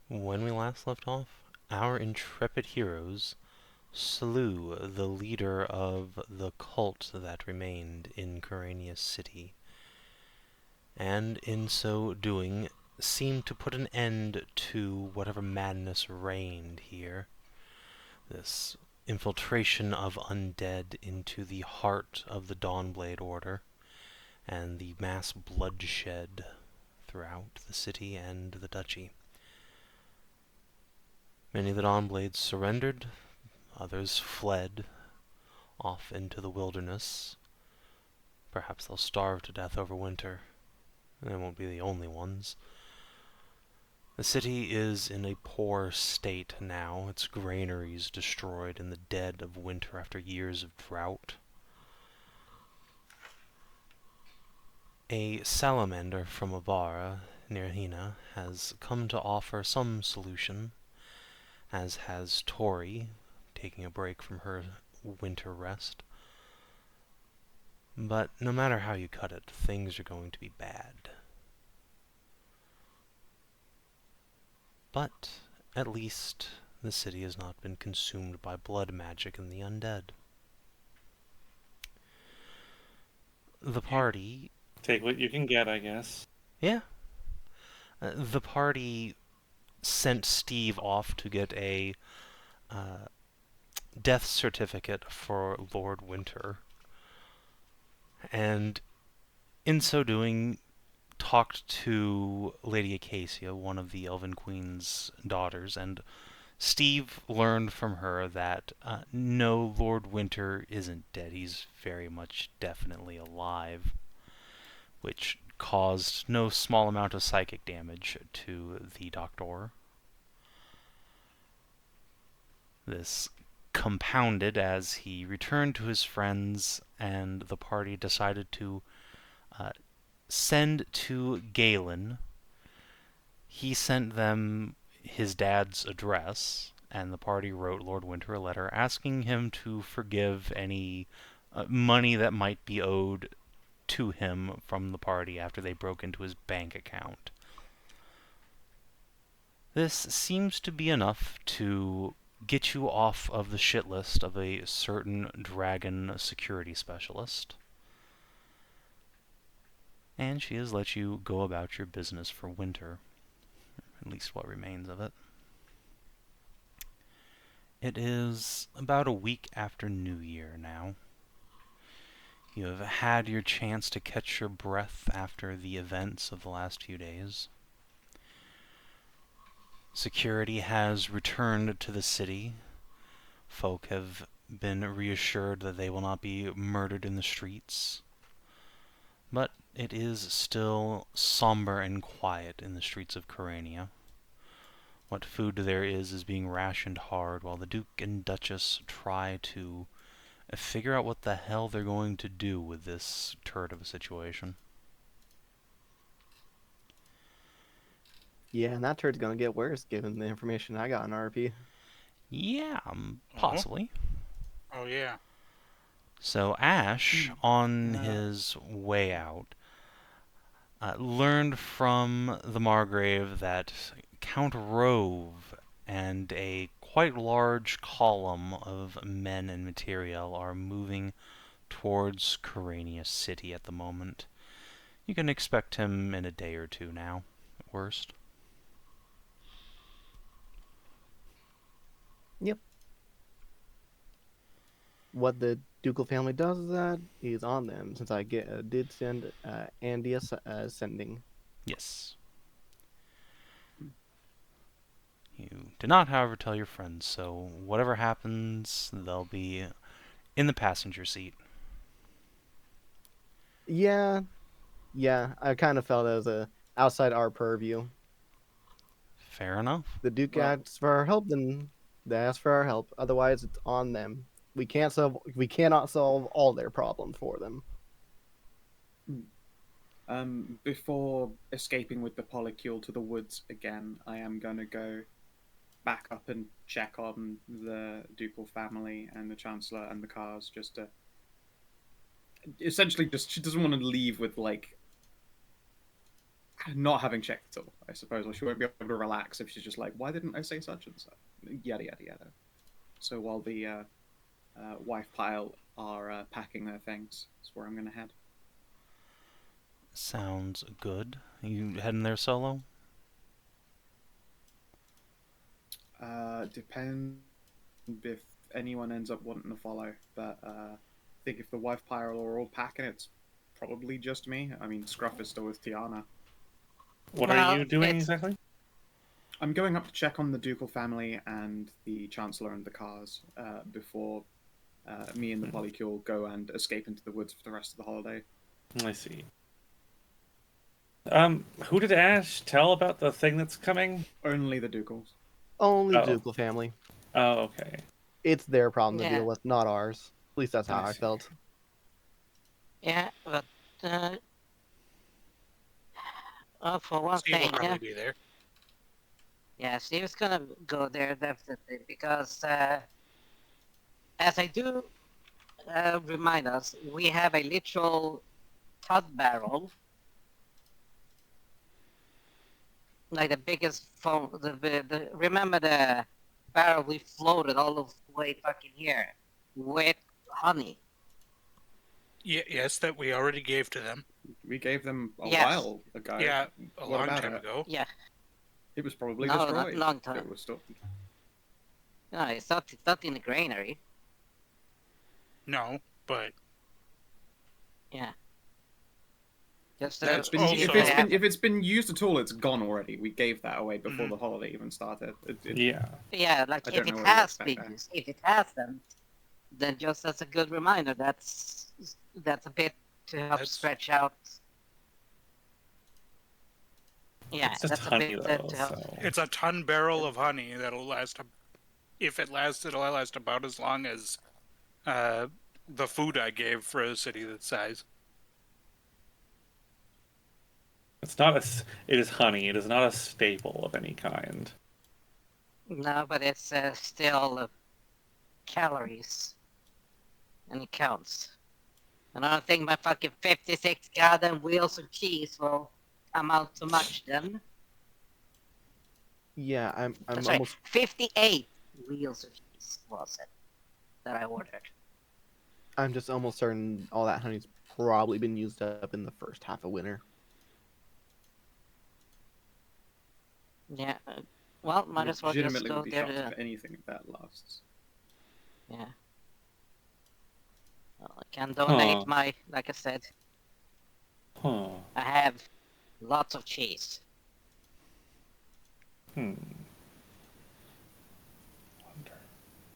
When we last left off, our intrepid heroes slew the leader of the cult that remained in Kharania city, and in so doing seemed to put an end to whatever madness reigned here. This infiltration of undead into the heart of the Dawnblade Order, and the mass bloodshed throughout the city and the duchy. Many of the Dawnblades surrendered, others fled off into the wilderness. Perhaps they'll starve to death over winter. They won't be the only ones. The city is in a poor state now, its granaries destroyed in the dead of winter after years of drought. A salamander from Avara, near Hina, has come to offer some solution, as has Tori, taking a break from her winter rest. But no matter how you cut it, things are going to be bad. But at least the city has not been consumed by blood magic and the undead. The party... Take what you can get, I guess. Yeah. The party sent Steve off to get a death certificate for Lord Winter, and in so doing talked to Lady Acacia, one of the Elven Queen's daughters, and Steve learned from her that no, Lord Winter isn't dead. He's very much definitely alive, which caused no small amount of psychic damage to the Doctor. This compounded as he returned to his friends, and the party decided to send to Galen. He sent them his dad's address, and the party wrote Lord Winter a letter asking him to forgive any money that might be owed to him from the party after they broke into his bank account. This seems to be enough to get you off of the shit list of a certain dragon security specialist. And she has let you go about your business for winter, at least what remains of it. It is about a week after New Year now. You have had your chance to catch your breath after the events of the last few days. Security has returned to the city. Folk have been reassured that they will not be murdered in the streets. But it is still somber and quiet in the streets of Kharania. What food there is being rationed hard while the Duke and Duchess try to figure out what the hell they're going to do with this turd of a situation. Yeah, and that turd's gonna get worse given the information I got in RP. Yeah, Oh, possibly. oh yeah. So Ashe, on his way out, learned from the Margrave that Count Rove and a quite large column of men and material are moving towards Kharania City at the moment. You can expect him in a day or two now, at worst. Yep. What the ducal family does is that is on them, since I did send Andy a sending. Yes. You did not, however, tell your friends, so whatever happens, they'll be in the passenger seat. Yeah, I kind of felt it was outside our purview. Fair enough. The Duke Well, asks for our help, then they ask for our help. Otherwise, it's on them. We cannot solve all their problems for them. Before escaping with the polycule to the woods again, I am going to go back up and check on the ducal family and the Chancellor and the cars, just to essentially just she doesn't want to leave with like not having checked at all, I suppose, or she won't be able to relax if she's just like, why didn't I say such and such? Yada yada yada. So while the wife pile are packing their things, that's where I'm going to head. Sounds good. You heading there solo? Depends if anyone ends up wanting to follow, but I think if the wife pile are all packing, it's probably just me. I mean, Scruff is still with Tiana. What Well, are you doing it's- exactly? I'm going up to check on the ducal family and the Chancellor and the cars before me and the Polycule go and escape into the woods for the rest of the holiday. I see. Who did Ashe tell about the thing that's coming? Only the ducals. Only Oh. ducal family. Oh, okay. It's their problem to Yeah. deal with, not ours. At least that's how I I see. felt. Yeah, but for one Steve will thing, probably be there. yeah, Steve's gonna go there definitely because, as I do remind us, we have a literal tub barrel, like the biggest phone. Remember the barrel we floated all the way fucking here with honey. Yes, that we already gave to them. We gave them a Yes. while ago. Yeah, a What long about time it? ago. Yeah, It was probably no, destroyed. not long It time. was still... No, it's not in the granary. No, but Yeah. Just That's Been- also- if it's been used at all, it's gone already. We gave that away before the holiday even started. Yeah. Yeah, like I if don't it know what you has expect been there. used, if it hasn't, then just as a good reminder, that's a bit to help That's- stretch out. Yeah, It's just that's a honey, bit though, to help. so... it's a ton barrel of honey that'll last. If it lasts, it'll last about as long as the food I gave for a city that size. It's not it is honey. It is not a staple of any kind. No, but it's still calories, and it counts. And I don't think my fucking 56 goddamn wheels of cheese will amount to much then. Yeah, I'm That's right, almost 58 wheels of cheese was it that I ordered. I'm just almost certain all that honey's probably been used up in the first half of winter. Yeah, well, might as well just Legitimately go would be there shocked to... if anything if that lasts. Yeah. Well, I can donate Huh. my, like I said, Huh. I have lots of cheese. Hmm.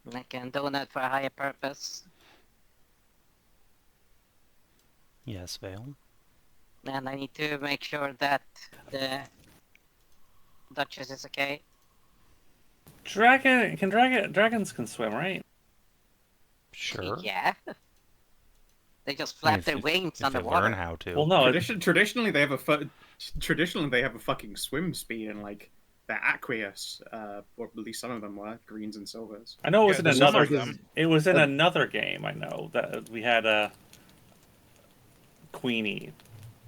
And I can donate for a higher purpose. Yes, Vale. And I need to make sure that the Duchess is okay. Dragons can swim, right? Sure. Yeah. They just I mean, flap their wings if they underwater. learn how to. Well, no. Traditionally, they have a fucking swim speed in like they're aqueous, or at least some of them were greens and silvers. I know it was Yeah, in there's some another. of them. It was in Uh, another game. I know that we had a Queenie.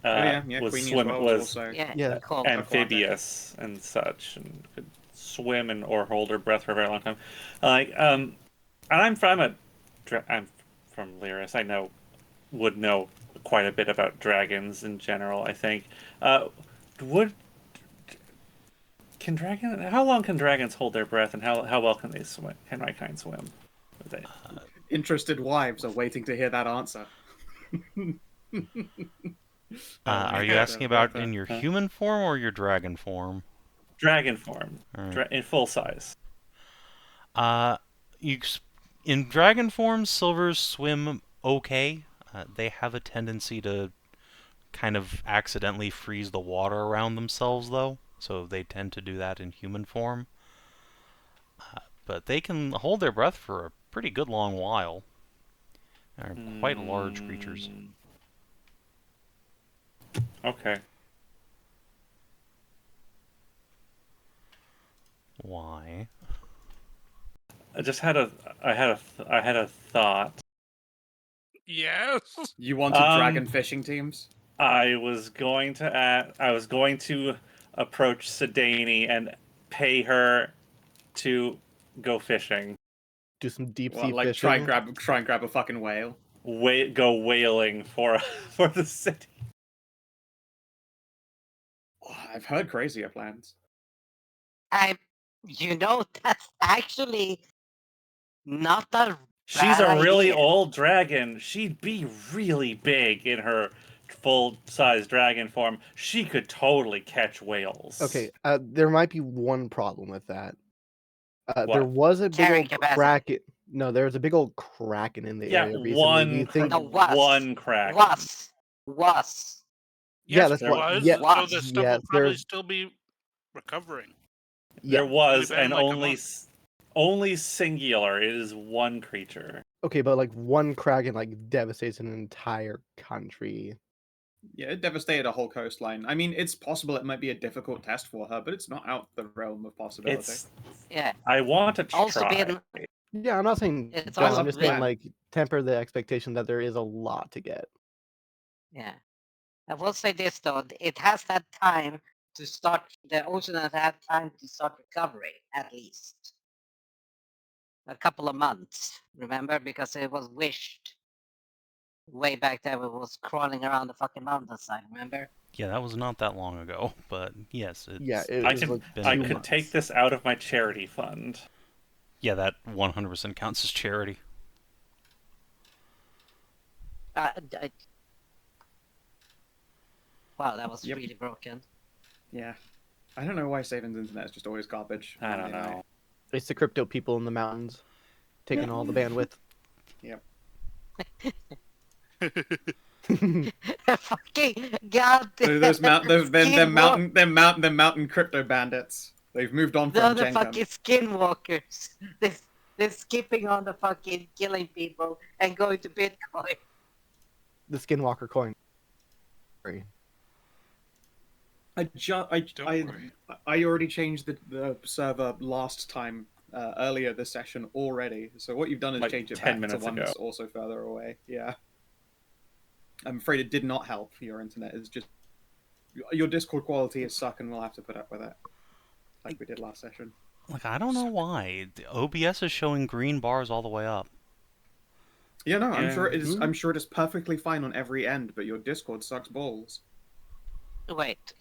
Yeah, was Queenie swim as well was also. Yeah, Yeah. cool. amphibious and such, and could swim and or hold her breath for a very long time. And I'm from Lyris. I would know quite a bit about dragons in general. I think. How long can dragons hold their breath, and how well can they swim? Can my kind swim? Interested wives are waiting to hear that answer. Are you asking about in your human form or your dragon form? Dragon form, Alright. in full size. In dragon form, silvers swim okay. They have a tendency to kind of accidentally freeze the water around themselves, though, so they tend to do that in human form. But they can hold their breath for a pretty good long while. They're quite large creatures. Okay. Why? I had a thought. Yes. You wanted dragon fishing teams? I was going to approach Sedani and pay her to go fishing. Do some deep Well, sea like fishing. try and grab a fucking whale. Go whaling for for the city. Oh, I've heard crazier plans. That's actually not a She's bad a really idea. old dragon. She'd be really big in her full-size dragon form. She could totally catch whales. Okay, there might be one problem with that. There What? was a big Carrying old capacity. kraken. No, there was a big old kraken in the Yeah, area recently. Do you think? No, one crack. Was. Yeah, Yes, that's there what. was. Yeah, So the stuff yes, will probably there's. still be recovering. Yeah. There was, Only been and like a only month. only singular. It is one creature. Okay, but like one kraken like devastates an entire country. Yeah, it devastated a whole coastline. I mean, it's possible it might be a difficult test for her, but it's not out the realm of possibility. It's. Yeah. I want to Also try. being Yeah, I'm not saying It's don't. also I'm just saying plan. like temper the expectation that there is a lot to get. Yeah. I will say this though, it has that time to start, the ocean has had time to start recovering, at least. A couple of months, remember? Because it was wished way back there when it was crawling around the fucking mountainside, remember? Yeah, that was not that long ago, but yes, it's Yeah, it I was can. like been I 2 could months. take this out of my charity fund. yeah, that 100% counts as charity. Wow, that was Yep. really broken. Yeah. I don't know why Savin's internet is just always garbage. I don't know. It's the crypto people in the mountains taking all the bandwidth. Fucking goddamn. They're mountain crypto bandits. They've moved on No, from the Jenkem. fucking skinwalkers. They're skipping on the fucking killing people and going to Bitcoin. The Skinwalker coin. Sorry. I already changed the server last time earlier this session already. So what you've done is Like change it 10 back to minutes one ago. that's also further away. Yeah. I'm afraid it did not help. Your internet is just your Discord quality is suck, and we'll have to put up with it, like we did last session. Like, I don't know why. The OBS is showing green bars all the way up. Yeah, no, I'm Yeah. sure it is. I'm sure it is perfectly fine on every end, but your Discord sucks balls. Wait.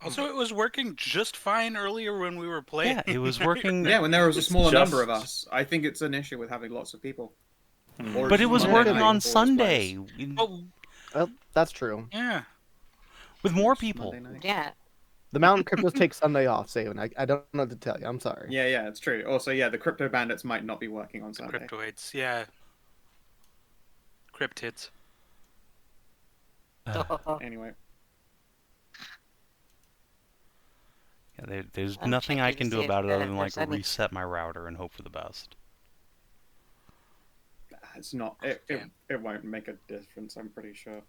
Also, it was working just fine earlier when we were playing. Yeah, it was working. Yeah, when there was a It's smaller number of just- us, I think it's an issue with having lots of people. Or But it just was Monday working night on always Sunday works. Oh, Well, that's true. yeah. with more Just people. Monday night. Yeah. The mountain cryptos take Sunday off, Savin. I don't know what to tell you. I'm sorry. Yeah, it's true. Also, yeah, the crypto bandits might not be working on Sunday. Cryptoids, yeah. Cryptids. Anyway, Yeah, there's I'm nothing I checking can to do see about if it other than like there's any- reset my router and hope for the best. it's not. It Yeah. won't make a difference. I'm pretty sure.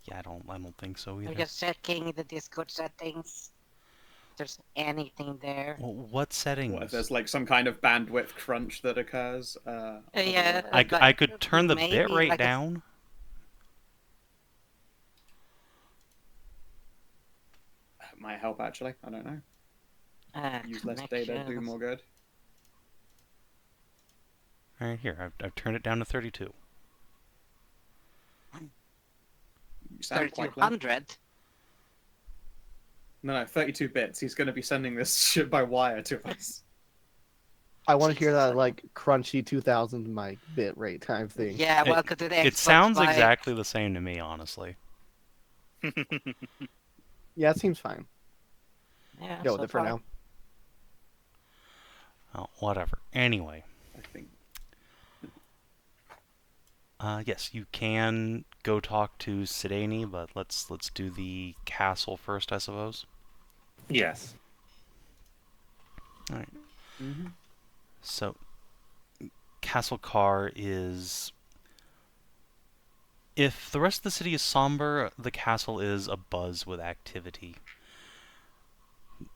Yeah, I don't think so I'm either. just checking the Discord settings. If there's anything there. Well, what settings? What if there's like some kind of bandwidth crunch that occurs? Yeah. I could turn the maybe bit rate like a- down. Might help actually. I don't know. Use less data, do connections. more good. All right, here I've turned it down to 32. You sound quite low. 3200. No, 32 bits. He's going to be sending this shit by wire to us. I want to hear Jesus. that like crunchy 2000 mic bit rate type thing. Yeah, It- welcome to the Xbox It sounds Live. exactly the same to me, honestly. Yeah, it seems fine. Yeah, Go so with it for far. now. Oh, whatever. Anyway, I think. yes, you can go talk to Sedani, but let's do the castle first, I suppose. Yes. All right. Mm-hmm. So, Castle Car is. If the rest of the city is somber, the castle is abuzz with activity.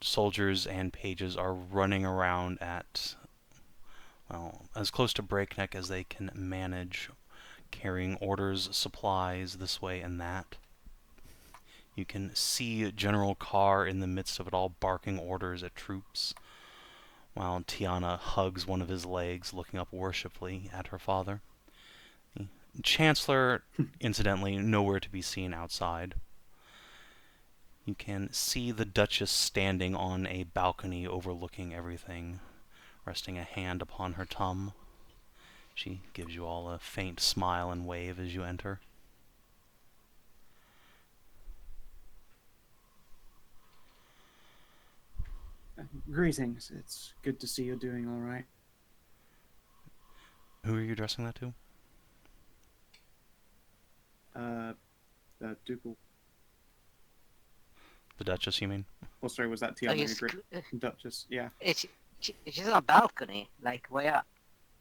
Soldiers and pages are running around at, well, as close to breakneck as they can manage, carrying orders, supplies this way and that. You can see General Carr in the midst of it all barking orders at troops, while Tiana hugs one of his legs, looking up worshipfully at her father. The Chancellor, incidentally, nowhere to be seen outside. You can see the Duchess standing on a balcony overlooking everything, resting a hand upon her tum. She gives you all a faint smile and wave as you enter. Greetings. It's good to see you're doing all right. Who are you addressing that to? The Ducal. The Duchess, you mean? Oh, sorry, was that Are Tiana you who greeted? Duchess, yeah. she's on a balcony, like way up.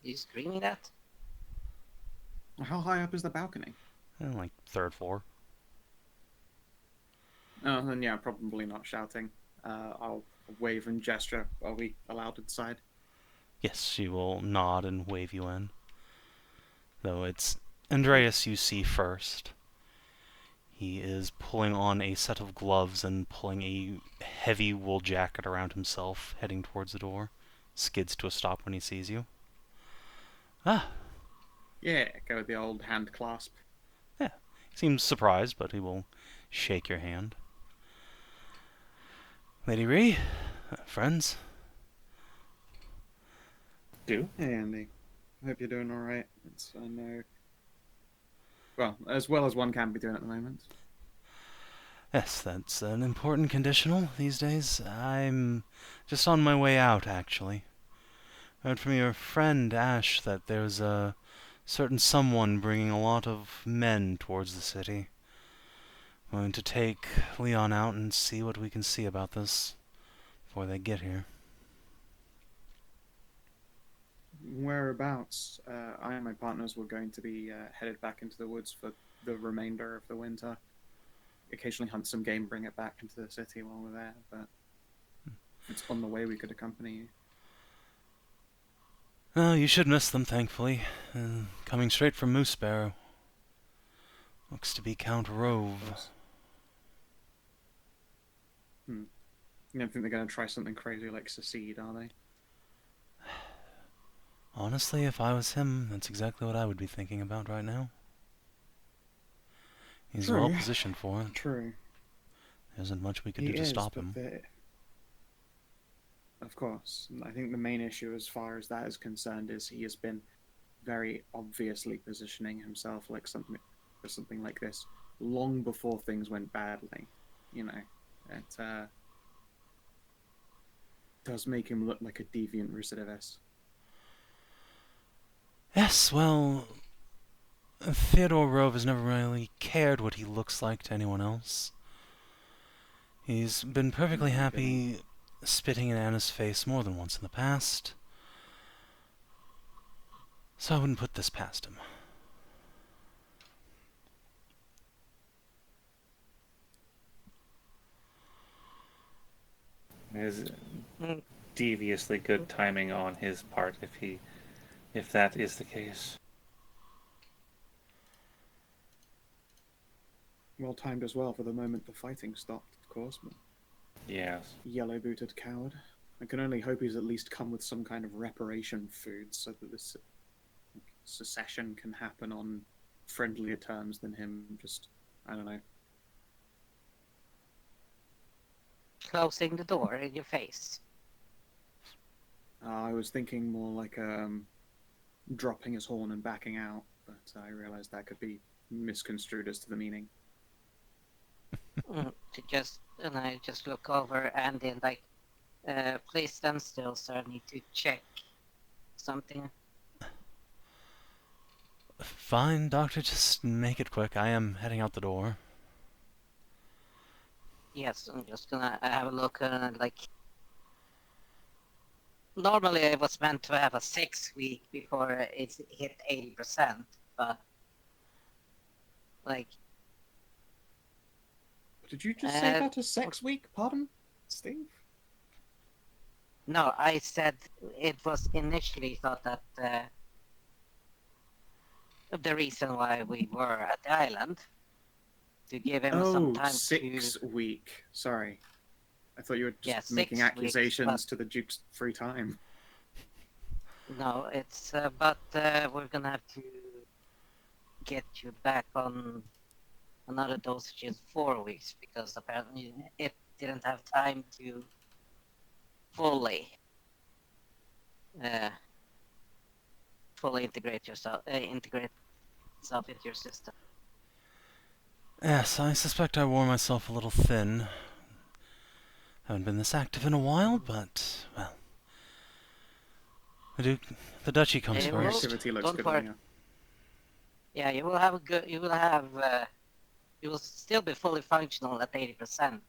You screaming that? How high up is the balcony? Like 3rd floor. Oh, then yeah, probably not shouting. I'll wave and gesture. Are we allowed inside? Yes, she will nod and wave you in. Though it's Andreas you see first. He is pulling on a set of gloves and pulling a heavy wool jacket around himself, heading towards the door. Skids to a stop when he sees you. Ah, Yeah, go with the old hand clasp. yeah. He seems surprised, but he will shake your hand. Lady Ree, friends. Do? Hey, Andy. I hope you're doing all right. I know. Well, as well as one can be doing at the moment. Yes, that's an important conditional these days. I'm just on my way out, actually. Heard from your friend Ashe that there's a certain someone bringing a lot of men towards the city. Going to take Leon out and see what we can see about this before they get here. Whereabouts? I and my partners were going to be headed back into the woods for the remainder of the winter. Occasionally hunt some game, bring it back into the city while we're there, but if it's on the way, we could accompany you. Oh, you should miss them, thankfully. Coming straight from Moose Barrow. Looks to be Count Rove. You don't think they're going to try something crazy like secede, are they? Honestly, if I was him, that's exactly what I would be thinking about right now. He's True. well positioned for it. True. There isn't much we could do to stop him. Of course. I think the main issue as far as that is concerned is he has been very obviously positioning himself like something for something like this long before things went badly. You know, it does make him look like a deviant recidivist. Yes, well, Theodore Rove has never really cared what he looks like to anyone else. He's been perfectly happy spitting in Anna's face more than once in the past. So I wouldn't put this past him. It is deviously good timing on his part if that is the case. Well timed as well for the moment the fighting stopped, of course. But Yes. yellow-booted coward. I can only hope he's at least come with some kind of reparation food so that this secession can happen on friendlier terms than him just, I don't know. Closing the door in your face. I was thinking more like dropping his horn and backing out, but I realized that could be misconstrued as to the meaning. And I just look over and then like, please stand still, sir. I need to check something. Fine, Doctor, just make it quick. I am heading out the door. Yes, I'm just gonna have a look and like. Normally, I was meant to have a 6 week before it hit 80%, but like. Did you just say that a 6 week? Pardon, Steve? No, I said it was initially thought that the reason why we were at the island to give him some time 6 to... week. Sorry. I thought you were just Yeah, making 6 weeks, accusations but- to the Duke's free time. No, it's but we're gonna have to get you back on another dosage in 4 weeks because apparently it didn't have time to fully integrate itself into your system. Yes, I suspect I wore myself a little thin. Haven't been this active in a while, but, well... The duchy comes Hey, The well, first. activity looks don't good worry. on you. Yeah, you will have a good. You will have. You will still be fully functional at 80%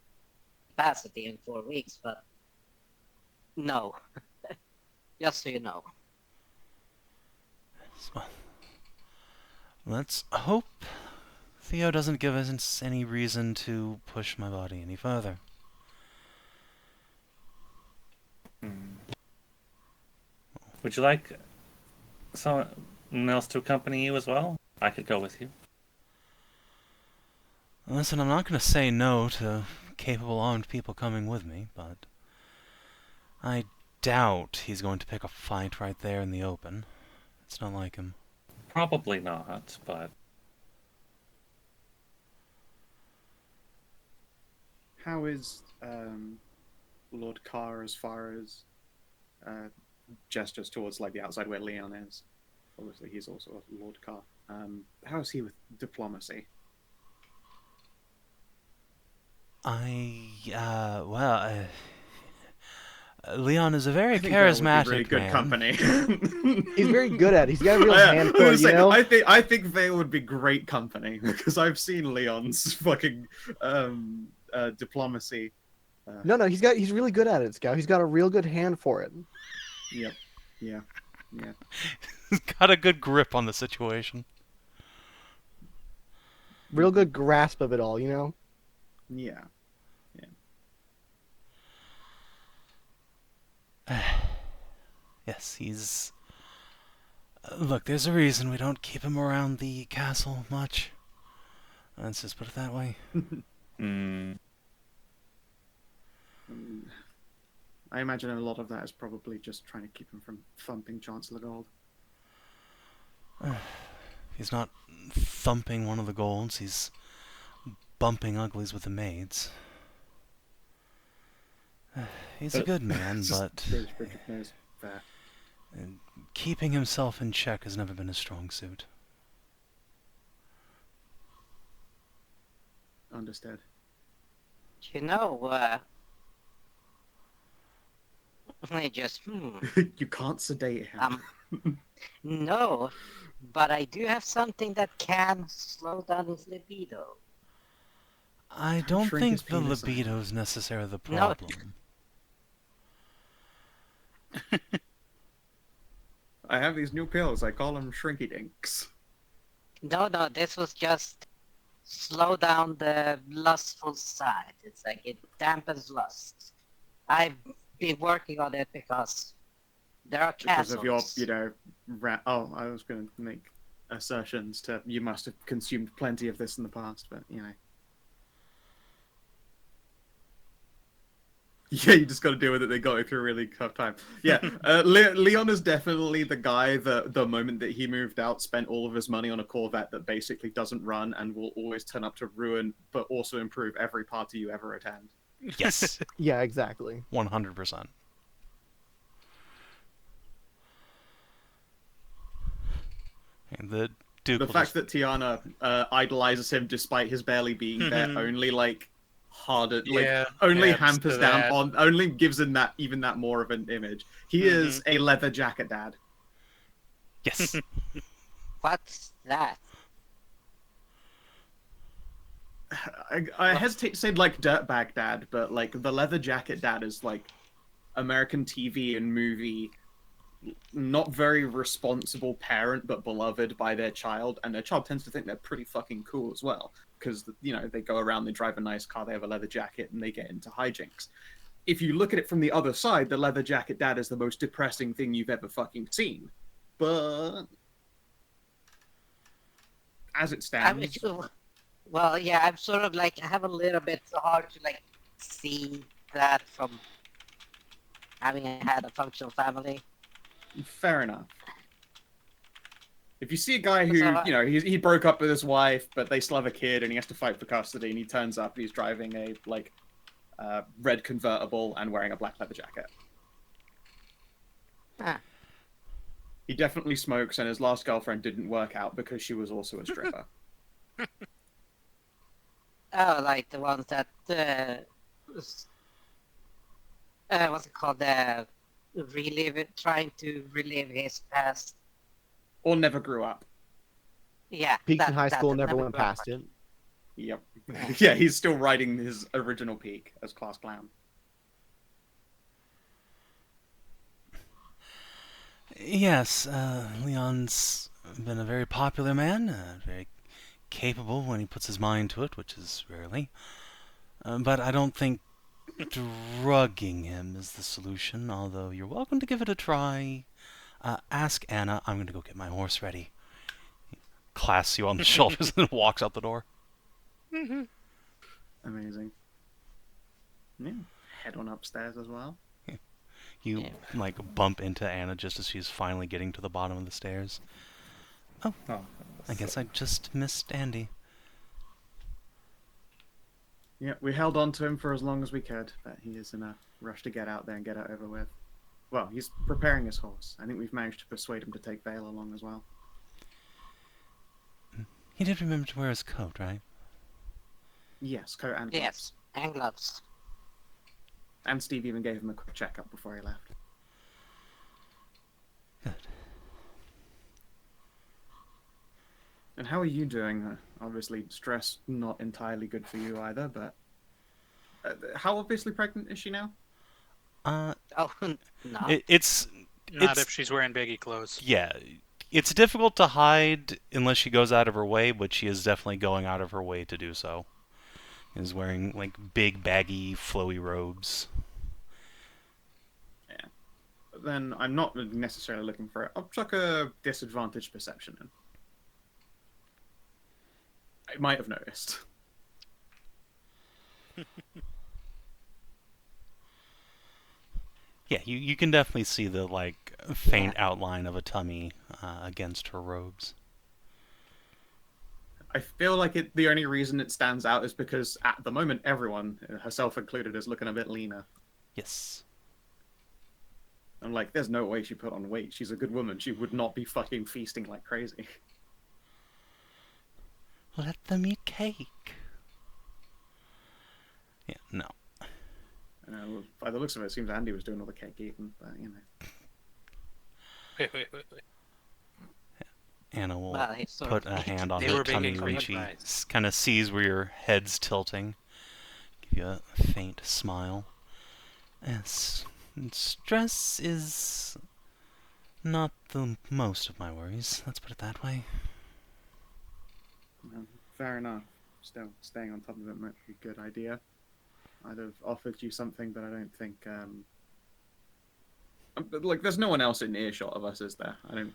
capacity in 4 weeks, but no. Just so you know. Well, let's hope Theo doesn't give us any reason to push my body any further. Would you like someone else to accompany you as well? I could go with you. Listen, I'm not going to say no to capable armed people coming with me, but I doubt he's going to pick a fight right there in the open. It's not like him. Probably not, but How is Lord Carr as far as gestures towards like the outside where Leon is? Obviously, he's also a Lord Carr. How is he with diplomacy? Leon is a very I think that would be charismatic really good man. company. He's very good at it. He's got a real hand for it, you know? I think they would be great company because I've seen Leon's fucking diplomacy. No, he's really good at it, Skow. He's got a real good hand for it. Yep. Yeah. He's got a good grip on the situation. Real good grasp of it all, you know? Yeah. Yes, he's... Look, there's a reason we don't keep him around the castle much. Let's just put it that way. I imagine a lot of that is probably just trying to keep him from thumping Chancellor Gold. He's not thumping one of the golds, he's bumping uglies with the maids. He's a good man, but British Bridget knows fair. keeping himself in check has never been his strong suit. Understood. You know, I just You can't sedate him. no, but I do have something that can slow down his libido. I don't shrink his think the penis libido is necessarily the No. problem. I have these new pills. I call them Shrinky Dinks. No, this was just slow down the lustful side. It's like it dampens lust. I've been working on it because there are Because castles. of your, I was going to make assertions to you must have consumed plenty of this in the past, but Yeah, you just got to deal with it. They got it through a really tough time. Yeah, Leon is definitely the guy that the moment that he moved out, spent all of his money on a Corvette that basically doesn't run and will always turn up to ruin, but also improve every party you ever attend. Yes, Yeah, exactly. 100%. And the Duke The will fact just... that Tiana idolizes him despite his barely being there only only adds hampers to down that. on, only gives him that even that more of an image. He is a leather jacket dad. Yes. What's that? I hesitate to say like dirtbag dad, but like the leather jacket dad is like American TV and movie, not very responsible parent, but beloved by their child, and their child tends to think they're pretty fucking cool as well. Because, they go around, they drive a nice car, they have a leather jacket, and they get into hijinks. If you look at it from the other side, the leather jacket dad is the most depressing thing you've ever fucking seen. But as it stands, Well, yeah, I'm sort of like, I have a little bit hard to like see that from having had a functional family. Fair enough. If you see a guy who, So, he broke up with his wife, but they still have a kid, and he has to fight for custody, and he turns up, and he's driving a red convertible and wearing a black leather jacket. Ah. He definitely smokes, and his last girlfriend didn't work out because she was also a stripper. Oh, like the ones that what's it called? Trying to relive his past. Or never grew up. Yeah. Peaked in high that school, never went grew up. past it. Yep. Yeah, he's still riding his original peak as class clown. Yes, Leon's been a very popular man, very capable when he puts his mind to it, which is rarely. But I don't think drugging him is the solution, although you're welcome to give it a try. Ask Anna. I'm going to go get my horse ready. He clasps you on the shoulders and walks out the door. Amazing. Yeah. Head on upstairs as well. You, like, bump into Anna just as she's finally getting to the bottom of the stairs. Oh, I guess I just missed Andy. Yeah, we held on to him for as long as we could, but he is in a rush to get out there and get it over with. Well, he's preparing his horse. I think we've managed to persuade him to take Vale along as well. He did remember to wear his coat, right? Yes, coat and gloves. Yes, and gloves. And Steve even gave him a quick checkup before he left. Good. And how are you doing? Obviously, stress not entirely good for you either, but... how obviously pregnant is she now? Oh, no. It's Not if she's wearing baggy clothes. yeah. It's difficult to hide unless she goes out of her way, but she is definitely going out of her way to do so. Is wearing like big, baggy, flowy robes. Yeah. But then I'm not necessarily looking for it. I'll chuck a disadvantaged perception in. I might have noticed. Yeah, you can definitely see the like faint outline of a tummy against her robes. I feel like the only reason it stands out is because at the moment everyone, herself included, is looking a bit leaner. Yes. I'm like, there's no way she put on weight. She's a good woman. She would not be fucking feasting like crazy. Let them eat cake. Yeah, no. By the looks of it, it seems Andy was doing all the cake eating, but you know. Wait. Anna will Well, he's sort put of- a hand on They her were tummy baking when cookies. she kind of sees where your head's tilting. Give you a faint smile. Yes, stress is not the most of my worries. Let's put it that way. Fair enough. Still, staying on top of it might be a good idea. I'd have offered you something, but I don't think. Like, there's no one else in earshot of us, is there? I don't.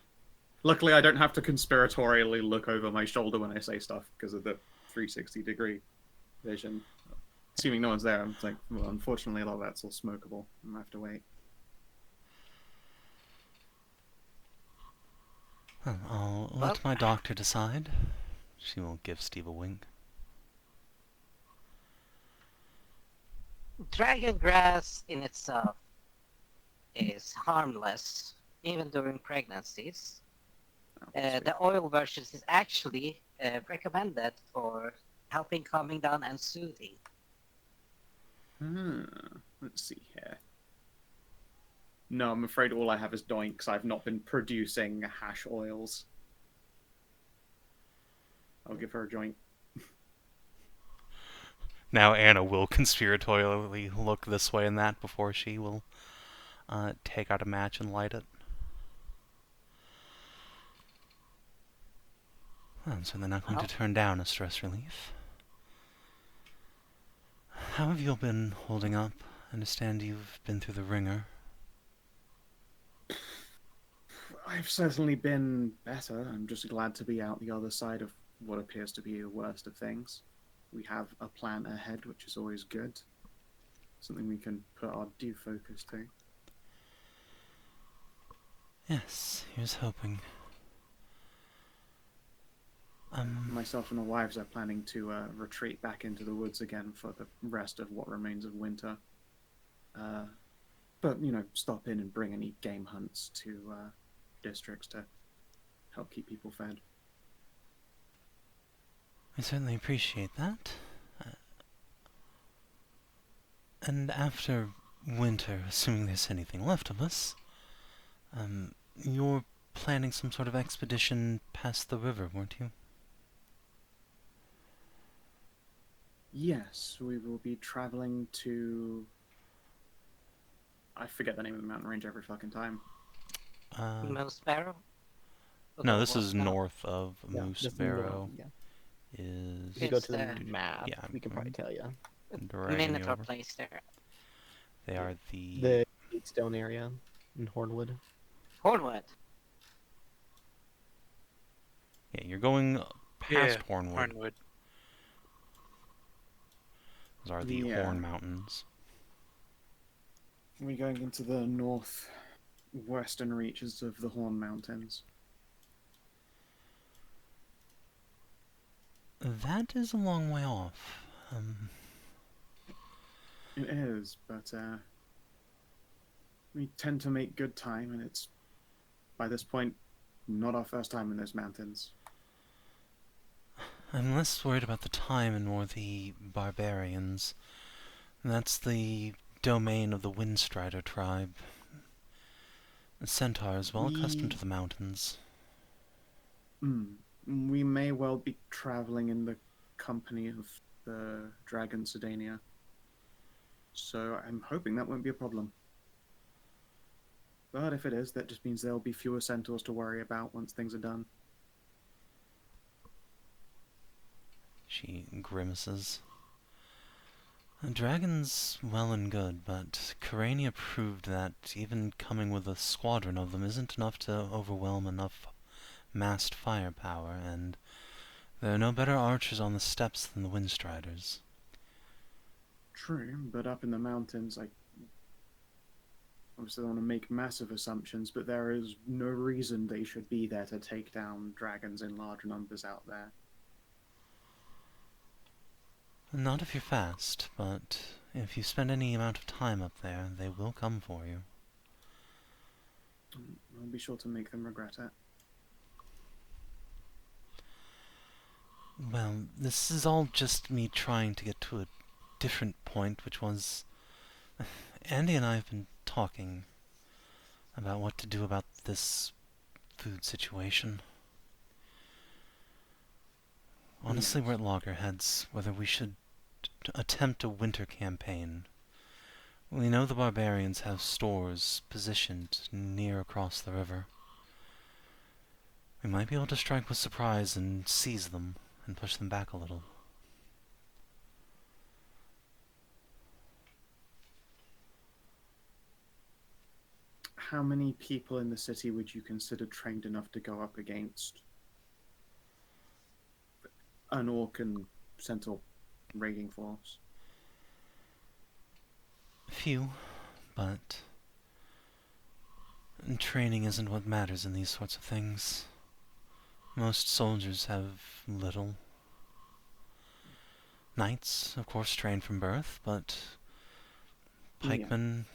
Luckily, I don't have to conspiratorially look over my shoulder when I say stuff because of the 360-degree vision. Assuming no one's there, I'm like, well, unfortunately, a lot of that's all smokable. I'm gonna have to wait. Well, I'll let my doctor decide. She will give Steve a wink. Dragon grass in itself is harmless, even during pregnancies. The oil version is actually recommended for helping calming down and soothing. Let's see here. No, I'm afraid all I have is doinks. I've not been producing hash oils. I'll give her a joint. Now Anna will conspiratorially look this way and that before she will take out a match and light it. Well, I'm certainly not going to turn down a stress relief. How have you all been holding up? I understand you've been through the ringer. I've certainly been better. I'm just glad to be out the other side of what appears to be the worst of things. we have a plan ahead, which is always good. Something we can put our due focus to. Yes, here's hoping. Myself and the wives are planning to retreat back into the woods again for the rest of what remains of winter. But, you know, stop in and bring any game hunts to districts to help keep people fed. I certainly appreciate that. And after winter, assuming there's anything left of us, you're planning some sort of expedition past the river, weren't you? Yes, we will be traveling to... I forget the name of the mountain range every fucking time. Moose Sparrow? No, this is north of Yeah, Moose just Barrow. Yeah. Is If you go It's to the the- map, yeah, we can probably tell you. dragging you Minotaur over. place there. They are the The Gatestone area in Hornwood. Hornwood. yeah. You're going past Hornwood. Hornwood. Those are the Yeah. Horn Mountains. We're going into the northwestern reaches of the Horn Mountains. That is a long way off. It is, but we tend to make good time, and it's, by this point, not our first time in those mountains. I'm less worried about the time and more the barbarians. That's the domain of the Windstrider tribe. The Centaur is well accustomed to the mountains. We may well be traveling in the company of the Dragon Sedania. So I'm hoping that won't be a problem. But if it is, that just means there'll be fewer centaurs to worry about once things are done. She grimaces. The dragon's well and good, but Kharania proved that even coming with a squadron of them isn't enough to overwhelm enough massed firepower, and there are no better archers on the steppes than the Windstriders. True, but up in the mountains, I obviously don't want to make massive assumptions, but there is no reason they should be there to take down dragons in large numbers out there. Not if you're fast, but if you spend any amount of time up there, they will come for you. I'll be sure to make them regret it. Well, this is all just me trying to get to a different point, which was... Andy and I have been talking about what to do about this food situation. Honestly, we're at loggerheads, whether we should attempt a winter campaign. We know the barbarians have stores positioned near across the river. We might be able to strike with surprise and seize them, and push them back a little. How many people in the city would you consider trained enough to go up against an orc and centaur raiding force? Few, but training isn't what matters in these sorts of things. Most soldiers have little. Knights, of course, train from birth, but pikemen,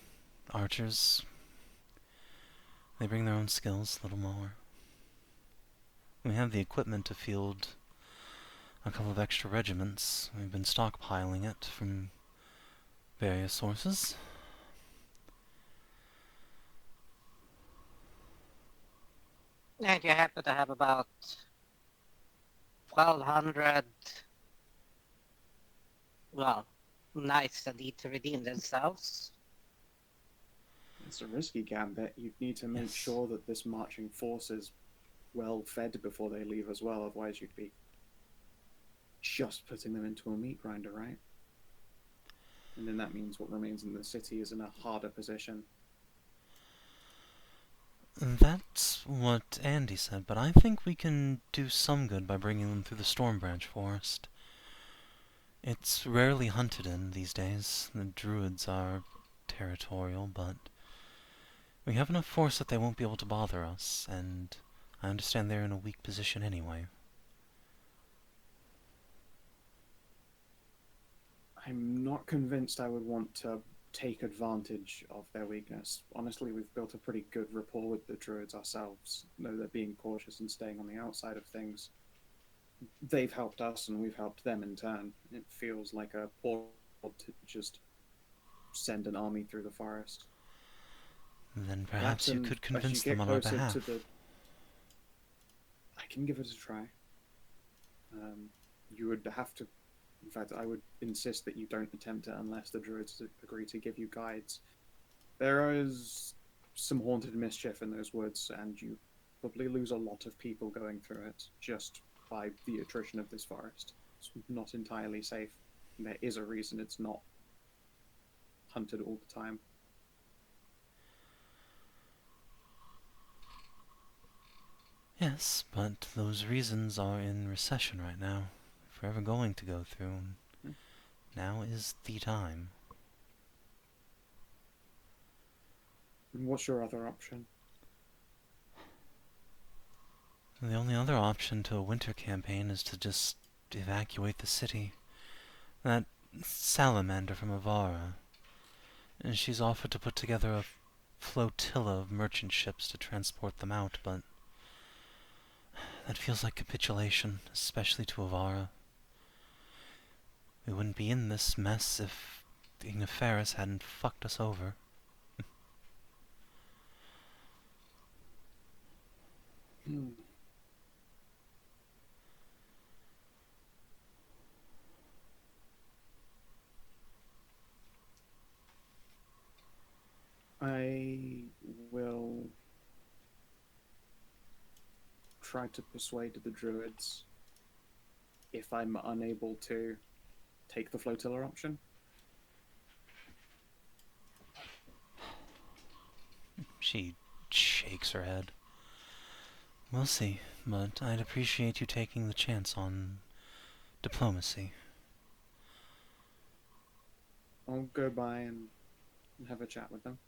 archers, they bring their own skills, little more. We have the equipment to field a couple of extra regiments. We've been stockpiling it from various sources. And you happen to have about 1,200, well, knights that need to redeem themselves. It's a risky gambit. You need to make Yes. sure that this marching force is well fed before they leave as well, otherwise you'd be just putting them into a meat grinder, right? And then that means what remains in the city is in a harder position. That's what Andy said, but I think we can do some good by bringing them through the Stormbranch Forest. It's rarely hunted in these days. The druids are territorial, but we have enough force that they won't be able to bother us, and I understand they're in a weak position anyway. I'm not convinced I would want to take advantage of their weakness. Honestly, we've built a pretty good rapport with the druids ourselves, though they're being cautious and staying on the outside of things. They've helped us and we've helped them in turn. It feels like a poor to just send an army through the forest. Then perhaps you could As convince get them on our closer behalf. I can give it a try. You would have to. In fact, I would insist that you don't attempt it unless the druids agree to give you guides. There is some haunted mischief in those woods, and you probably lose a lot of people going through it just by the attrition of this forest. It's not entirely safe. There is a reason it's not hunted all the time. Yes, but those reasons are in recession right now. If we're ever going to go through, now is the time. And what's your other option? The only other option to a winter campaign is to just evacuate the city. That Salamander from Avara, and she's offered to put together a flotilla of merchant ships to transport them out, but that feels like capitulation, especially to Avara. We wouldn't be in this mess if the Igniferus hadn't fucked us over. I will try to persuade the druids if I'm unable to take the flotilla option. She shakes her head. We'll see, but I'd appreciate you taking the chance on diplomacy. I'll go by and have a chat with them.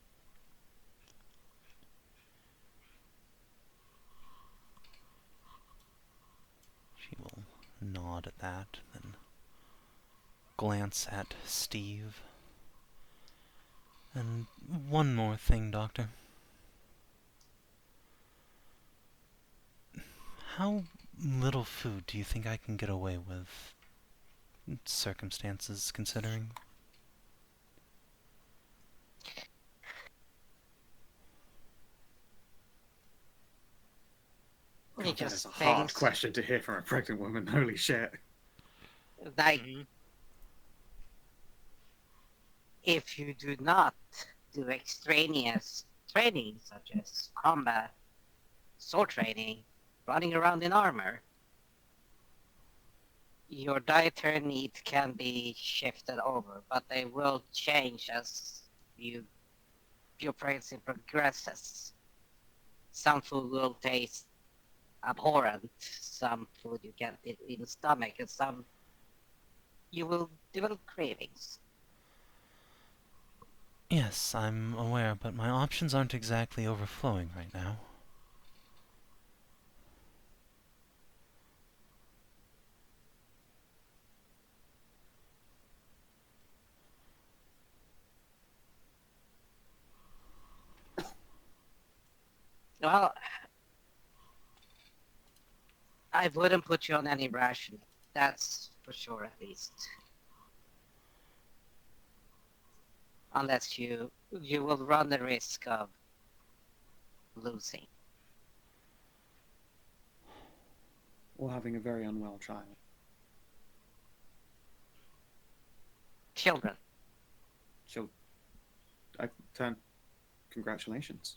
She will nod at that, then glance at Steve. And one more thing, Doctor. How little food do you think I can get away with, circumstances considering? He God, that is just a hard thinks question to hear from a pregnant woman. Holy shit. like if you do not do extraneous training such as combat, sword training, running around in armor, your dietary needs can be shifted over, but they will change as your pregnancy progresses. Some food will taste abhorrent, some food you get in the stomach, and some you will develop cravings. Yes, I'm aware, but my options aren't exactly overflowing right now. Well, I wouldn't put you on any rationing. That's for sure, at least. Unless you will run the risk of losing. Or having a very unwell child. Children. She'll... I turn... Congratulations.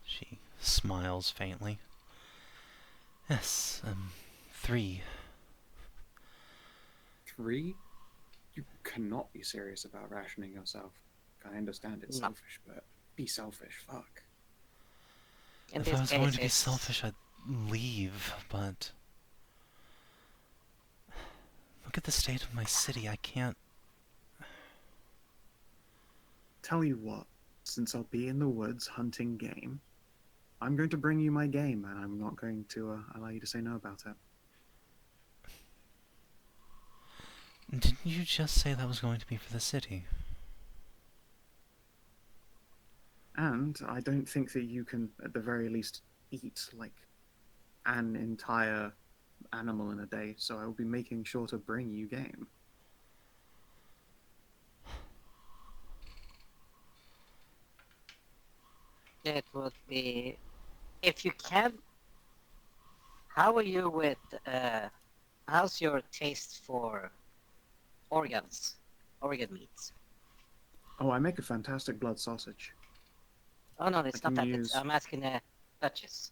She smiles faintly. Yes, 3. 3? You cannot be serious about rationing yourself. I understand it's No. selfish, but be selfish. Fuck. In If I this was going to be case, selfish, I'd leave, but... Look look at the state of my city, I can't... Tell you what, since I'll be in the woods hunting game, I'm going to bring you my game, and I'm not going to allow you to say no about it. Didn't you just say that was going to be for the city? And I don't think that you can, at the very least, eat like an entire animal in a day, so I will be making sure to bring you game. It would be, if you can. How are you with? How's your taste for organs, organ meats? Oh, I make a fantastic blood sausage. Oh no, it's I not can that. use- I'm asking the Duchess.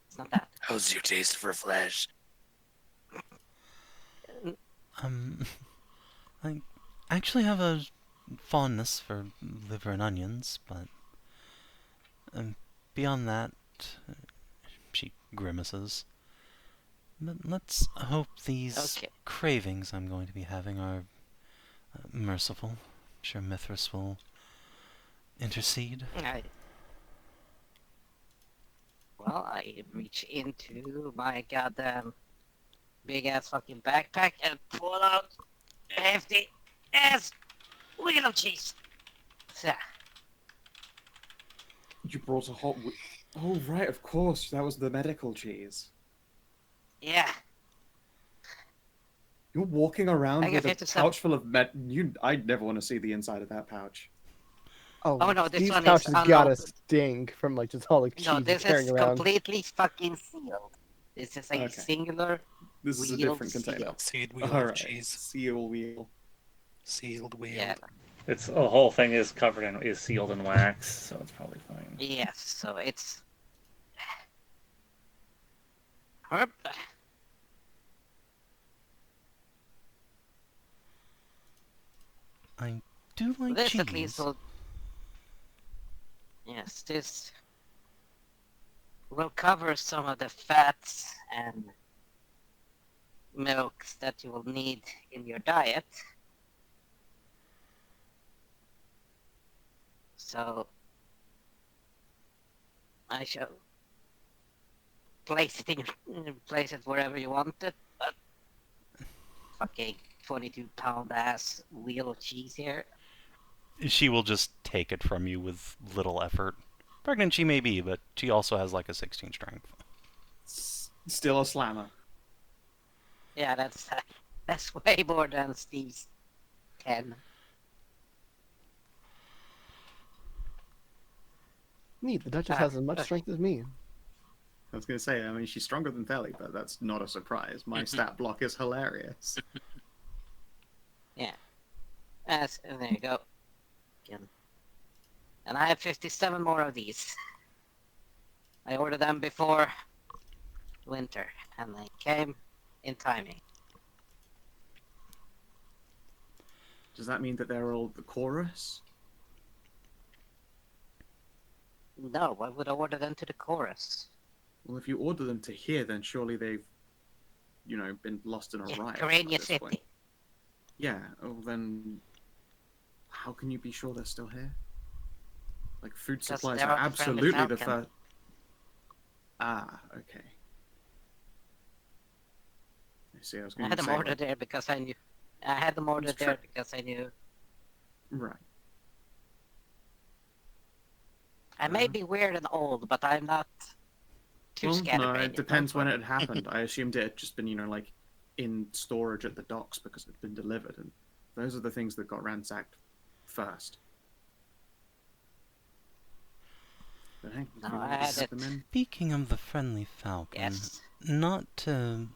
It's not that. How's your taste for flesh? I actually have a fondness for liver and onions, but beyond that, she grimaces. But let's hope these Okay. cravings I'm going to be having are merciful. I'm sure Mithras will intercede. I reach into my goddamn big ass fucking backpack and pull out a hefty ass wheel of cheese. So, You brought a hot. Oh right, of course, that was the medical cheese. yeah. You're walking around I got with a 57. pouch full of I'd never want to see the inside of that pouch. Oh, no, this these one is pouches gotta unopened. stink from like just all the cheese No, you're this carrying is around. completely fucking sealed. This is a Okay. singular This is a wheel different container. Seed wheel All of right, cheese. seal wheel. Sealed wheel. Yeah. It's the whole thing is covered in is sealed in wax, so it's probably fine. Yes, so it's Herp. I do like This cheese. at least will. Yes, this will cover some of the fats and milks that you will need in your diet. So I shall place it wherever you want it, but fucking 22-pound ass wheel of cheese here. She will just take it from you with little effort. Pregnant she may be, but she also has like a 16 strength. Still a slammer. Yeah, that's way more than Steve's 10. Neat, the Duchess Ah, has as much okay. strength as me. I was going to say, I mean, she's stronger than Theli, but that's not a surprise. My stat block is hilarious. Yeah. And there you go. And I have 57 more of these. I ordered them before winter, and they came in timing. Does that mean that they're all the chorus? No, why would I order them to the chorus? Well, if you order them to here, then surely they've, been lost in a Yeah, riot. Kharania by this City. point. Yeah, well then, how can you be sure they're still here? Like, food Because supplies they're are on Friendly absolutely the Falcon. first. Ah, okay. I see, I was I going had to them say, ordered there because I knew. I had them ordered there because I knew. Right. I may be weird and old, but I'm not too Well, no, scatterbrained. it depends when it had happened. I assumed it had just been, like, in storage at the docks because it had been delivered, and those are the things that got ransacked first. But hey, No, if you I wanted to had set it. them in, Speaking of the friendly falcon, Yes. not to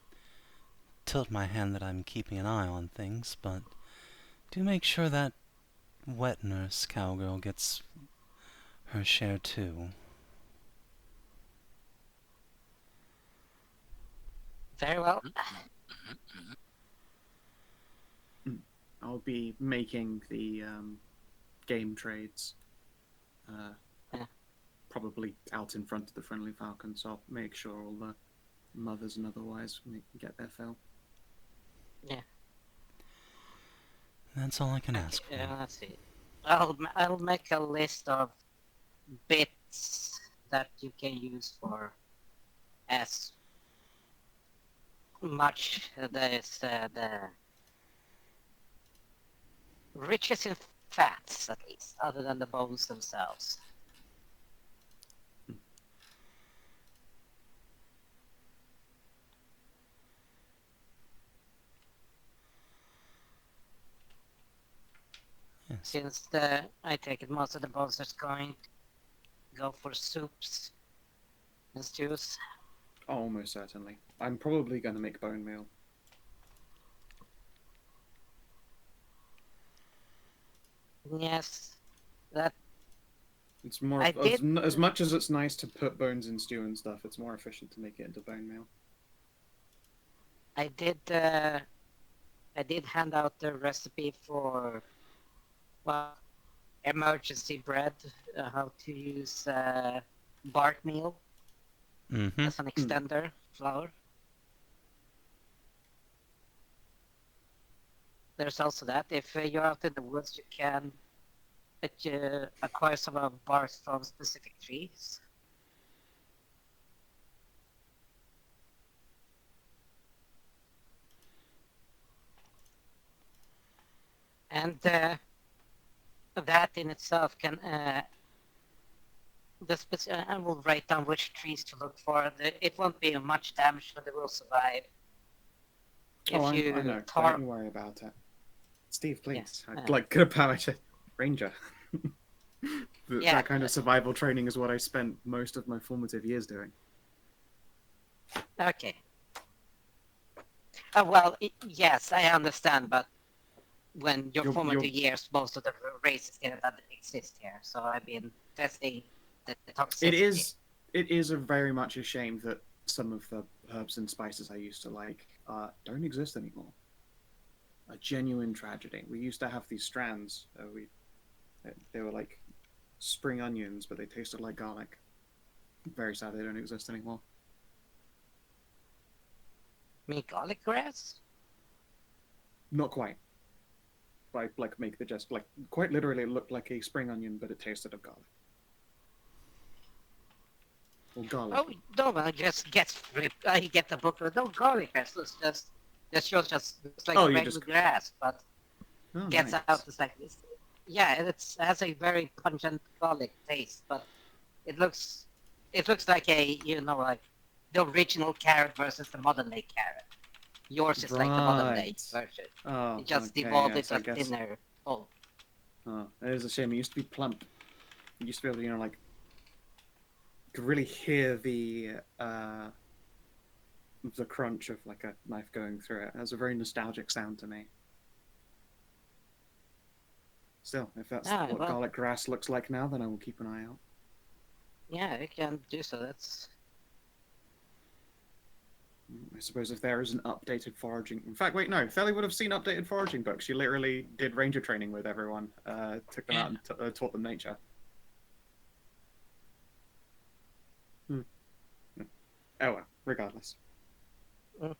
tilt my hand that I'm keeping an eye on things, but do make sure that wet nurse cowgirl gets her share too. Very well. I'll be making the game trades. Yeah. Probably out in front of the Friendly Falcon, so I'll make sure all the mothers and otherwise get their fill. That's all I can ask for. Let's see. I'll make a list of bits that you can use for as much the riches in fats, at least, other than the bones themselves. Yes. Since I take it most of the bones are going to go for soups and stews. Oh, almost certainly. I'm probably going to make bone meal. Yes, that It's more I did- as much as it's nice to put bones in stew and stuff. It's more efficient to make it into bone meal. I did hand out the recipe for emergency bread, how to use bark meal Mm-hmm. as an extender flour. There's also that if you're out in the woods, you can acquire some of barks from specific trees. And that in itself can I will write down which trees to look for. It won't be much damage, but it will survive. If I you know. tar- Don't you worry about it. Steve, please. Yeah, Like, good power to Ranger. Yeah, That kind of survival training is what I spent most of my formative years doing. Okay. Well, yes, I understand, but when your You're- formative you're- years, most of the races didn't exist here. So I've been testing the toxicity. It is a very much a shame that some of the herbs and spices I used to like don't exist anymore. A genuine tragedy. We used to have these strands. They were like spring onions, but they tasted like garlic. Very sad they don't exist anymore. Me garlic grass? Not quite. But like make the just like quite literally it looked like a spring onion, but it tasted of garlic. Or garlic. Oh no, I just I get the book. No garlic grass. It's just like Oh, you regular just- grass, but Oh, gets nice. out. It's like this. Yeah, it has a very pungent garlic taste, but it looks like like the original carrot versus the modern day carrot. Yours is like the modern day Right. version. Oh, It just okay, evolved yes, into I a guess. thinner pulp. Oh, it is a shame. It used to be plump. You used to be able to, like, you could really hear the crunch of like a knife going through it. It has a very nostalgic sound to me. Still, if that's what well. garlic grass looks like now, then I will keep an eye out. Yeah, you can do so. That's I suppose if there is an updated foraging... In fact, wait, no. Thelly would have seen updated foraging books. She literally did ranger training with everyone. Took them out and taught them nature. Oh well, regardless. Mm.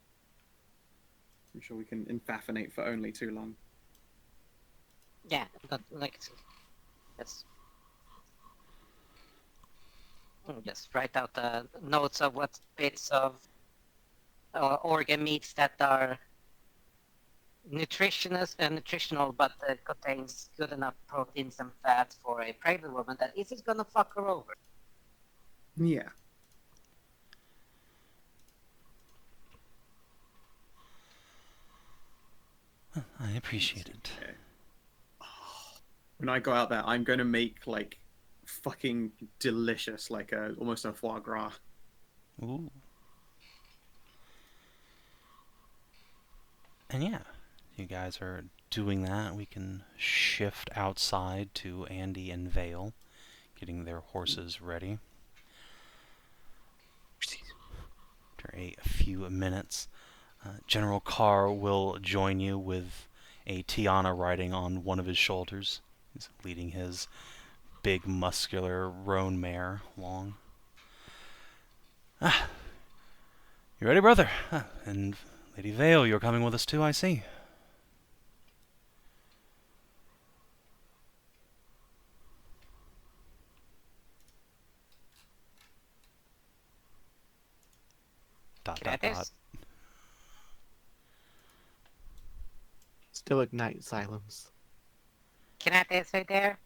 I'm sure we can infaffinate for only too long. yeah, but like that's. Just write out the notes of what bits of organ meats that are nutritional, but contains good enough proteins and fats for a pregnant woman that isn't gonna fuck her over. Yeah. I appreciate it. Okay. When I go out there, I'm going to make, like, fucking delicious, like, almost a foie gras. Ooh. And yeah, you guys are doing that. We can shift outside to Andy and Vale, getting their horses ready. After a few minutes, General Carr will join you with a Tiana riding on one of his shoulders. He's leading his big, muscular roan mare along. Ah, you ready, brother? And Lady Vale, you're coming with us too, I see. Dot dot dot. Kinathis? Stoic night silence. Kinathis right there?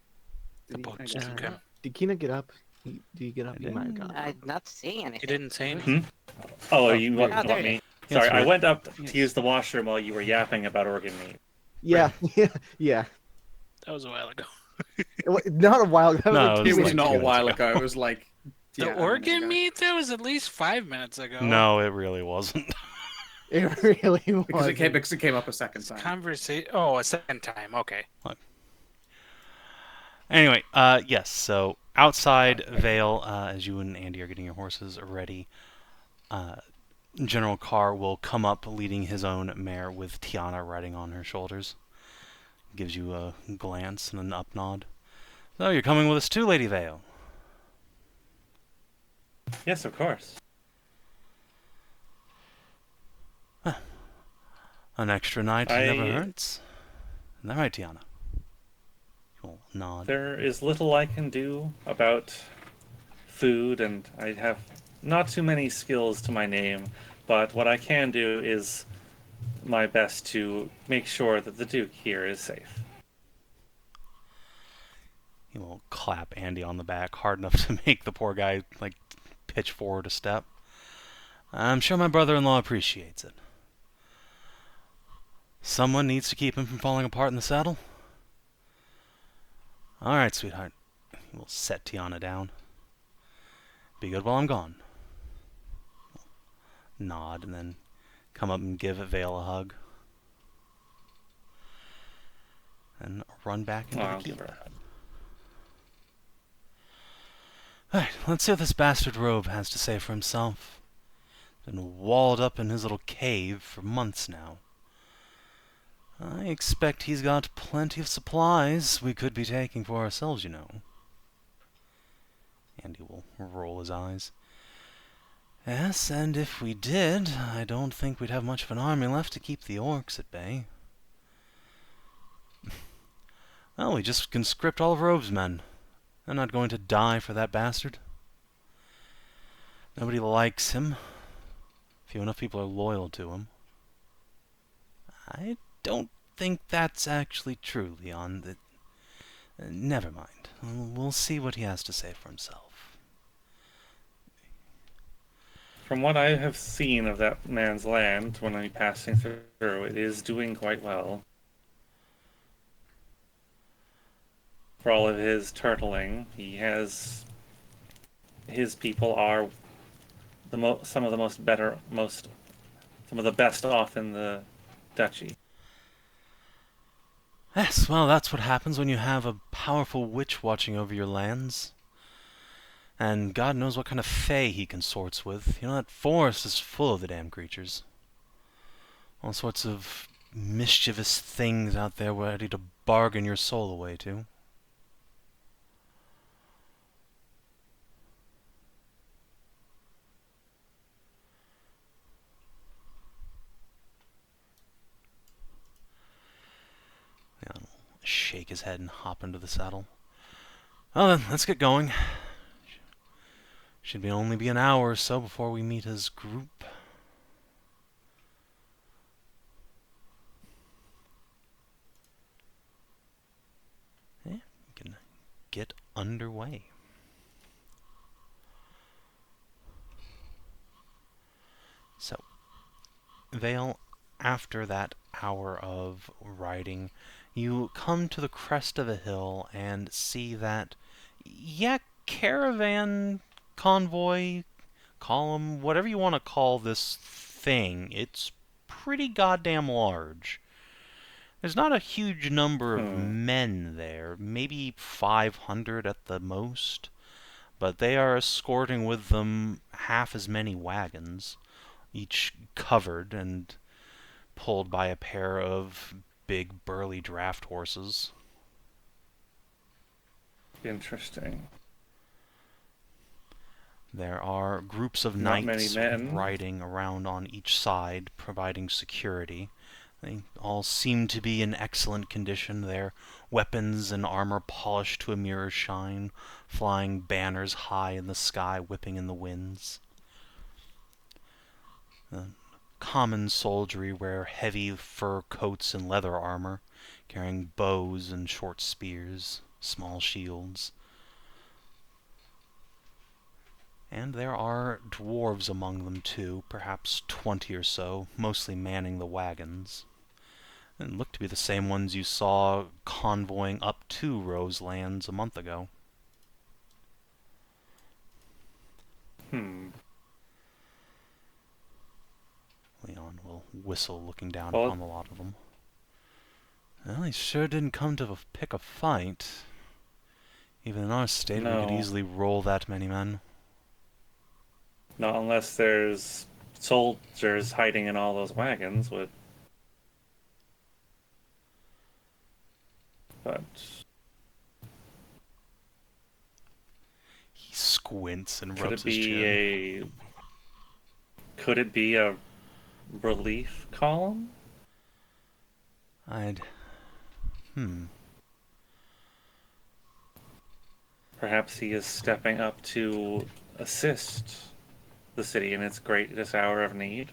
The Did he- books I- took him. Did Kina get up? Do you get up? I You might have didn't. gotten I'm up. not seeing anything. He didn't say anything. Oh, Oh, you there want you go. me? Yes, Sorry, I weird. went up Yes. to use the washroom while you were yapping about organ meat. Yeah, yeah. That was a while ago. Not a while ago. No, like it It two was like minutes not a 2 minutes while ago. ago. It was like The yeah, a minute organ ago. meat? That was at least 5 minutes ago. No, it really wasn't. It really was. Because it came up a second time. Conversation. Oh, a second time. Okay. Anyway, yes, so outside Vale, as you and Andy are getting your horses ready, General Carr will come up leading his own mare with Tiana riding on her shoulders. Gives you a glance and an up nod. So you're coming with us too, Lady Vale. Yes, of course. An extra night I- never hurts. Isn't that right, Tiana? You'll nod. There is little I can do about food, and I have not too many skills to my name, but what I can do is my best to make sure that the Duke here is safe. He will clap Andy on the back hard enough to make the poor guy, like, pitch forward a step. I'm sure my brother-in-law appreciates it. Someone needs to keep him from falling apart in the saddle. All right, sweetheart. We'll set Tiana down. Be good while I'm gone. Nod and then come up and give Vale a hug. And run back into I'll the give keep. her a hug. Alright, let's see what this bastard robe has to say for himself. Been walled up in his little cave for months now. I expect he's got plenty of supplies we could be taking for ourselves, you know. Andy will roll his eyes. Yes, and if we did, I don't think we'd have much of an army left to keep the orcs at bay. Well, we just conscript all of Rove's men. They're not going to die for that bastard. Nobody likes him. Few enough people are loyal to him. I don't think that's actually true, Leon. Never mind. We'll see what he has to say for himself. From what I have seen of that man's land when I'm passing through, it is doing quite well. For all of his turtling, his people are some of the best off in the duchy. Yes, well, that's what happens when you have a powerful witch watching over your lands. And God knows what kind of fae he consorts with. You know, that forest is full of the damn creatures. All sorts of mischievous things out there ready to bargain your soul away to. Yeah, shake his head and hop into the saddle. Well then, let's get going. Should only be an hour or so before we meet his group. Yeah, we can get underway. So, Vale, after that hour of riding, you come to the crest of a hill and see that, yeah, caravan, convoy, column, whatever you want to call this thing, it's pretty goddamn large. There's not a huge number of men there, maybe 500 at the most, but they are escorting with them half as many wagons, each covered and pulled by a pair of big burly draft horses. Interesting. There are groups of Not knights many men. riding around on each side, providing security. They all seem to be in excellent condition, their weapons and armor polished to a mirror's shine, flying banners high in the sky, whipping in the winds. The common soldiery wear heavy fur coats and leather armor, carrying bows and short spears, small shields. And there are dwarves among them too, perhaps 20 or so, mostly manning the wagons. And look to be the same ones you saw convoying up to Roselands a month ago. Hmm. Leon will whistle, looking down Well, upon the lot of them. Well, he sure didn't come to pick a fight. Even in our state, we could No. easily roll that many men. Not unless there's soldiers hiding in all those wagons with. But He squints and could rubs it his be chin. could it be a relief column? I'd... Perhaps he is stepping up to assist the city in its greatest hour of need.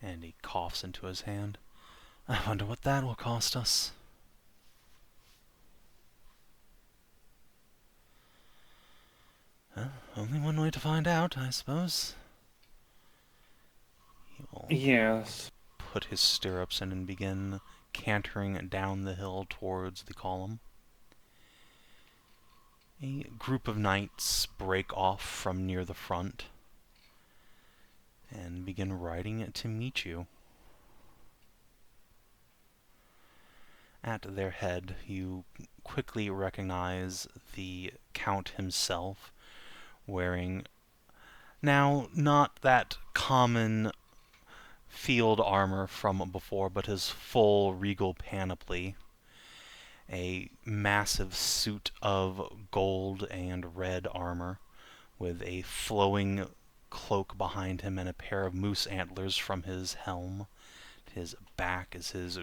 And he coughs into his hand. I wonder what that will cost us. Well, only one way to find out, I suppose. He will Yes. put his stirrups in and begin cantering down the hill towards the column. A group of knights break off from near the front and begin riding to meet you. At their head, you quickly recognize the Count himself, wearing now not that common field armor from before, but his full regal panoply. A massive suit of gold and red armor, with a flowing cloak behind him and a pair of moose antlers from his helm. His back is his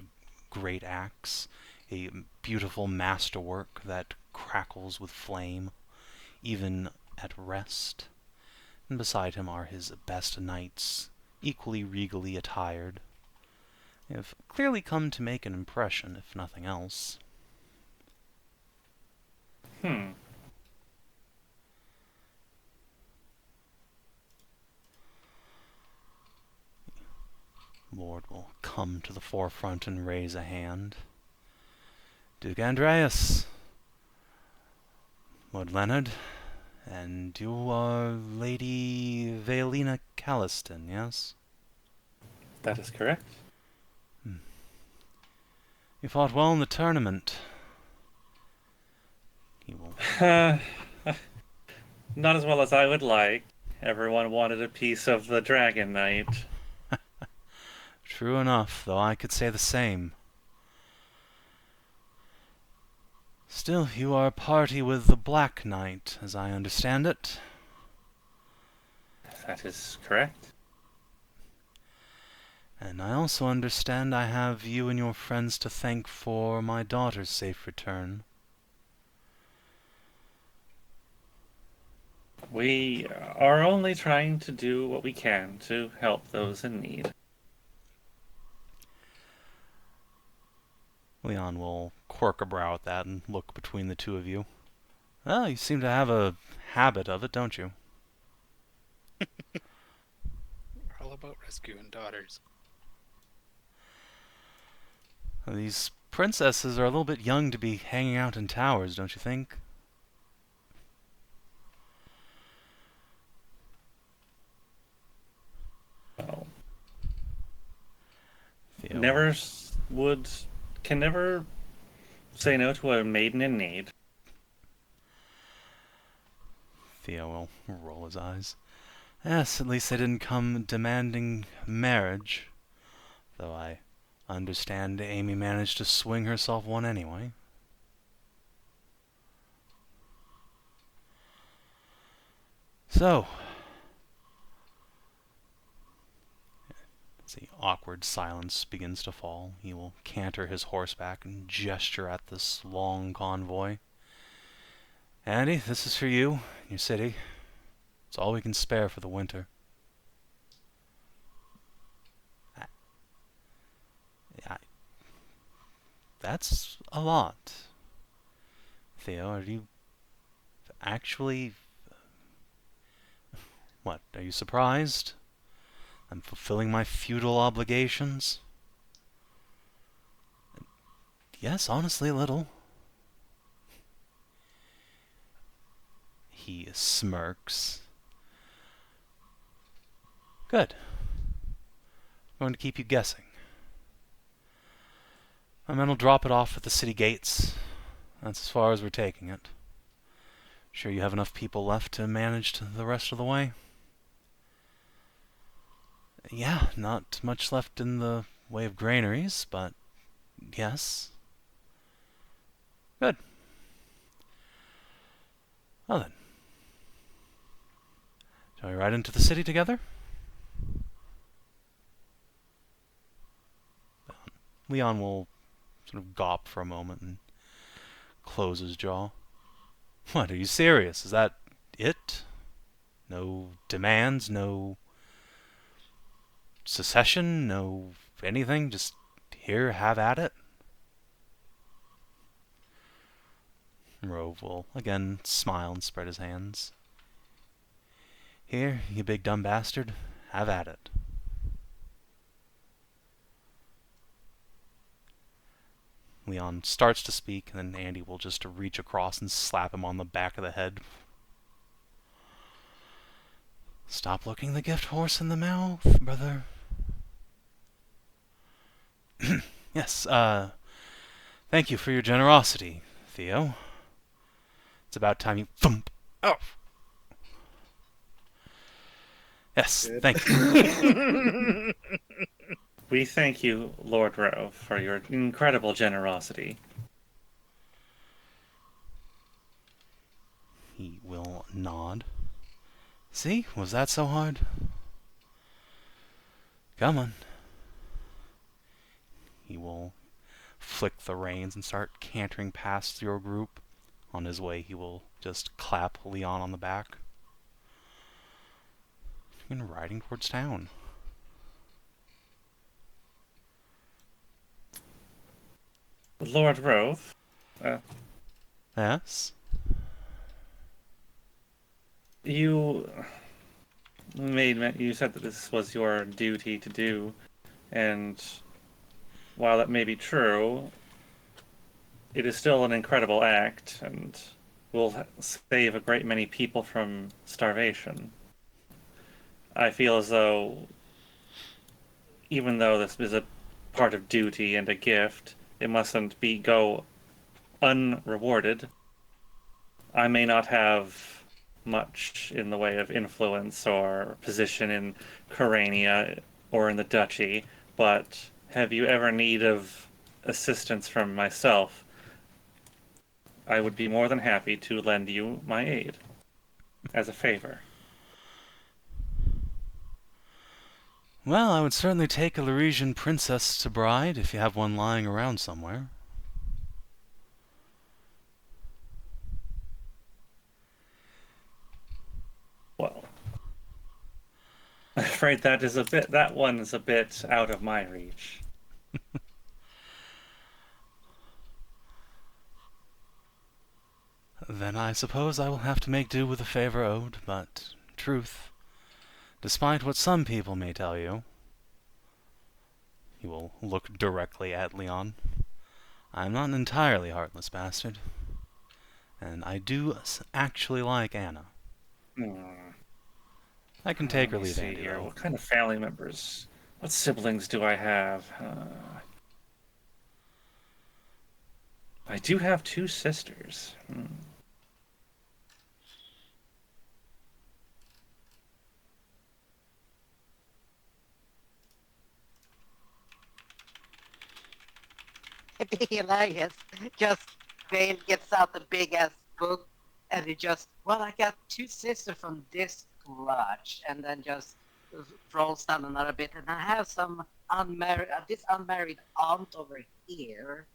great axe, a beautiful masterwork that crackles with flame, even at rest. And beside him are his best knights, equally regally attired. They have clearly come to make an impression, if nothing else. Lord will come to the forefront and raise a hand. Duke Andreas, Lord Leonard, and you are Lady Valeina Callistan, yes? That is correct. You fought well in the tournament. He will... Not as well as I would like. Everyone wanted a piece of the Dragon Knight. True enough, though I could say the same. Still, you are a party with the Black Knight, as I understand it. That is correct. And I also understand I have you and your friends to thank for my daughter's safe return. We are only trying to do what we can to help those in need. Leon will quirk a brow at that and look between the two of you. Well, you seem to have a habit of it, don't you? All about rescuing daughters. These princesses are a little bit young to be hanging out in towers, don't you think? Well, Theo. can never say no to a maiden in need. Theo will roll his eyes. Yes, at least they didn't come demanding marriage. Though I understand Amy managed to swing herself one anyway. So, as the awkward silence begins to fall, he will canter his horse back and gesture at this long convoy. Andy, this is for you, your city. It's all we can spare for the winter. That's a lot. Theo, are you actually... What, are you surprised? I'm fulfilling my feudal obligations? Yes, honestly, a little. He smirks. Good. I'm going to keep you guessing. My men will drop it off at the city gates. That's as far as we're taking it. Sure you have enough people left to manage the rest of the way? Yeah, not much left in the way of granaries, but yes. Good. Well then. Shall we ride into the city together? Leon will sort of gawp for a moment and close his jaw. What, are you serious? Is that it? No demands, no secession, no anything? Just here, have at it? Rove will again smile and spread his hands. Here, you big dumb bastard, have at it. Leon starts to speak, and then Andy will just reach across and slap him on the back of the head. Stop looking the gift horse in the mouth, brother. Yes, thank you for your generosity, Theo. It's about time you thump. Oh! Yes, Good. thank you. We thank you, Lord Rove, for your incredible generosity. He will nod. See, was that so hard? Come on. He will flick the reins and start cantering past your group. On his way, he will just clap Leon on the back. And riding towards town. Lord Rove, Yes? you said that this was your duty to do, and while that may be true, it is still an incredible act, and will save a great many people from starvation. I feel as though, even though this is a part of duty and a gift, it mustn't go unrewarded. I may not have much in the way of influence or position in Kharania or in the duchy, but have you ever need of assistance from myself, I would be more than happy to lend you my aid as a favor. Well, I would certainly take a Laresian princess to bride if you have one lying around somewhere. Well, I'm afraid that one is a bit out of my reach. Then I suppose I will have to make do with the favor owed, but truth, despite what some people may tell you, he will look directly at Leon. I'm not an entirely heartless bastard, and I do actually like Anna. I can take or Let me leave see Andy, here. though. What kind of family members? What siblings do I have? I do have two sisters. It'd be hilarious. Just Bale gets out the big ass book and he just, well, I got two sisters from this lodge, and then just rolls down another bit, and I have some this unmarried aunt over here.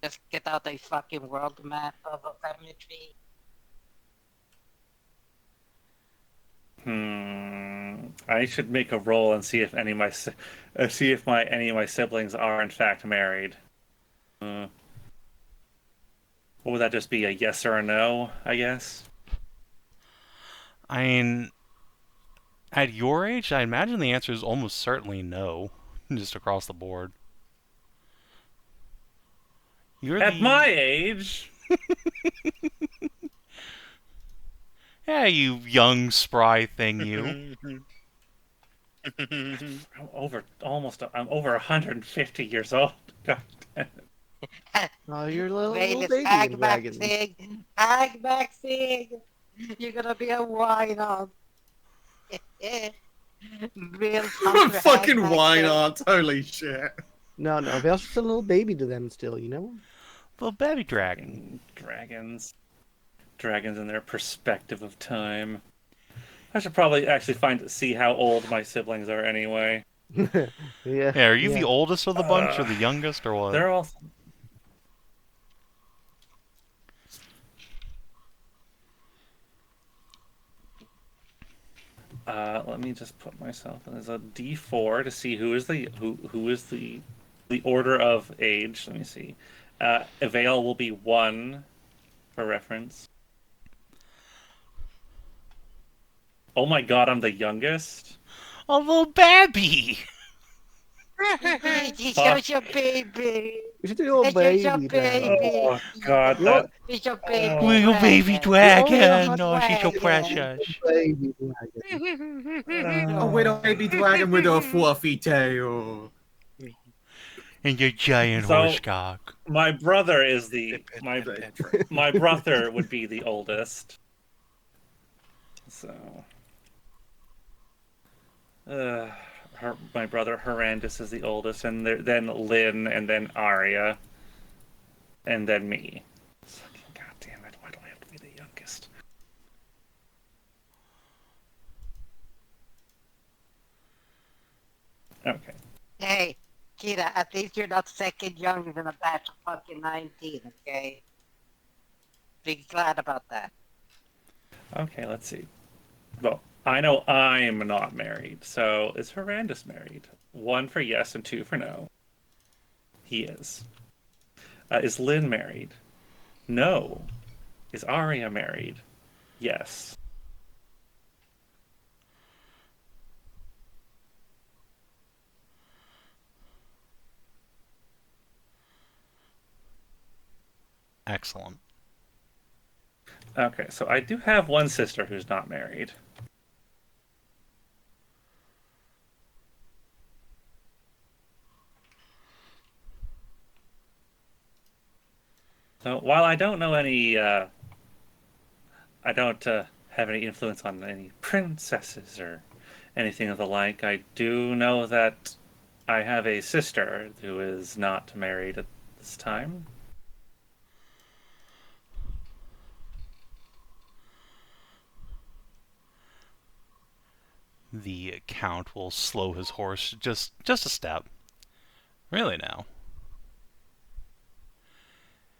Just get out a fucking world map of a family tree. I should make a roll and see if any of my any of my siblings are in fact married. What would that just be, a yes or a no? I guess. I mean, at your age, I imagine the answer is almost certainly no, just across the board. You're At my age. Yeah, you young, spry thing, you. I'm over 150 years old. God damn it. Oh, you're a little Wait, it's baby in dragons. Hagbaxing! You're gonna be a wine-on. Real hunter Fucking Hagbaxing. wine art. Holy shit. No, Vale's just a little baby to them still, you know? Little baby dragon. Dragons. Dragons in their perspective of time. I should probably actually see how old my siblings are anyway. Yeah. Are you the oldest of the bunch, or the youngest, or what? They're all. Let me just put myself as a D4 to see who is the order of age. Let me see. Avail will be 1 for reference. Oh my god, I'm the youngest. A little baby. It's your baby. You should do a It's baby your dragon. baby. Oh god, You're- It's your baby. Little baby dragon. dragon. Oh, she's so Dragon. precious. Baby dragon. A little baby dragon with a fluffy tail. And your giant So- horse cock. my brother is my brother would be the oldest. So, my brother Horrendous is the oldest, and then Lynn, and then Arya, and then me. God damn it! Why do I have to be the youngest? Okay. Hey, Kira, at least you're not second younger than a batch of fucking 19, okay? Be glad about that. Okay, let's see. Well, I know I'm not married, so is Horrendous married? 1 for yes and 2 for no. He is. Is Lynn married? No. Is Arya married? Yes. Excellent. Okay, so I do have one sister who's not married. So while I don't know any, I don't have any influence on any princesses or anything of the like, I do know that I have a sister who is not married at this time. The Count will slow his horse just a step. Really now.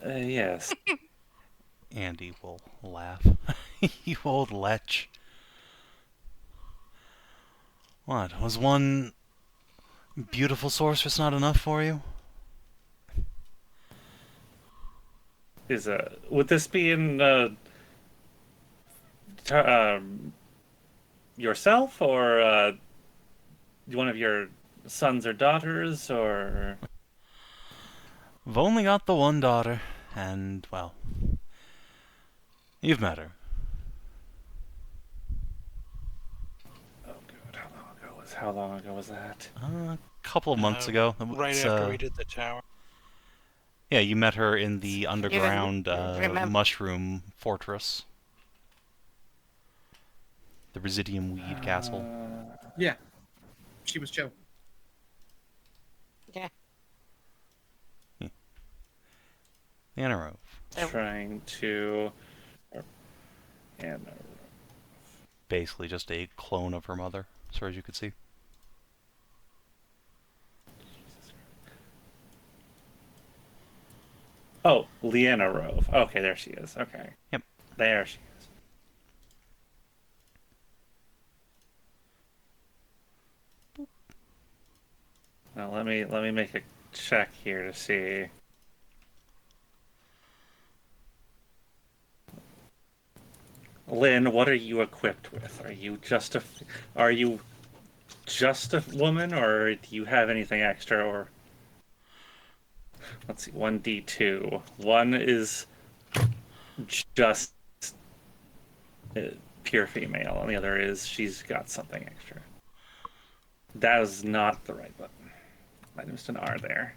Yes. Andy will laugh. You old lech. What, was one beautiful sorceress not enough for you? Would this be in yourself, or one of your sons or daughters, or? I've only got the one daughter, and, well, you've met her. Oh god, how long ago was that? A couple of months ago. Right It's, after we did the tower. Yeah, you met her in the underground remember- mushroom fortress. The Residium Weed Castle. Yeah. She was chill. Yeah. Anarove. Trying to. And Basically just a clone of her mother, as far as you could see. Oh, Leanna Rove. Okay, there she is. Okay. Yep. There she is. Now let me make a check here to see. Lynn, what are you equipped with? Are you just a woman, or do you have anything extra? Or let's see, 1d2. One is just uh, pure female, and the other is she's got something extra. That is not the right button. I missed an R there.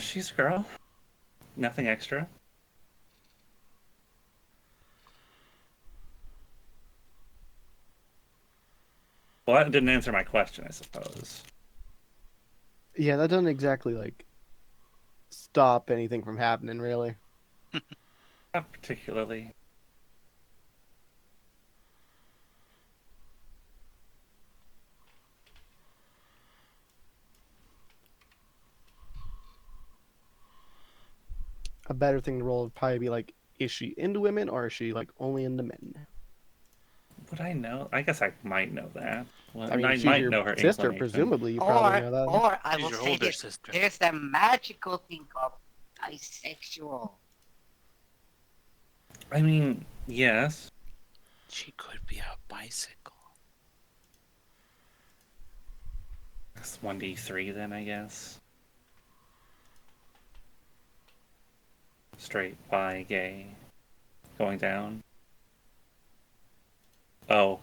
She's a girl. Nothing extra. Well, that didn't answer my question, I suppose. Yeah, that doesn't exactly like stop anything from happening, really. Not particularly. A better thing to roll would probably be like, is she into women or is she like only into men? Would I know? I guess I might know that. Well, I mean, she's might your know her sister, inclination. presumably. You probably know that. Or I She's will your say older this: sister. there's the magical thing of bisexual. I mean, yes. She could be a bicycle. That's 1d3 then, I guess. Straight, bi, gay. Going down. Oh.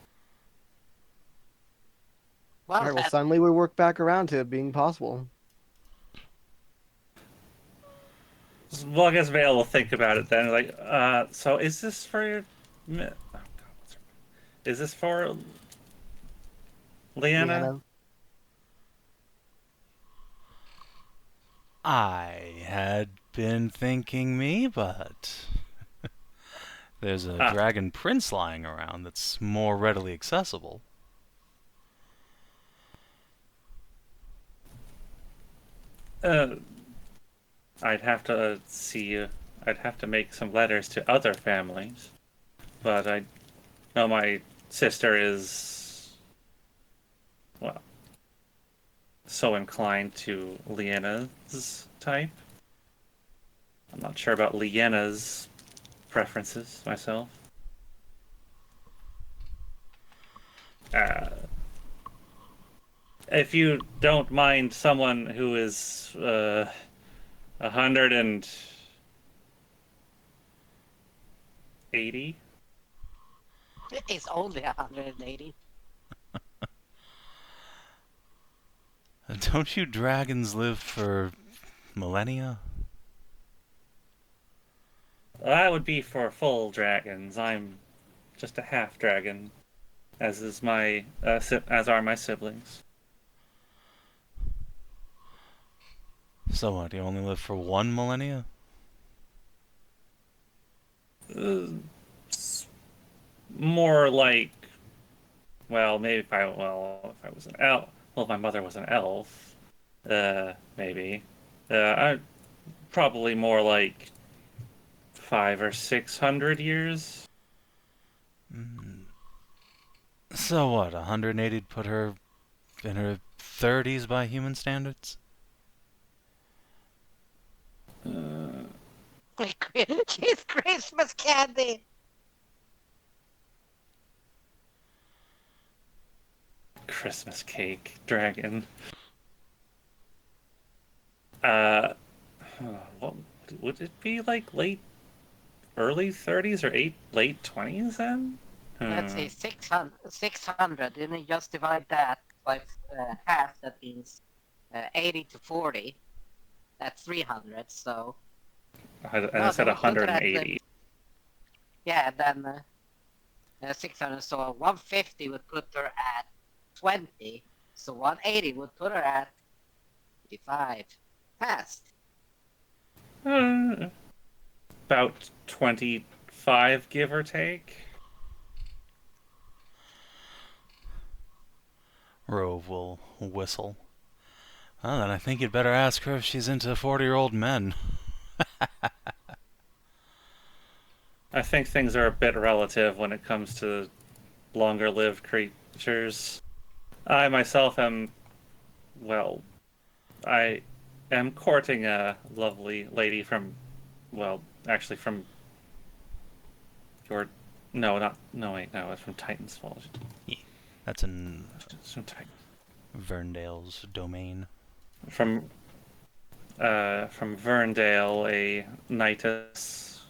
Well, All right, well, suddenly we work back around to it being possible. Well, I guess Vale will think about it then. Like, so is this for... Oh, God, what's her... Is this for... Leanna? I had been thinking me, but there's a dragon prince lying around that's more readily accessible. I'd have to see... I'd have to make some letters to other families. But I know my sister is... Well... so inclined to Leanna's type. I'm not sure about Leanna's preferences myself. If you don't mind someone who is 180, it's only 180. Don't you dragons live for millennia? that would be for full dragons. I'm just a half dragon, as is my as are my siblings. So what, you only live for one millennia? More like, well, maybe if I was an elf. Well, if my mother was an elf, maybe. I probably more like 500 or 600 years. So what, 180'd put her in her 30s by human standards? She's Christmas candy. Christmas cake dragon. What would it be like? Early 30s or late 20s then? Let's say 600, and then just divide that by half. That means 80 to 40. That's 300. So I said then we put it at 180. yeah, then 600. So 150 would put her at 20. So 180 would put her at 55. Passed. About 25, give or take. Rove will whistle. Well, then I think you'd better ask her if she's into 40-year-old men. I think things are a bit relative when it comes to longer-lived creatures. I myself am, well, I am courting a lovely lady from, well, actually from your, no, not, no, wait, no, it's from Titan's Fall. That's in It's from Titan. Verndale's domain. From Verndale, a knightess,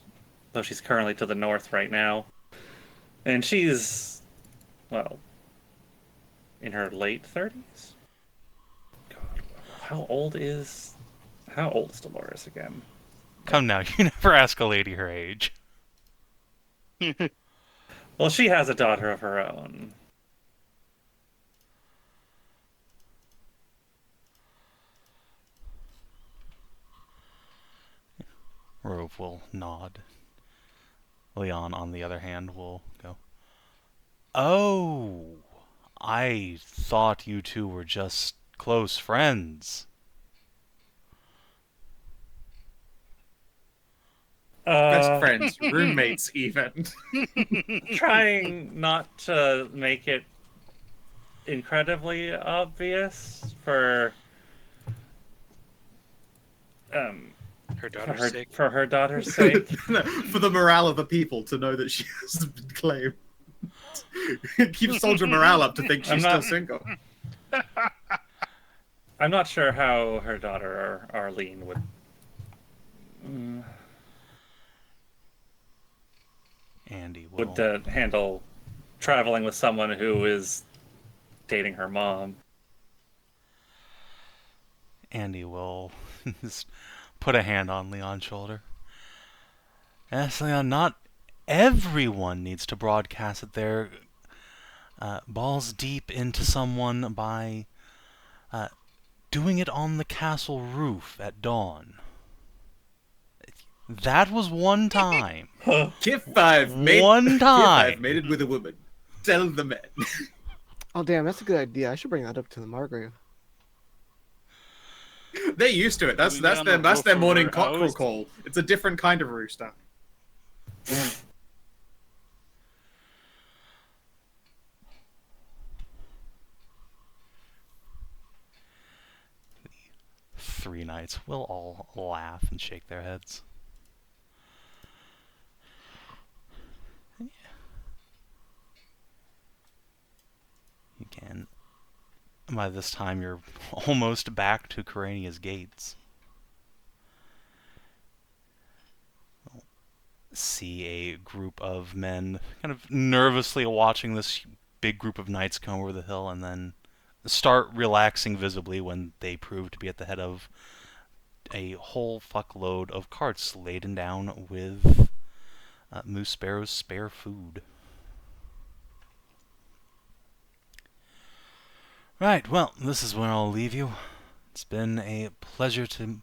though she's currently to the north right now. And she's, well, in her late 30s? God, how old is Dolores again? Come now, you never ask a lady her age. Well, she has a daughter of her own. Rove will nod. Leon, on the other hand, will go, "Oh, I thought you two were just close friends." Best friends, roommates, even. Trying not to make it incredibly obvious for Her daughter's sake. for her daughter's sake. For the morale of the people to know that she has been claimed. Keep soldier morale up to think she's still single. I'm not sure how her daughter Arlene would Andy will. handle traveling with someone who is dating her mom. Andy will just put a hand on Leon's shoulder. Yes, Leon, not everyone needs to broadcast that they're balls deep into someone by doing it on the castle roof at dawn. That was one time. Kif 5 made One time. Kif 5 mated with a woman. Tell the men. Oh damn, that's a good idea. I should bring that up to the Margrave. They're used to it. That's their morning cockerel call. It's a different kind of rooster. Three knights will all laugh and shake their heads. You can. By this time, you're almost back to Kharania's gates. See a group of men kind of nervously watching this big group of knights come over the hill and then start relaxing visibly when they prove to be at the head of a whole fuckload of carts laden down with Moose Sparrow's spare food. Right, well, this is where I'll leave you. It's been a pleasure to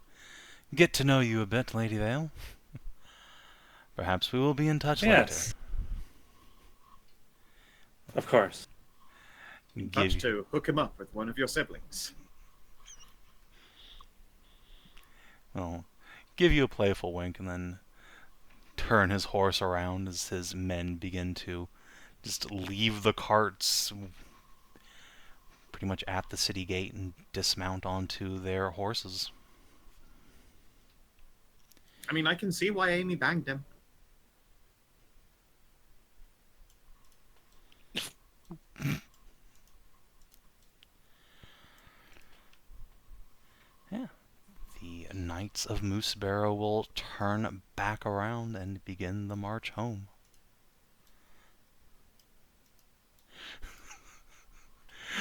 get to know you a bit, Lady Vale. Perhaps we will be in touch later. Of course. Touch to hook him up with one of your siblings. Well, give you a playful wink and then turn his horse around as his men begin to just leave the carts pretty much at the city gate and dismount onto their horses. I mean, I can see why Amy banged him. Yeah. The Knights of Moose Barrow will turn back around and begin the march home.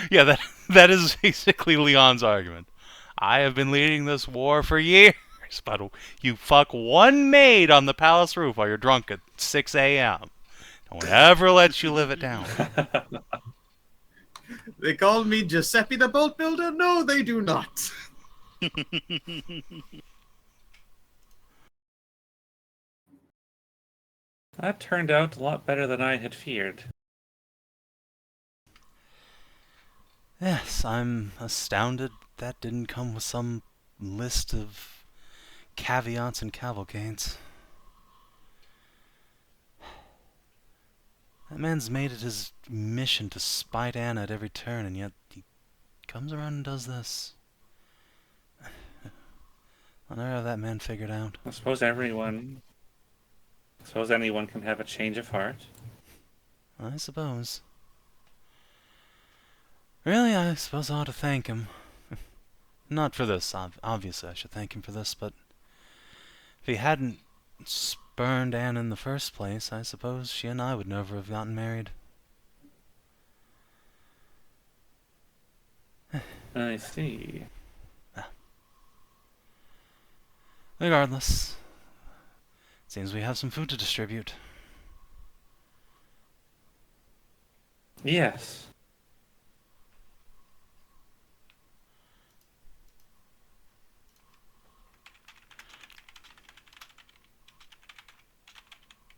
Yeah, that is basically Leon's argument. I have been leading this war for years, but you fuck one maid on the palace roof while you're drunk at 6 a.m. No one ever lets you live it down. They call me Giuseppe the Boat Builder? No, they do not. That turned out a lot better than I had feared. Yes, I'm astounded that didn't come with some list of caveats and cavalcades. That man's made it his mission to spite Anna at every turn, and yet he comes around and does this. I'll never have that man figured out. I suppose anyone can have a change of heart. I suppose. Really, I suppose I ought to thank him. Not for this, obviously I should thank him for this, but if he hadn't spurned Anne in the first place, I suppose she and I would never have gotten married. I see. Regardless, seems we have some food to distribute. Yes.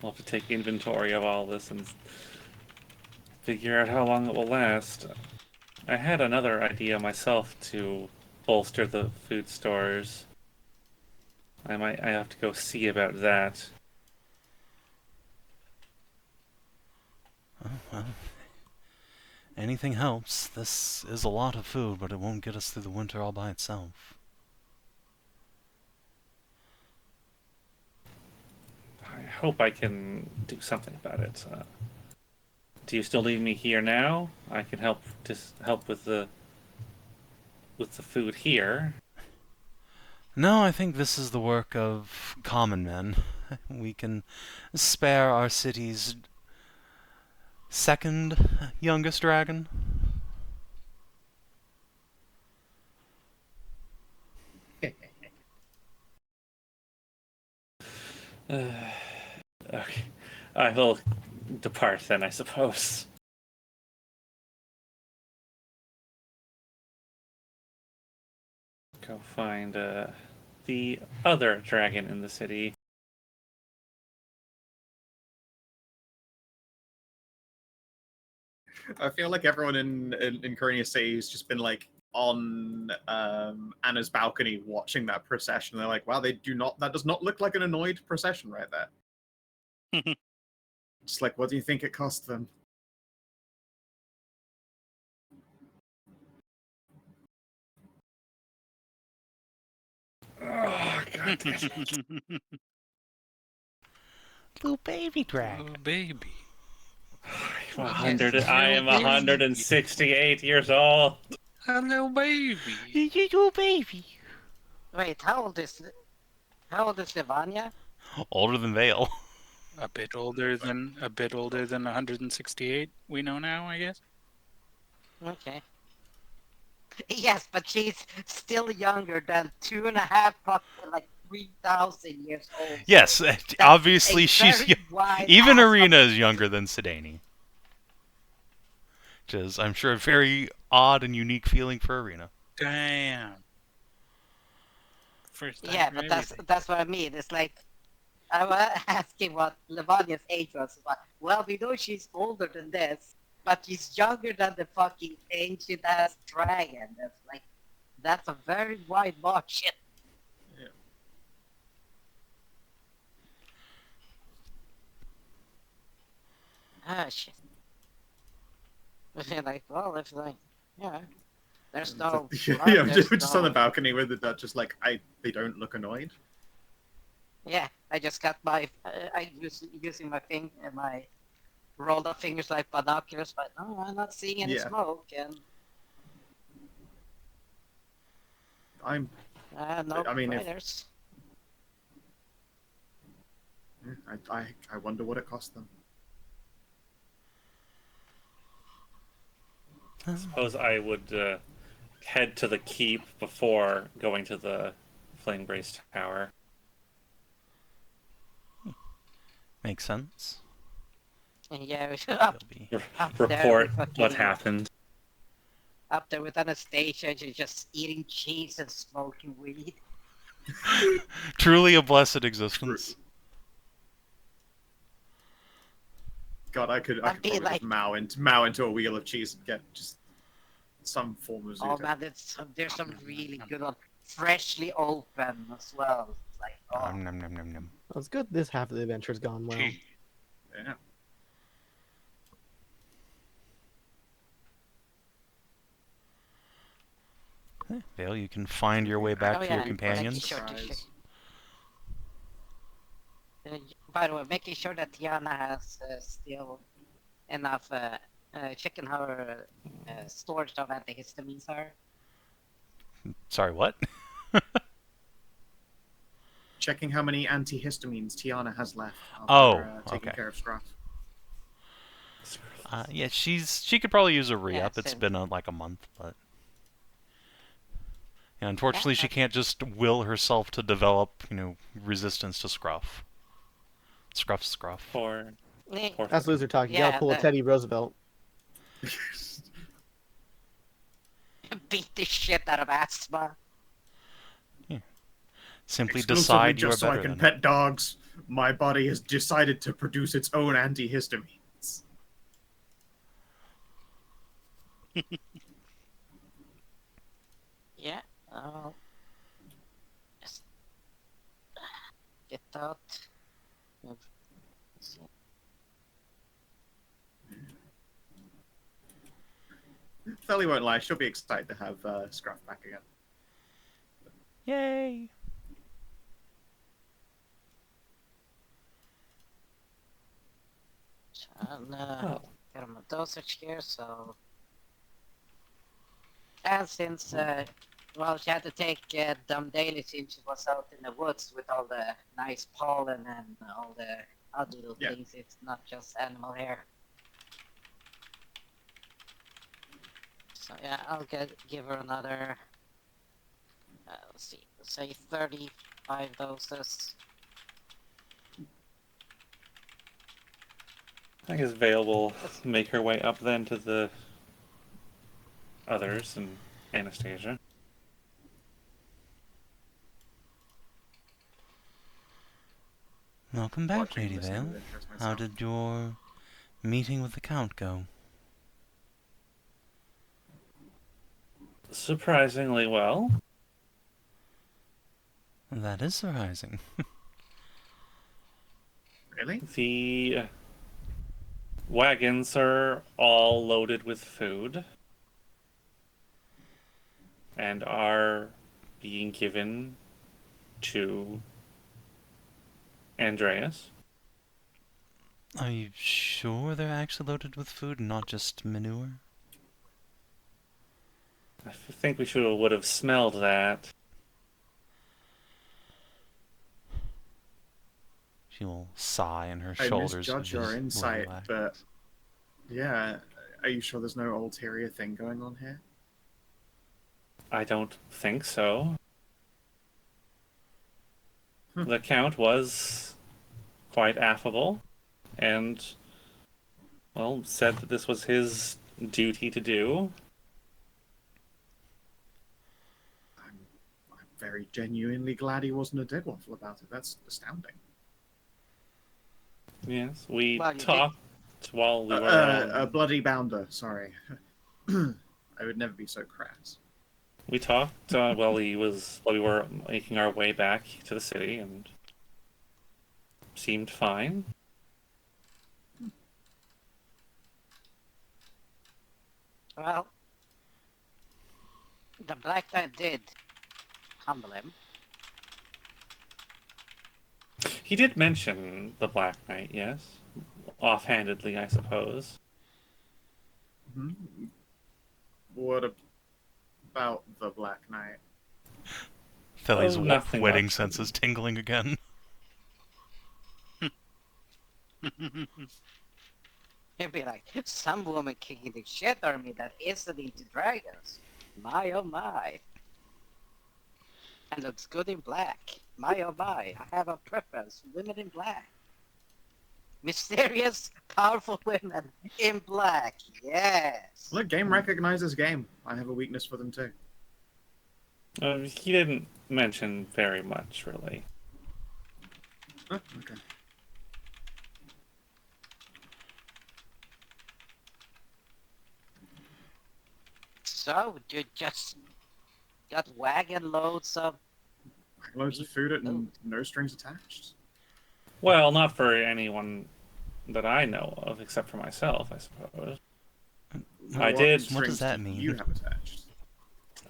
We'll have to take inventory of all this and figure out how long it will last. I had another idea myself to bolster the food stores. I have to go see about that. Oh, well, anything helps. This is a lot of food, but it won't get us through the winter all by itself. I hope I can do something about it. Do you still leave me here now? I can help with the food here. No, I think this is the work of common men. We can spare our city's second youngest dragon. Okay. I will depart then, I suppose. Go find the other dragon in the city. I feel like everyone in Kharania City has just been like on Anna's balcony watching that procession. They're like, wow, that does not look like an annoyed procession right there. Just like, what do you think it cost them? Oh, God damn it. Little baby dragon. Oh, baby. I am 168 years old. Hello, baby. Little baby. Wait, how old is Livania? Older than Vale. A bit older than 168. We know now, I guess. Okay. Yes, but she's still younger than 2.5, like 3,000 years old. Yes, obviously she's even ass Arena is younger than Sedani. Which is, I'm sure, a very odd and unique feeling for Arena. Damn. First time Yeah, for but everything. that's what I mean. It's like I was asking what Livania's age was. But, well, we know she's older than this, but she's younger than the fucking ancient ass dragon. That's a very wide margin. Yeah. Ah, shit. Like, well, if like, yeah, there's no. Yeah, blood, there's just on the no- balcony with the Dutch, just like they don't look annoyed. Yeah, I just got my. Using my rolled up fingers like binoculars, but no, I'm not seeing any Yeah. smoke, and I'm. no I mean, if- spiders. I wonder what it cost them. Suppose I would head to the keep before going to the Flame Brace Tower. Makes sense. And yeah, we should It'll be up there Report with what fucking- happened. Up there with Anastasia, she's just eating cheese and smoking weed. truly a blessed existence. God, I could I'd be probably like- just mow into a wheel of cheese and get just some form of Oh Zuda. man, there's some really good one. Freshly open as well. It's like, oh. Nom, nom, nom, nom. Well, it's good this half of the adventure's gone well. Gee. Yeah. Vale, you can find your way back Oh, to yeah, your and companions. sure to by the way, making sure that Tiana has still enough, checking how her storage of antihistamines are. Sorry, what? Checking how many antihistamines Tiana has left Oh, after taking okay. care of Scruff. Yeah, she could probably use a re-up. Yeah, It's same. been like a month, but yeah, unfortunately, Yeah, she can't just will herself to develop, resistance to Scruff. Scruff. Poor. Eh, Poor That's loser talk. You gotta Yeah, pull a the- Teddy Roosevelt. beat the shit out of asthma. Simply Exclusively decide you are just so I better can than pet dogs, my body has decided to produce its own antihistamines. Yeah, I'll just get out. See. Felly won't lie, she'll be excited to have Scruff back again. Yay! And Oh. got my dosage here, so. And since, well, she had to take them daily since she was out in the woods with all the nice pollen and all the other little Yeah. things, it's not just animal hair. So yeah, I'll give her another, let's see, say 35 doses. I guess Vale will make her way up then to the others and Anastasia. Welcome back, Watching, Lady listening Vale. with interest How myself. did your meeting with the Count go? Surprisingly well. That is surprising. Really? The wagons are all loaded with food and are being given to Andreas. Are you sure they're actually loaded with food and not just manure? I think we would have smelled that. She will sigh and her I shoulders misjudge your visibly insight, relax. but yeah, are you sure there's no ulterior thing going on here? I don't think so. Hmm. The Count was quite affable and, well, said that this was his duty to do. I'm very genuinely glad he wasn't a dead waffle about it. That's astounding. Yes, we Well, you talked while we were A bloody bounder, sorry. I would never be so crass. we talked while we were making our way back to the city and seemed fine. Well, the Black Knight did humble him. He did mention the Black Knight, yes. Offhandedly, I suppose. Hmm? What about the Black Knight? Felly's nothing wedding much. senses tingling again. He'd be like, some woman kicking the shit out of me that isn't into dragons. My oh my. And looks good in black. My oh my. I have a preference for women in black. Mysterious, powerful women in black. Yes. Look, game recognizes game. I have a weakness for them too. He didn't mention very much, really. Oh, okay. So, you just got wagon loads of... Loads of food and no strings attached. Well, not for anyone that I know of, except for myself, I suppose. I What did. What does strings that do mean? you have attached?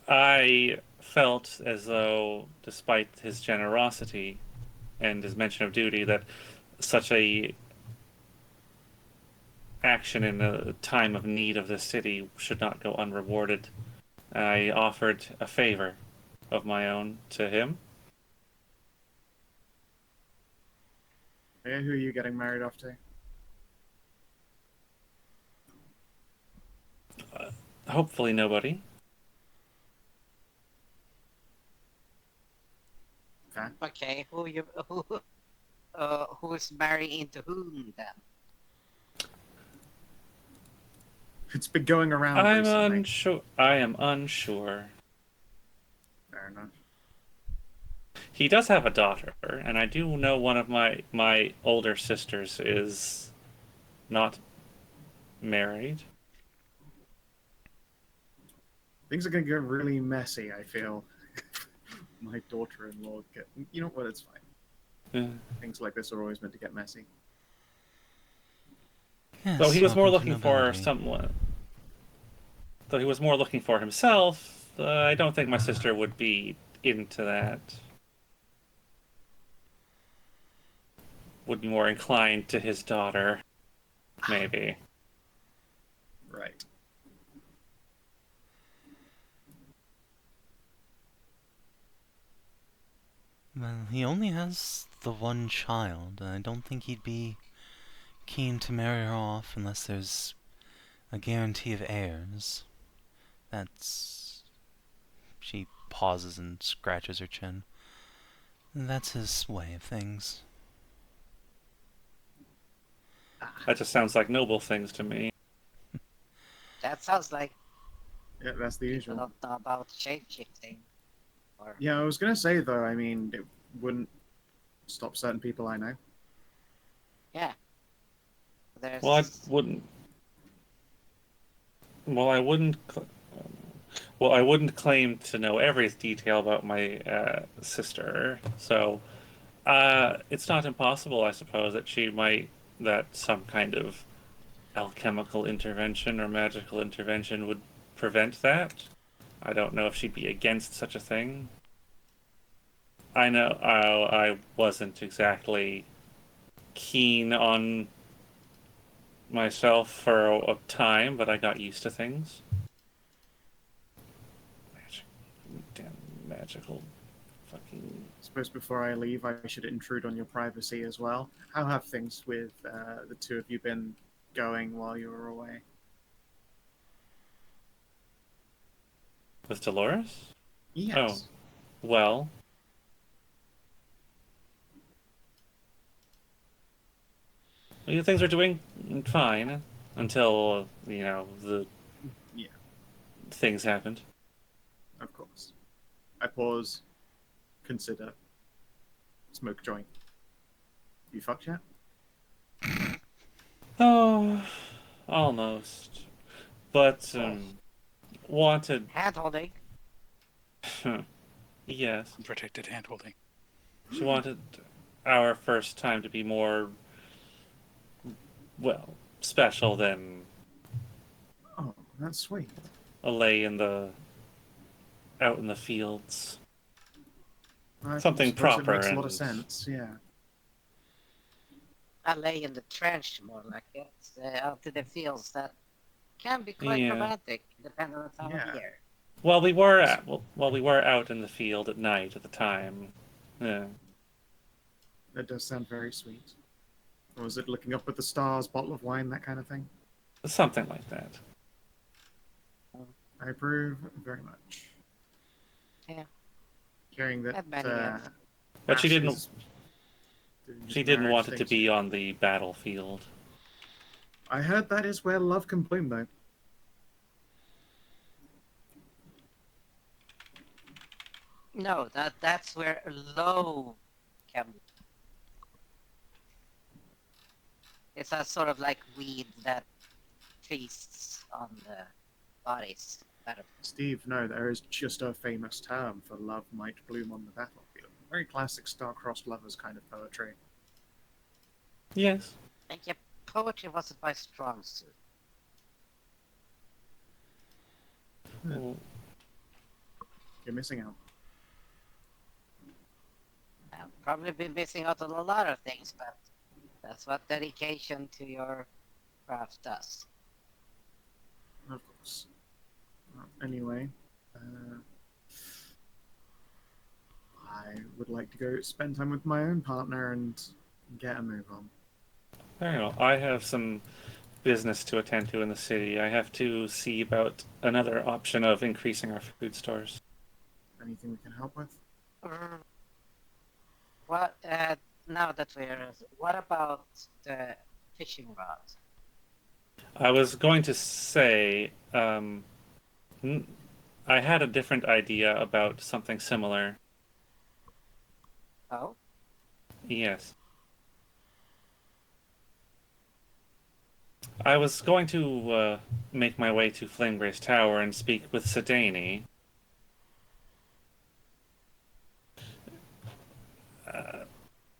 I felt as though, despite his generosity and his mention of duty, that such a action in a time of need of the city should not go unrewarded. I offered a favor of my own to him. Yeah, who are you getting married off to? Hopefully nobody. Okay. Okay, who's marrying into whom then? It's been going around I'm recently. unsure. I am unsure. Fair enough. He does have a daughter, and I do know one of my older sisters is not married. Things are going to get really messy, I feel. My daughter-in-law get... You know what, it's fine. Yeah. Things like this are always meant to get messy. Yes, Though he was more welcome to looking for nobility. someone. Though he was more looking for himself, I don't think my sister would be into that. Would be more inclined to his daughter, maybe. Right. Well, he only has the one child, and I don't think he'd be keen to marry her off unless there's a guarantee of heirs. That's... She pauses and scratches her chin. That's his way of things. That just sounds like noble things to me. That sounds like Yeah, that's the people usual. don't know about shapeshifting. Or Yeah, I was going to say, though, I mean, it wouldn't stop certain people I know. yeah, there's. Well, I wouldn't. Well, I wouldn't. Well, I wouldn't claim to know every detail about my sister, so it's not impossible, I suppose, that some kind of alchemical intervention or magical intervention would prevent that. I don't know if she'd be against such a thing. I know I wasn't exactly keen on myself for a time, but I got used to things. Damn magical fucking... I suppose before I leave, I should intrude on your privacy as well. How have things with the two of you been going while you were away? With Dolores? Yes. Oh, well. Well, things are doing fine until, the Yeah, things happened. of course. I pause, consider, smoke joint. You fucked yet? Oh, almost. But, wanted... Hand holding. Yes. Unprotected handholding. She wanted our first time to be more, well, special than Oh, that's sweet. a lay out in the fields. I Something suppose proper It makes a lot of and- sense, yeah. I lay in the trench more like it, out to the fields that can be quite Yeah. romantic depending on the time Yeah. of year. Well, we were out in the field at night at the time. Yeah. That does sound very sweet. Or was it looking up at the stars, bottle of wine, that kind of thing? Something like that. I approve very much. Yeah. Hearing that, Had many of. But she Ashe didn't is doing his She didn't marriage want it to things. be on the battlefield. I heard that is where love can bloom, though. No, that's where low can. It's a sort of like weed that feasts on the bodies. Steve, no, there is just a famous term for love might bloom on the battlefield. Very classic star-crossed lovers kind of poetry. Yes. Like, your poetry wasn't my strong suit. Well, You're missing out. I've probably been missing out on a lot of things, but that's what dedication to your craft does. Of course. Well, anyway, I would like to go spend time with my own partner and get a move on. Very well. I have some business to attend to in the city. I have to see about another option of increasing our food stores. Anything we can help with? What, now that what about the fishing rod? I was going to say, I had a different idea about something similar. Oh? Yes. I was going to make my way to Flamegrace Tower and speak with Sedani.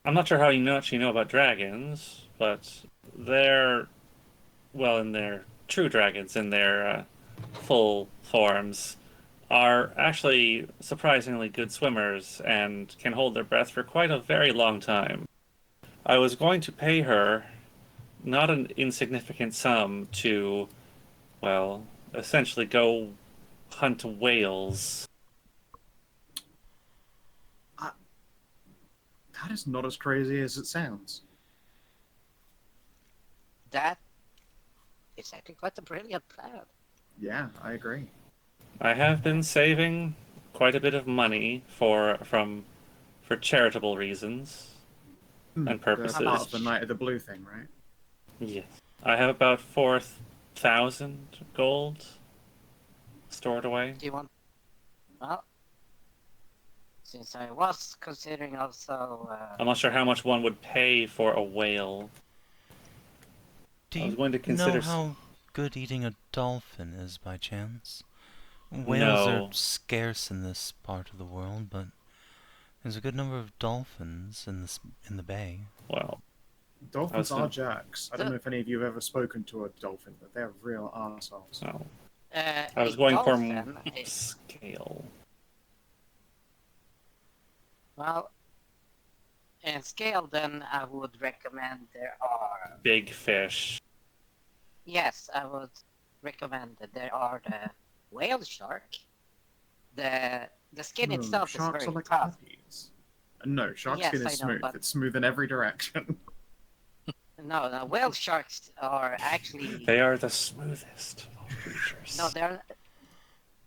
I'm not sure how much you know about dragons, but they're, well, in their true dragons, in their full forms, are actually surprisingly good swimmers and can hold their breath for quite a very long time. I was going to pay her not an insignificant sum to, well, essentially go hunt whales. That is not as crazy as it sounds. That is actually quite a brilliant plan. Yeah, I agree. I have been saving quite a bit of money for charitable reasons and purposes. Part of the Night of the Blue thing, right? Yes. I have about 4,000 gold stored away. Do you want... Well, since I was considering also... I'm not sure how much one would pay for a whale. Do I was you going to consider know how good eating a dolphin is by chance? Whales No. are scarce in this part of the world, but there's a good number of dolphins in the bay. Well, Dolphins I was are jerks. I don't know if any of you have ever spoken to a dolphin, but they're real arseholes. no. I I was going for dolphin, scale. Well, in scale, then I would recommend there are... Big fish. Yes, I would recommend that there are the whale shark. The skin No, itself is sharks very are like tough. puppies. No, shark Yes, skin I is know, smooth. but- It's smooth in every direction. No, whale sharks are actually... They are the smoothest of creatures. No, they're...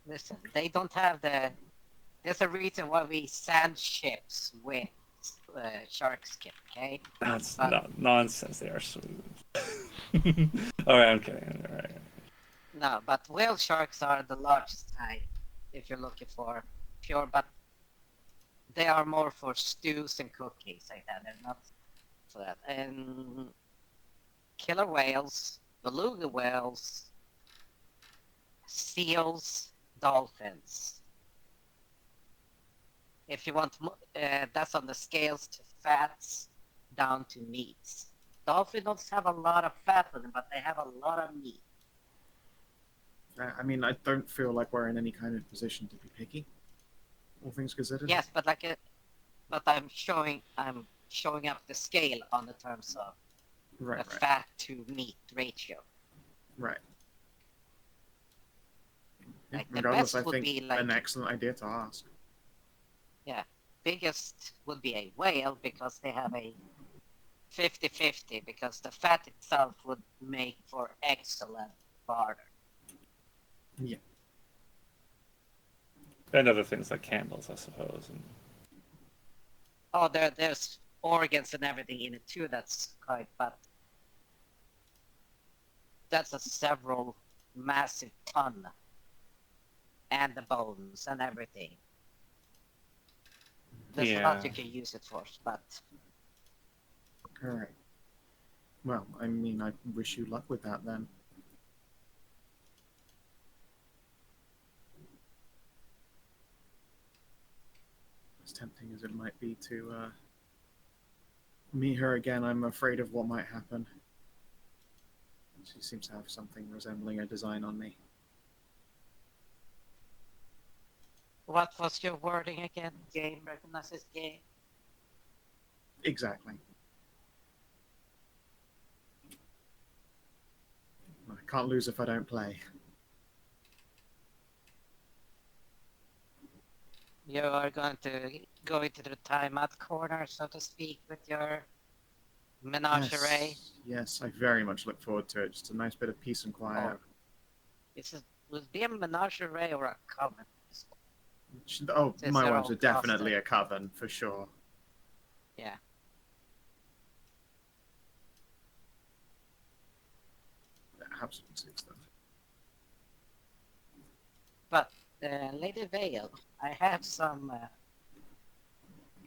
Listen, they don't have the... There's a reason why we sand ships with shark skin, okay? That's But- not nonsense. They are smooth. Alright, I'm kidding. Alright. No, but whale sharks are the largest type, if you're looking for pure, but they are more for stews and cookies like that. They're not for that. And killer whales, beluga whales, seals, dolphins. If you want, that's on the scales to fats down to meats. Dolphins don't have a lot of fat on them, but they have a lot of meat. I mean, I don't feel like we're in any kind of position to be picky, all things considered. Yes, but but I'm showing up the scale on the terms of Right, the right, fat to meat ratio. right. Like, the Regardless, best I would think be like- an excellent idea to ask. Biggest would be a whale because they have a 50-50 because the fat itself would make for excellent barter. And other things like candles, I suppose. And Oh, there's organs and everything in it too. That's quite, but that's a several massive ton, and the bones and everything. There's a lot Yeah. you can use it for, but All right. Well, I mean, I wish you luck with that then. as tempting as it might be to meet her again, I'm afraid of what might happen. She seems to have something resembling a design on me. What was your wording again? Game recognizes game. Exactly. I can't lose if I don't play. You are going to go into the timeout corner, so to speak, with your menagerie. Yes, I very much look forward to it. Just a nice bit of peace and quiet. Will it be a menagerie or a coven? Oh, Since my they're wives all are definitely clustered. a coven, for sure. Yeah. That absolutely suits them. But, Lady Vale, I have some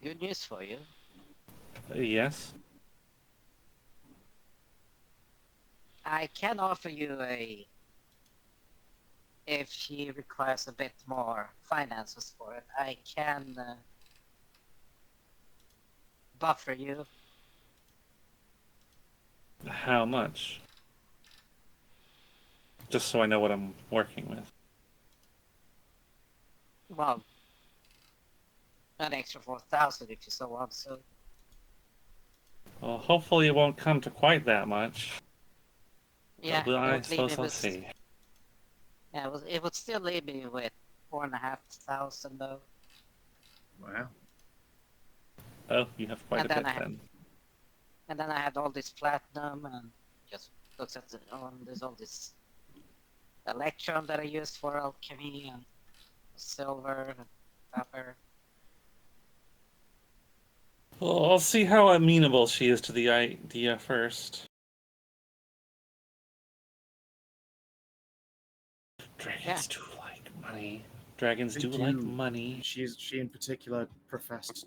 good news for you. Yes. I can offer you if she requires a bit more finances for it, I can buffer you. How much? Just so I know what I'm working with. Well, an extra 4,000 if you so want, so. Well, hopefully it won't come to quite that much. Yeah, But it I would leave me suppose I'll with, see. yeah, it would still leave me with 4,500 though. Wow. Oh, you have quite And a then bit then. And then I had all this platinum and just looks at there's all this electrum that I used for alchemy and silver and copper. Well, I'll see how amenable she is to the idea first. Dragons do like money. Dragons They do like money. She in particular professed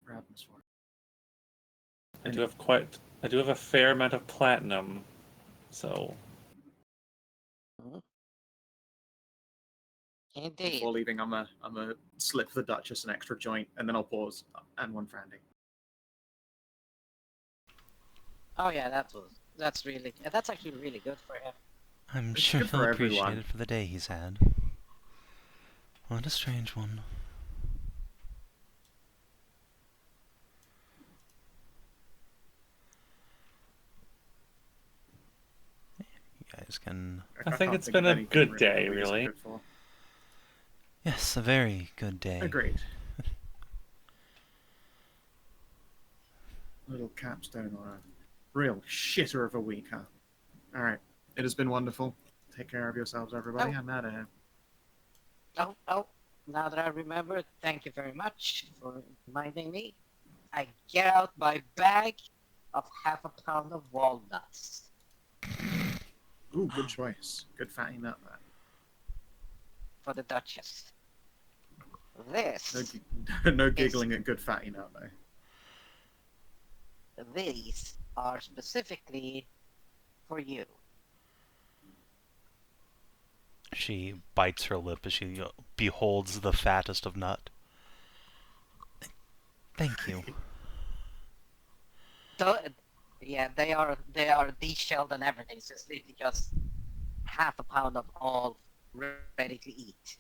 proudness for it. I do have a fair amount of platinum, so Indeed. Before leaving, I'm a slip the Duchess an extra joint, and then I'll pause and one Frandy. Oh yeah, that's actually really good for him. I'm It's sure good for he'll everyone. appreciate it for the day he's had. What a strange one. You guys can... I think can't it's think been of a anything good really day, the reason really. good for. Yes, a very good day. Agreed. Little capstone on a real shitter of a week, huh? Alright. It has been wonderful. Take care of yourselves, everybody. Oh. I'm out of here. Oh, now that I remember, thank you very much for reminding me. I get out my bag of half a pound of walnuts. Ooh, good choice. Good fatty nut, that. For the Duchess. This, No giggling at good fatty nut, though. these are specifically for you. She bites her lip as she beholds the fattest of nut. Thank you. Yeah, they are deshelled and everything, so it's literally just half a pound of all ready to eat.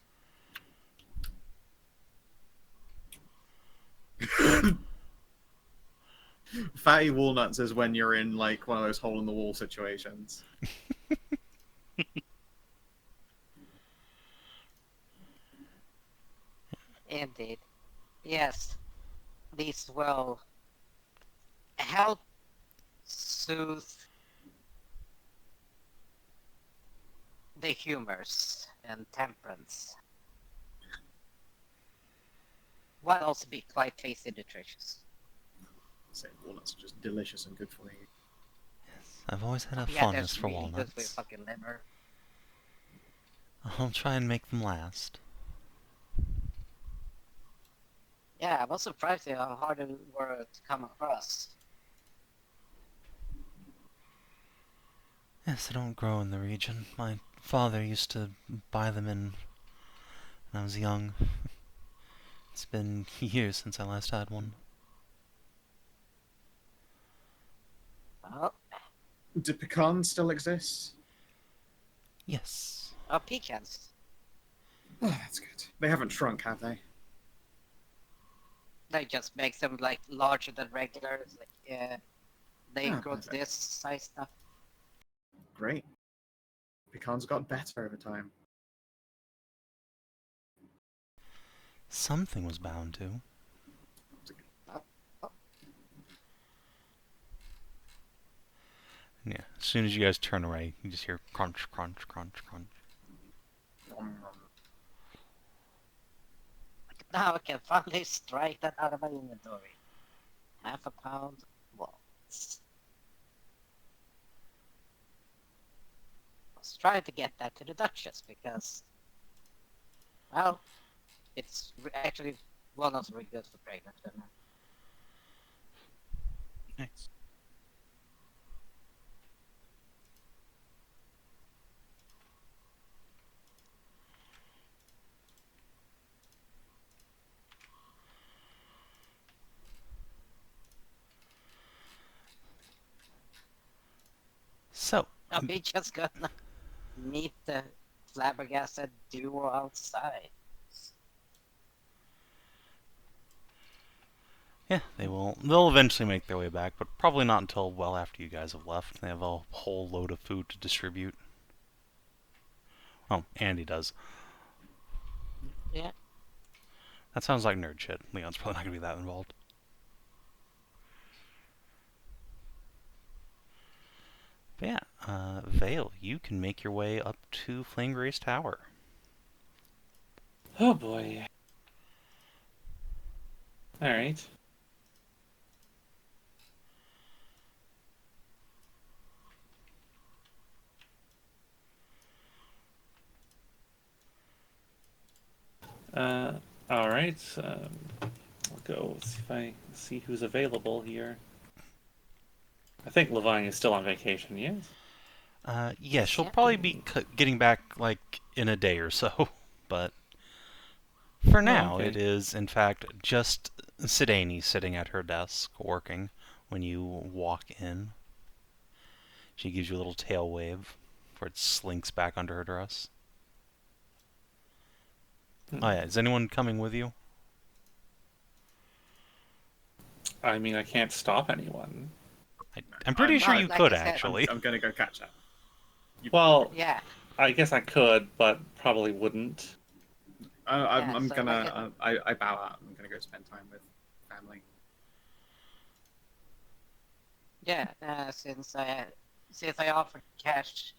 Fatty walnuts is when you're in like one of those hole in the wall situations. Indeed. Yes. These will help soothe the humors and temperance. While also be quite tasty and nutritious. Say walnuts are just delicious and good for you. I've always had a Yeah, fondness that's for really good for your walnuts. fucking liver. I'll try and make them last. Yeah, I was surprised at how hard they were to come across. Yes, they don't grow in the region. My father used to buy them in when I was young. It's been years since I last had one. Oh, Do pecans still exist? Yes. oh, pecans. Oh, that's good. They haven't shrunk, have they? They just make them like larger than regular. It's like, yeah, they Ah, grow to perfect. this size now. Great. Pecans got better over time. Something was bound to. Yeah, as soon as you guys turn away, you just hear crunch, crunch, crunch, crunch. Now I can finally strike that out of my inventory. Half a pound walnuts. I was trying to get that to the Duchess because, well, it's actually walnuts are really good for pregnant women. Nice. So, Are we just gonna meet the flabbergasted duo outside? yeah, they'll eventually make their way back, but probably not until well after you guys have left. They have a whole load of food to distribute. Oh, Andy does. Yeah. That sounds like nerd shit. Leon's probably not gonna be that involved. But yeah, Vale, you can make your way up to Flamegrace Tower. Oh boy. Alright. Alright. I'll go see if I see who's available here. I think Levine is still on vacation, yes? Yeah, she'll probably be getting back, like, in a day or so. But for now, okay. it is, in fact, just Sidani sitting at her desk, working, when you walk in. She gives you a little tail wave, before it slinks back under her dress. Oh yeah, is anyone coming with you? I mean, I can't stop anyone. I'm pretty sure Well, you like could, I said- actually. I'm gonna go catch up. Well, Yeah. I guess I could, but probably wouldn't. I'm so gonna. I bow out. I'm gonna go spend time with family. Yeah, since I offered cash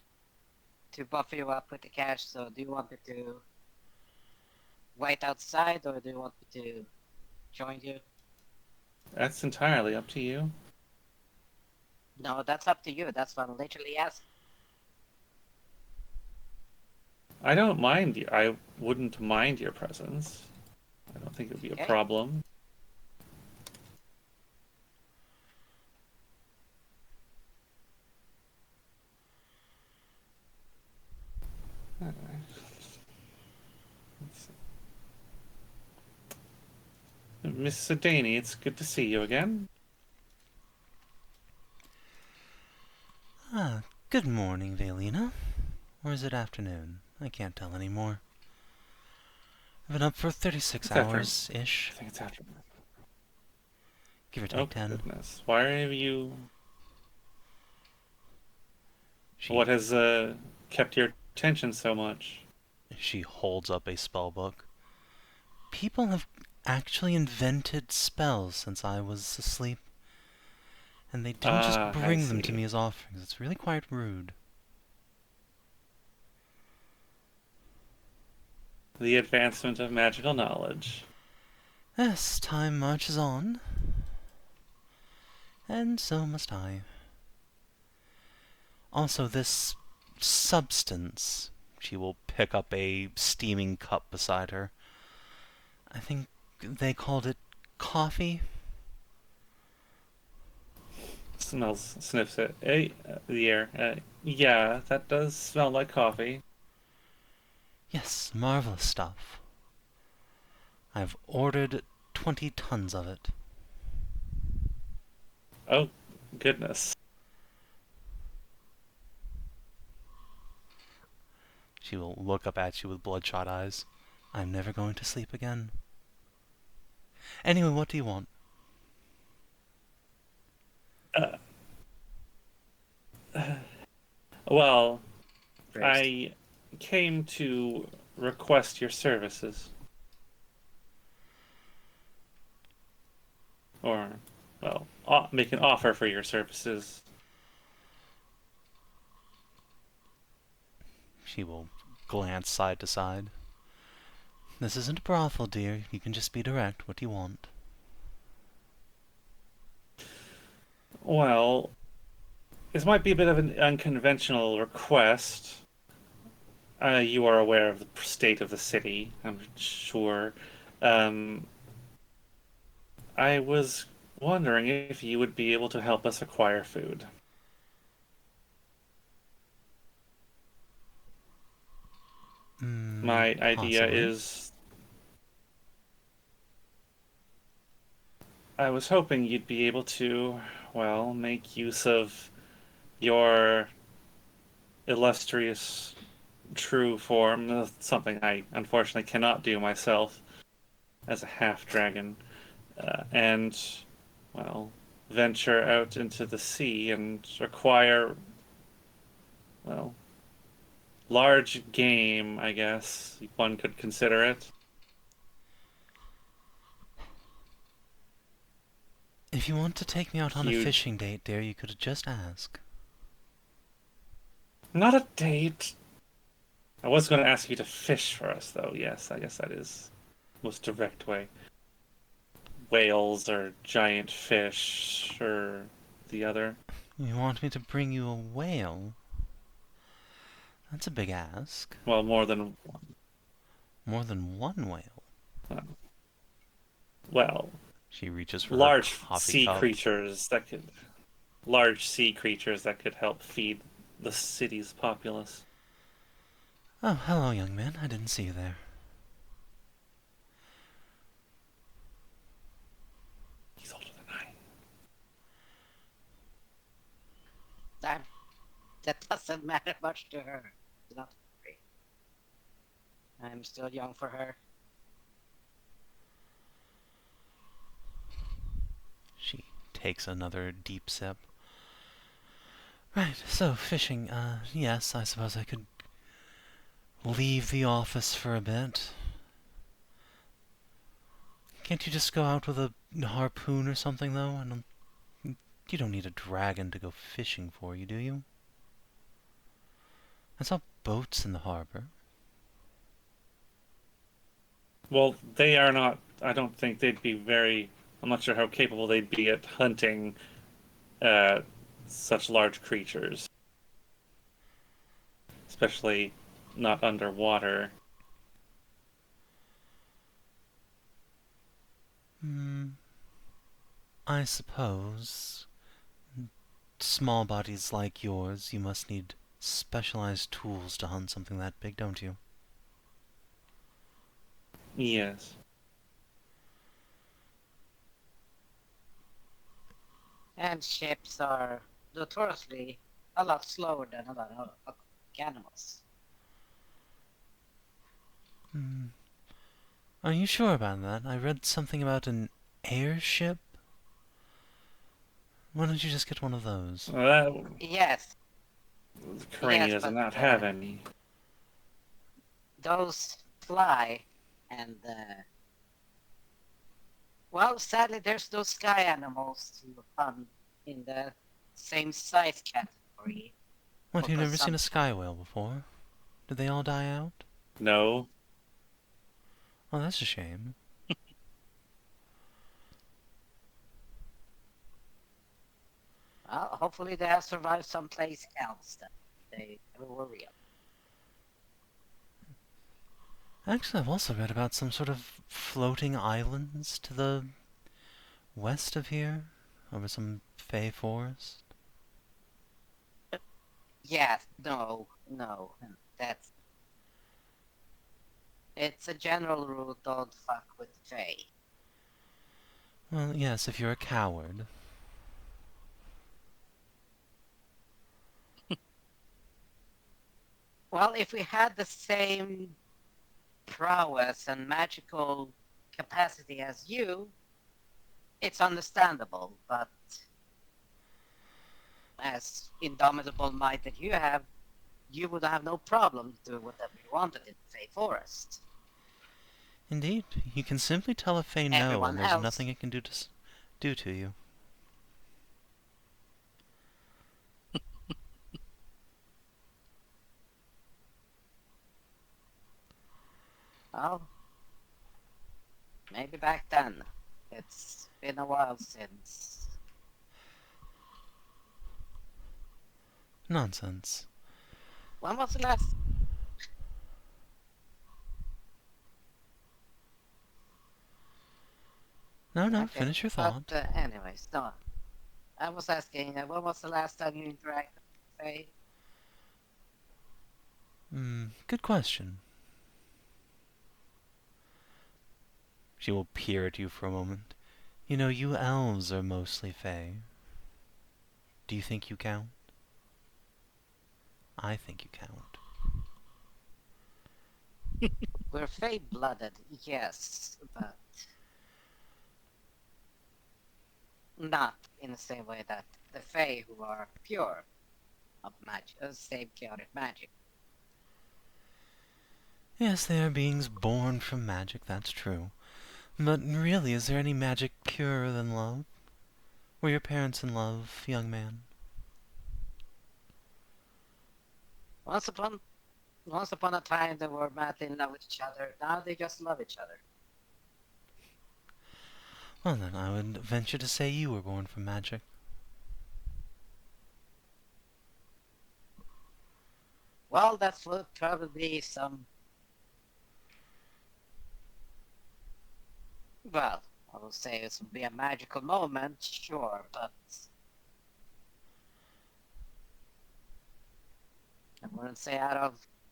to buff you up with the cash, so do you want me to wait outside or do you want me to join you? That's entirely up to you. No, that's up to you. That's what I'm literally asking. I don't mind you. I wouldn't mind your presence. I don't think it would be a Okay. problem. Alright. Let's see. Miss Sidani, it's good to see you again. Ah, good morning, Valeina. Or is it afternoon? I can't tell anymore. I've been up for 36 It's afternoon. hours-ish, I think it's after. give or take Oh 10. goodness! Why have you? She, What has kept your attention so much? she holds up a spell book. People have actually invented spells since I was asleep. And they don't just I bring them to see. me as offerings. It's really quite rude. The advancement of magical knowledge. Yes, time marches on. And so must I. Also, this substance. She will pick up a steaming cup beside her. I think they called it coffee. Sniffs it. The air. Yeah, that does smell like coffee. Yes, marvelous stuff. I've ordered 20 tons of it. Oh, goodness. She will look up at you with bloodshot eyes. I'm never going to sleep again. Anyway, what do you want? Well, Raised. I came to request your services. Or, well, make an offer for your services. She will glance side to side. This isn't a brothel, dear. You can just be direct. What do you want? Well, this might be a bit of an unconventional request. You are aware of the state of the city, I'm sure. I was wondering if you would be able to help us acquire food. My idea Possibly. is, I was hoping you'd be able to, well, make use of your illustrious true form, something I unfortunately cannot do myself as a half-dragon, and, well, venture out into the sea and acquire, well, large game, I guess one could consider it. If you want to take me out on a Huge. fishing date, dear, you could just ask. Not a date. I was going to ask you to fish for us, though. Yes, I guess that is the most direct way. Whales or giant fish or the other. You want me to bring you a whale? That's a big ask. Well, more than one. More than one whale. Well, She reaches for large her coffee sea cup. creatures that could help feed the city's populace. Oh, hello, young man. I didn't see you there. He's older than I. That doesn't matter much to her. Do not worry. I'm still young for her. She takes another deep sip. Right, so fishing, yes, I suppose I could leave the office for a bit. Can't you just go out with a harpoon or something, though? You don't need a dragon to go fishing for you, do you? I saw boats in the harbor. Well, they are not. I don't think they'd be very. I'm not sure how capable they'd be at hunting such large creatures, especially not underwater. I suppose. Small bodies like yours, you must need specialized tools to hunt something that big, don't you? Yes. And ships are notoriously a lot slower than a lot of animals. Are you sure about that? I read something about an airship. Why don't you just get one of those? Yes, Kharania Yes, does but, not have any. those fly, and well, sadly, there's no sky animals to hunt in the same size category. What, you've Or never seen a some- sky whale before? Did they all die out? No. Oh, that's a shame. Well, hopefully they have survived someplace else that they never were real. Actually, I've also read about some sort of floating islands to the west of here, over some fey forest. Yes, no, that's It's a general rule, don't fuck with the Fae. Well, yes, if you're a coward. Well, if we had the same prowess and magical capacity as you, it's understandable, but as indomitable might that you have, you would have no problem doing whatever you wanted in the Fey Forest. Indeed, you can simply tell a Fae no, Everyone and there's else. nothing it can do to you. Well, maybe back then. It's been a while since. Nonsense. When was the last? No, Okay, finish your but thought. anyways, no. I was asking, when was the last time you interacted with Fae? Good question. She will peer at you for a moment. You know, you elves are mostly Fae. Do you think you count? I think you count. We're Fae-blooded, yes, but not in the same way that the Fae who are pure of magic, same chaotic magic. Yes, they are beings born from magic, that's true. But really, is there any magic purer than love? Were your parents in love, young man? Once upon a time they were madly in love with each other, now they just love each other. Well then, I would venture to say you were born from magic. Well, that would probably be some... Well, I will say it would be a magical moment, sure, but... I wouldn't say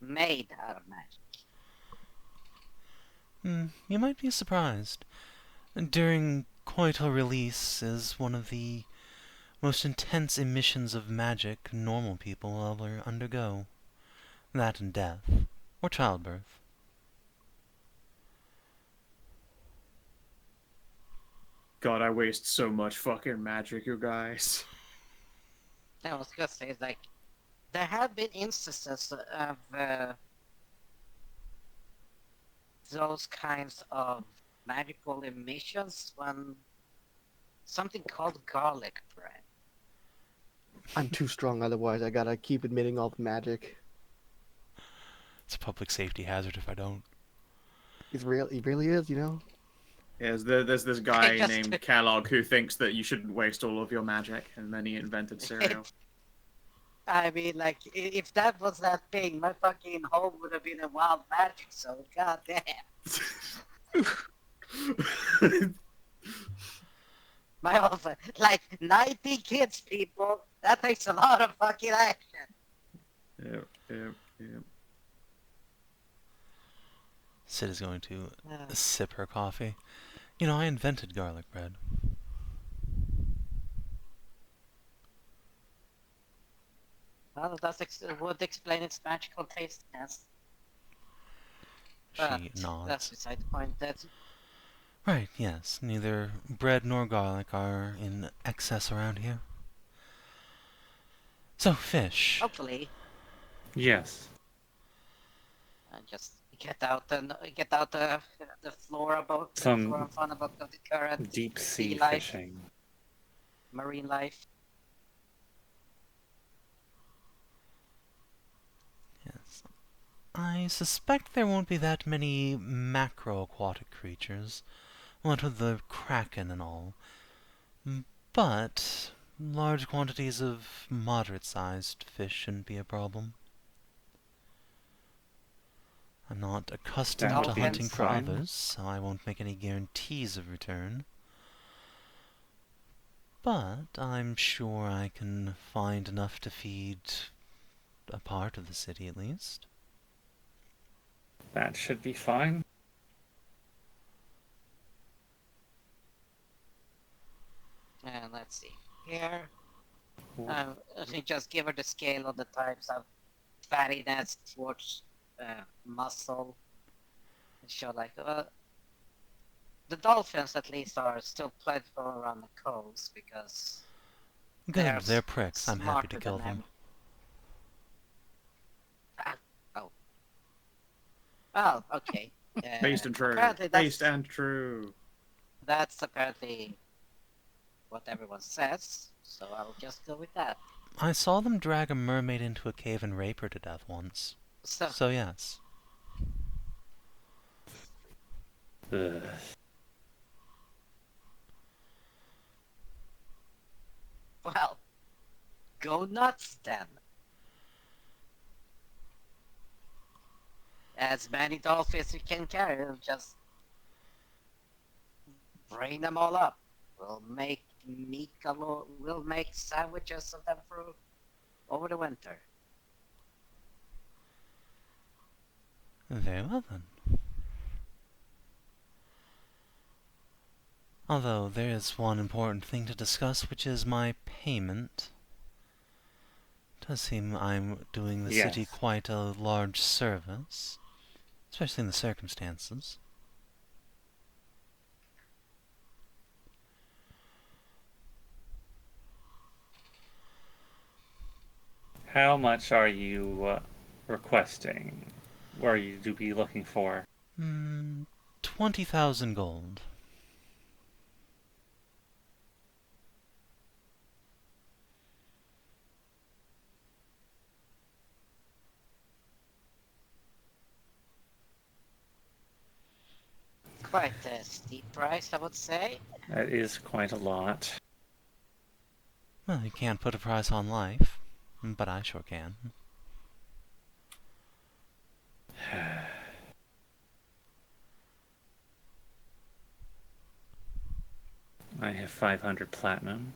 made out of magic. You might be surprised. During coital release is one of the most intense emissions of magic normal people will ever undergo. That and death. Or childbirth. God, I waste so much fucking magic, you guys. I was gonna say, like, there have been instances of those kinds of magical emissions when something called garlic bread. I'm too strong otherwise. I gotta keep admitting all the magic. It's a public safety hazard if I don't. He's real. He really is, you know. Yeah, there's this guy Just- named Kellogg who thinks that you shouldn't waste all of your magic, and then he invented cereal. I mean, like, if that was that thing, my fucking home would have been a wild magic zone. God damn. My whole like 90 kids, people. That takes a lot of fucking action. Yeah. Sid is going to sip her coffee. You know, I invented garlic bread. Well, that would explain its magical tastiness. But She that's nods. beside the point. That's Right, yes. Neither bread nor garlic are in excess around here. So, fish. hopefully Yes. just get out the floor about the Some floor and fun about the current deep sea life. fishing. marine life. Yes. I suspect there won't be that many macro-aquatic creatures, what with the kraken and all. But large quantities of moderate-sized fish shouldn't be a problem. I'm not accustomed That to would be hunting for fine. others, so I won't make any guarantees of return. But I'm sure I can find enough to feed a part of the city at least. That should be fine. And let's see here. I think just give her the scale of the types of fattiness towards muscle. And show like, the dolphins at least are still plentiful around the coast because Good, they're pricks. I'm happy to smarter kill than them. Oh. Well, okay. Based and true. Apparently Based and true. that's apparently what everyone says, so I'll just go with that. I saw them drag a mermaid into a cave and rape her to death once. So yes. Ugh. Well, go nuts then. As many dolphins you can carry, just bring them all up. We'll make we'll make sandwiches of them for over the winter. Very well then. Although there is one important thing to discuss, which is my payment. It does seem I'm doing the city Yes. quite a large service, especially in the circumstances. How much are you requesting? What are you to be looking for? 20,000 gold. Quite a steep price, I would say. That is quite a lot. Well, you can't put a price on life, but I sure can. I have 500 platinum.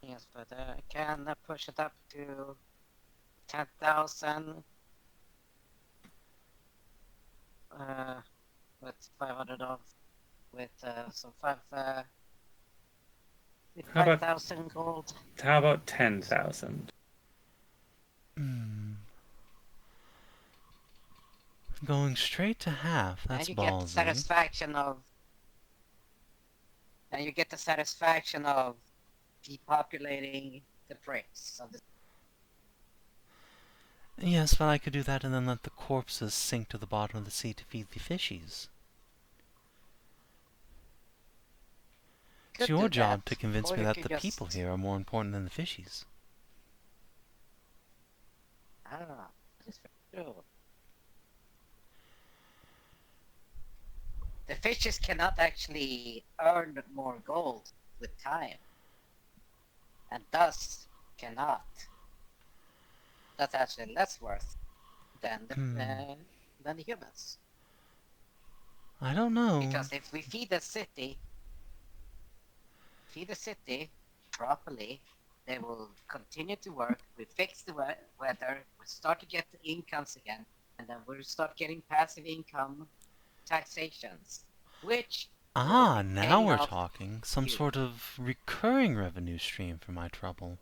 Yes, but I can push it up to 10,000. With 500 off, with so with How about- 5,000 gold. How about 10,000? Going straight to half, that's And you get the ballsy. satisfaction of. And you get the satisfaction of depopulating the bricks of the. Yes, but I could do that and then let the corpses sink to the bottom of the sea to feed the fishies. It's Could your do job that, to convince or me you that could the just- people here are more important than the fishies. I don't know. It's very true. The fishes cannot actually earn more gold with time, and thus cannot. That's actually less worth than the humans. I don't know. Because if we feed the city properly, they will continue to work. We fix the weather. We start to get the incomes again, and then we'll start getting passive income taxations, which Ah, will be now paying we're off talking. Some you. sort of recurring revenue stream for my trouble.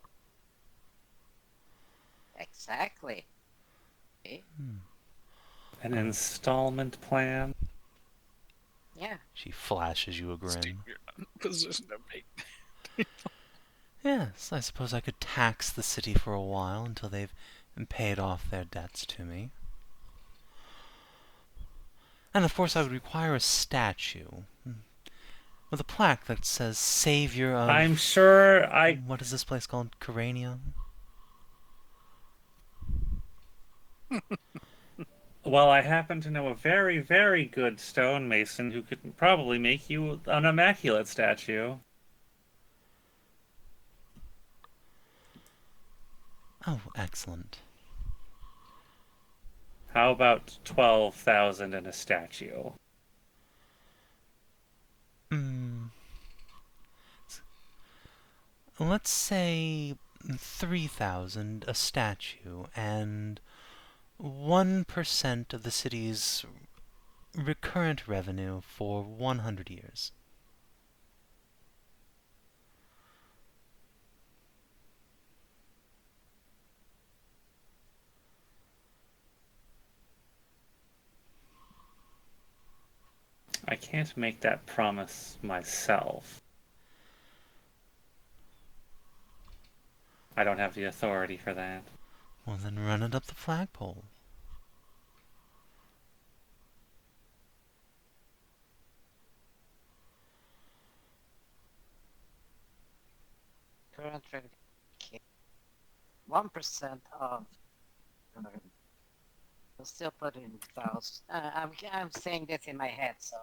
Exactly. Okay. An installment plan? Yeah. She flashes you a grin. Position to make. Yes, I suppose I could tax the city for a while until they've paid off their debts to me. And of course I would require a statue. With a plaque that says Savior of... I'm sure What is this place called? Kharania? Well, I happen to know a very, very good stonemason who could probably make you an immaculate statue. Oh, excellent. How about 12,000 in a statue? Let's say 3,000 a statue, and 1% of the city's recurrent revenue for 100 years. I can't make that promise myself. I don't have the authority for that. Well, then run it up the flagpole. Current revenue. 1% of. We'll still put in 1,000. I'm saying this in my head, so.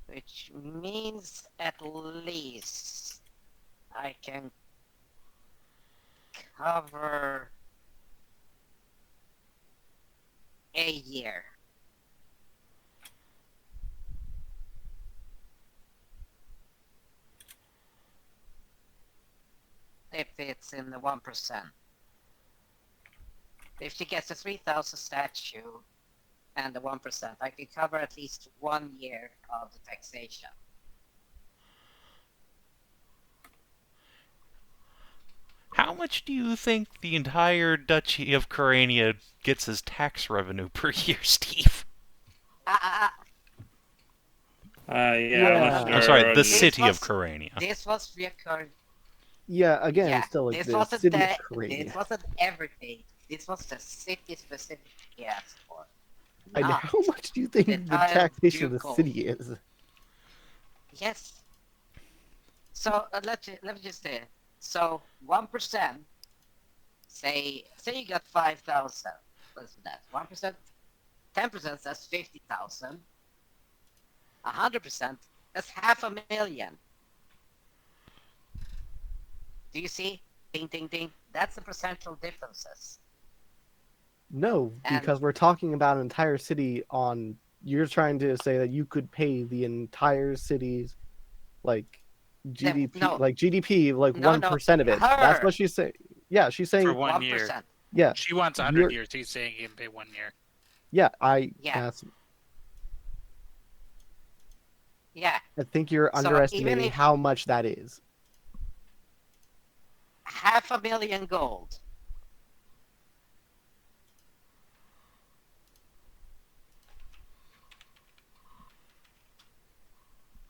Which means at least I can cover a year. If it's in the 1%. If she gets a 3,000 statue and the 1%, I can cover at least 1 year of the taxation. How much do you think the entire Duchy of Kharania gets as tax revenue per year, Steve? Yeah, Yeah. I'm not I'm sorry, the sure. city of Kharania. This was reoccurring. Yeah, again, Yeah, still like this the wasn't city of this Kharania. wasn't everything. This was the city specific he asked for. And Not how much do you think the the entire taxation of the ducal. city is? Yes. So let me just say. So 1%. Say you got 5,000. What's that? 1%. 10%. That's 50,000. 100%. That's 500,000. Do you see? Ding, ding, ding. That's the percentual differences. No, And- because we're talking about an entire city on. You're trying to say that you could pay the entire city's, like, GDP, no. like GDP, like No, 1% of it. her. That's what she's saying. Yeah, she's saying. For 1 year. 1%. Yeah, She wants 100 You're- years. He's saying he can pay 1 year. yeah, Yeah. That's, Yeah. I think you're So even underestimating if- how much that is. 500,000 gold.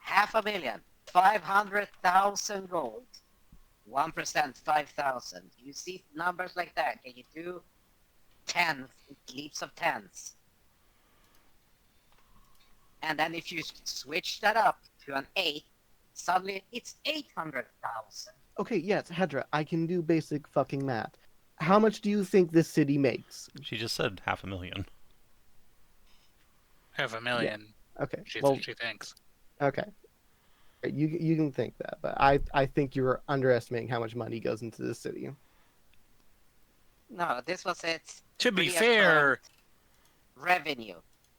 $500,000. 500,000 gold. 1%, 5,000. You see numbers like that? Can you do tens, leaps of tens? And then if you switch that up to an 8, suddenly it's 800,000. Okay, yes, Hedrah, I can do basic fucking math. How much do you think this city makes? She just said 500,000. 500,000. Okay, She well, she thinks. okay. You can think that, but I think you're underestimating how much money goes into this city. No, this was its To be reoccurrent fair, revenue.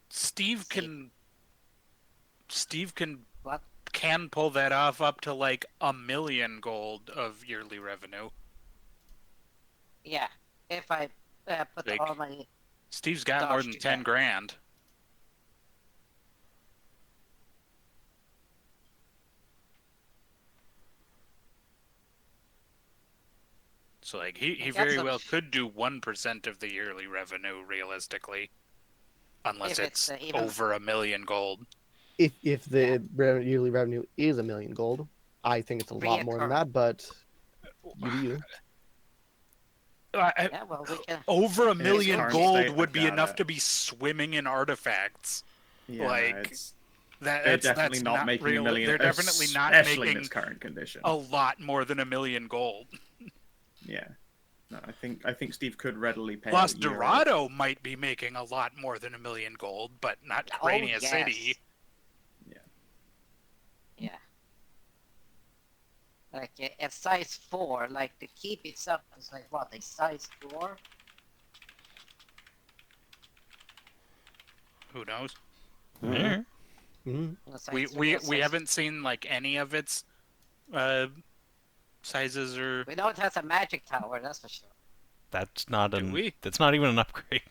Steve can What? can pull that off up to like 1,000,000 gold of yearly revenue. Yeah, if I put Like- all my Steve's got more than Gosh, 10 yeah. grand. So like he got very some- well could do 1% of the yearly revenue realistically, unless If it's it's, even- over 1,000,000 gold. If the yearly revenue is 1,000,000 gold, I think it's a lot more than that. But you do you. yeah, well we can. Over its 1,000,000 current gold state, would I've be got enough it. to be swimming in artifacts. Yeah, Like, it's, That, they're that's definitely not making real. a million. They're definitely not especially in making its current condition. a lot more than 1,000,000 gold. Yeah, no, I think Steve could readily pay. Los a year of- Dorado might be making a lot more than 1,000,000 gold, but not Oh, Kharania yes. City. Yeah. Like a size 4, like the keep itself is like what, a size 4? Who knows? Yeah. Mhm. A size We 3, we a we size- haven't seen like any of its sizes or... We know it has a magic tower, that's for sure. That's not Do we? That's not even an upgrade.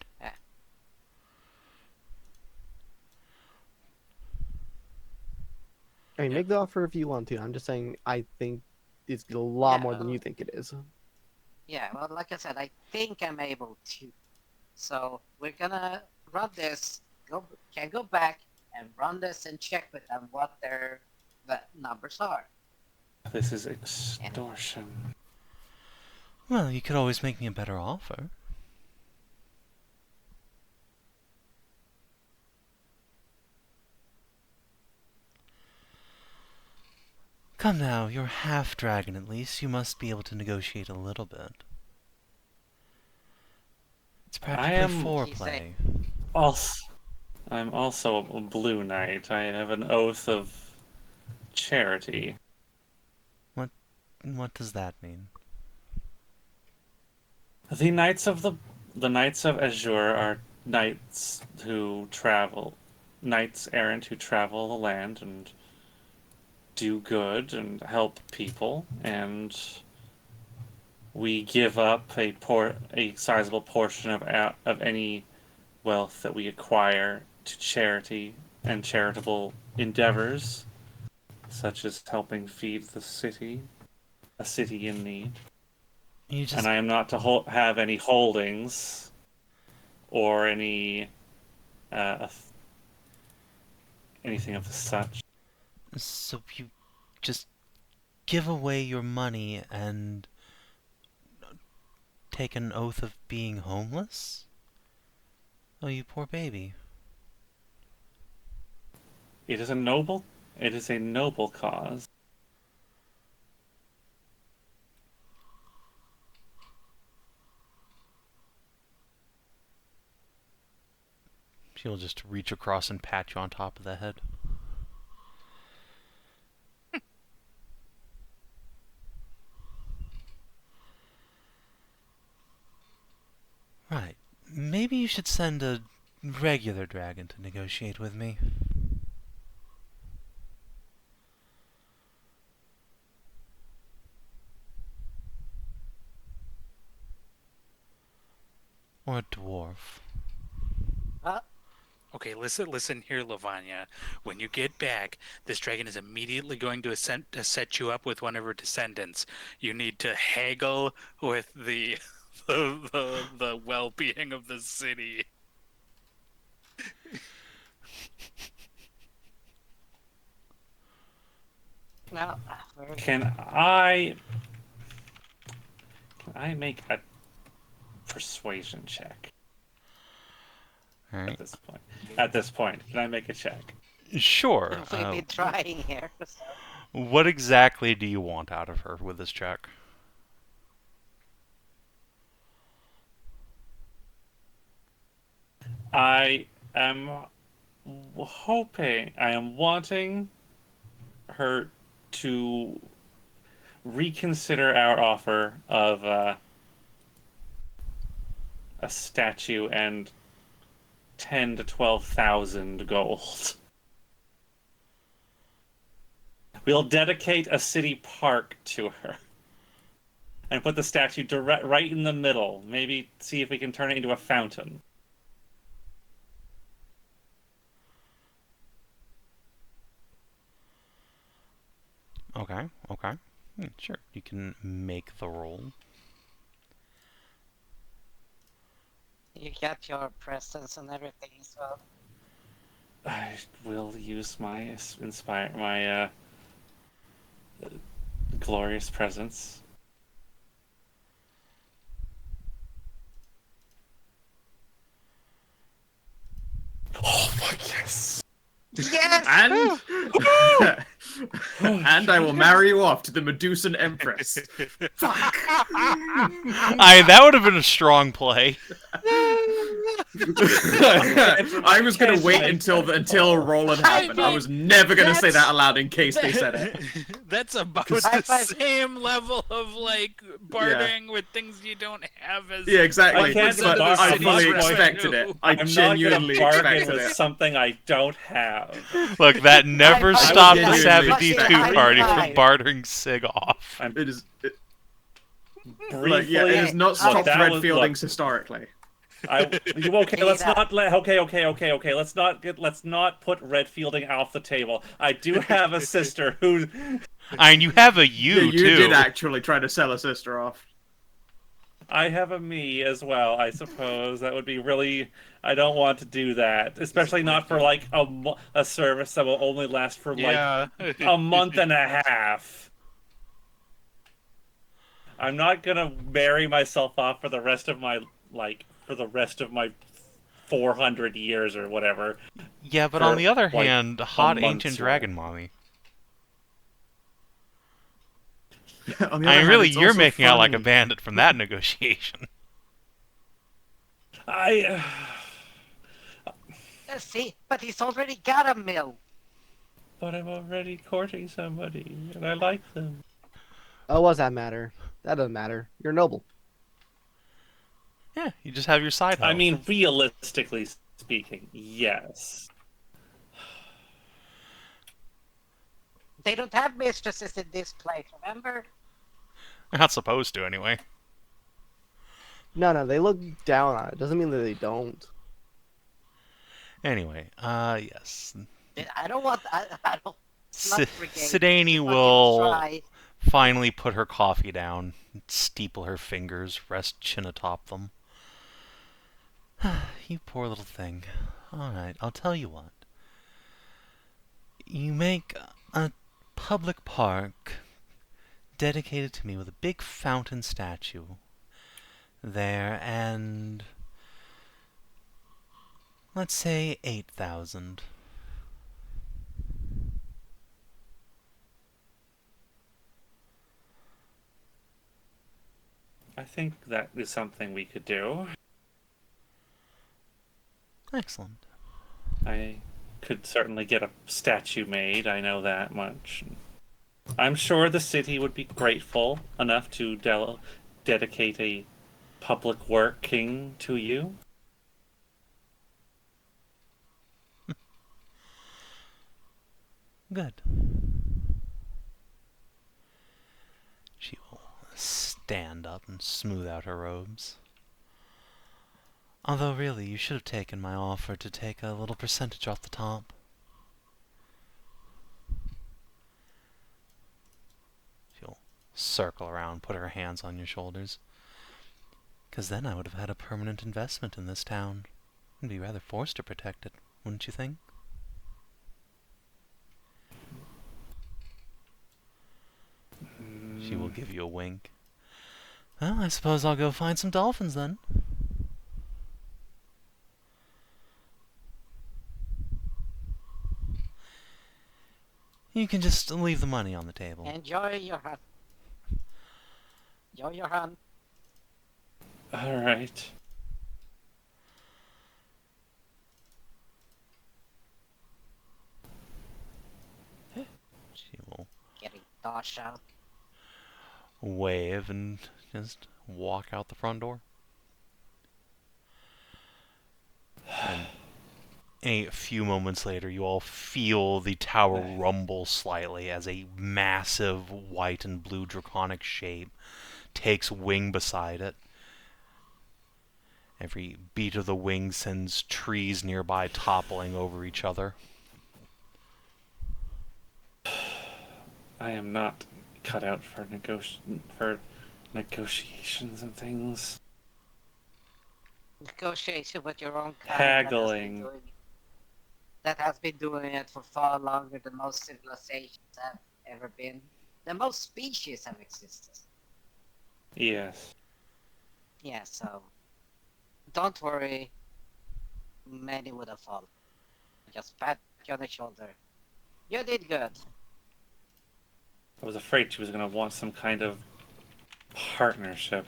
I mean, Yeah. make the offer if you want to. I'm just saying, I think it's a lot more than Yeah. you think it is. Yeah, well, like I said, I think I'm able to. So we're gonna run this. Can go back and run this and check with them what their numbers are. This is extortion. Well, you could always make me a better offer. Come now, you're half dragon at least. You must be able to negotiate a little bit. It's practically am- foreplay. I'm also a blue knight. I have an oath of charity. What does that mean? The knights of Azure are knights who travel, knights errant who travel the land and do good and help people, and we give up a sizable portion of any wealth that we acquire to charity and charitable endeavors, such as helping feed the city, a city in need. You just And I am not to have any holdings or any anything of the such. so you just give away your money and take an oath of being homeless? Oh, you poor baby. It is a noble cause. She'll just reach across and pat you on top of the head. Right. Maybe you should send a regular dragon to negotiate with me. Or a dwarf. Okay, listen here, Lavanya. When you get back, this dragon is immediately going to set you up with one of her descendants. You need to haggle with the the well-being of the city. No, Can I make a persuasion check Alright. At this point, can I make a check? Sure. we've been trying here. So. What exactly do you want out of her with this check? I am wanting her to reconsider our offer of a statue and 10 to 12,000 gold. We'll dedicate a city park to her and put the statue right in the middle. Maybe see if we can turn it into a fountain. Okay. Sure. You can make the roll. You got your presence and everything as well. I will use my glorious presence. Oh my yes! Yes! And and I will marry you off to the Medusan Empress. Fuck! That would have been a strong play. I was gonna wait until Roland happened. I was never gonna say that aloud in case they said it. That's about High the five. same level of like bartering with things you don't have as. Yeah, exactly. I can't But bargain I with fully my expected it. I I'm not genuinely gonna bargain expected with it. something I don't have. Look, that never I stopped the genuinely Sav&D 2 expected party it. from bartering Sig off. It is. Briefly, Like, yeah, it has not Look, stopped that red was- fieldings historically. Okay, let's Hedrah. not let. Okay. Let's not put red fielding off the table. I do have a sister who. And you have a Yeah, you too. did actually try to sell a sister off. I have a me as well. I suppose that would be really. I don't want to do that, especially not for like a service that will only last for like Yeah. a month and a half. I'm not gonna marry myself off for the rest of my 400 years or whatever. Yeah, but for, on the other like, hand, hot month ancient or- dragon mommy. On the I other mean, hand, really, it's you're also making out like a funny. bandit from that negotiation. See, but he's already got a mill. But I'm already courting somebody, and I like them. Oh, what does that matter? That doesn't matter. You're noble. Yeah, you just have your side hoe. I mean, realistically speaking, yes. They don't have mistresses in this place, remember? They're not supposed to, anyway. No, they look down on it. Doesn't mean that they don't. Anyway, yes. I don't want. I don't. Slut brigade. Sidani Fucking will try. finally put her coffee down, steeple her fingers, rest chin atop them. You poor little thing. Alright, I'll tell you what. You make a public park dedicated to me with a big fountain statue there, and let's say 8,000. I think that is something we could do. Excellent. I could certainly get a statue made, I know that much. I'm sure the city would be grateful enough to dedicate a public working to you. Good. She will stand up and smooth out her robes. Although, really, you should have taken my offer to take a little percentage off the top. She'll circle around, put her hands on your shoulders. 'Cause then I would have had a permanent investment in this town. I'd be rather forced to protect it, wouldn't you think? She will give you a wink. Well, I suppose I'll go find some dolphins then. You can just leave the money on the table. Enjoy your hunt. Enjoy your hunt. Alright. She will Getting dodged out. wave and just walk out the front door. And a few moments later, you all feel the tower rumble slightly as a massive white and blue draconic shape takes wing beside it. Every beat of the wing sends trees nearby toppling over each other. I am not cut out for negotiations and things. Negotiation with your own kind. Haggling. That has been doing it for far longer than most civilizations have ever been. Than most species have existed. Yes. Yeah, so don't worry. Many would have fallen. Just pat you on the shoulder. You did good. I was afraid she was going to want some kind of partnership.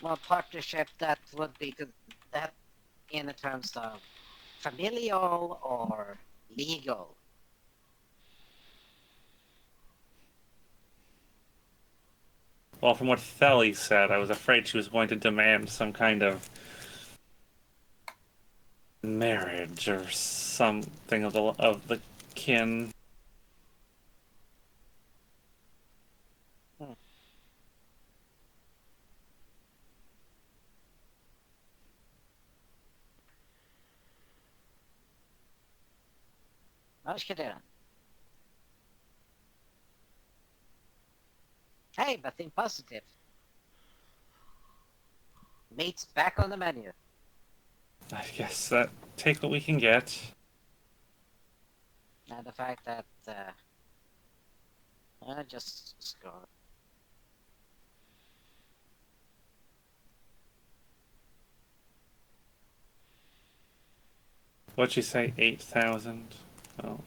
Well, partnership that would be good. That in terms of familial or legal. Well, from what Theli said, I was afraid she was going to demand some kind of marriage or something of the kin. How's you doing? Hey, but think positive. Meat's back on the menu. I guess that take what we can get. And the fact that, just score. What'd you say? 8,000? Oh.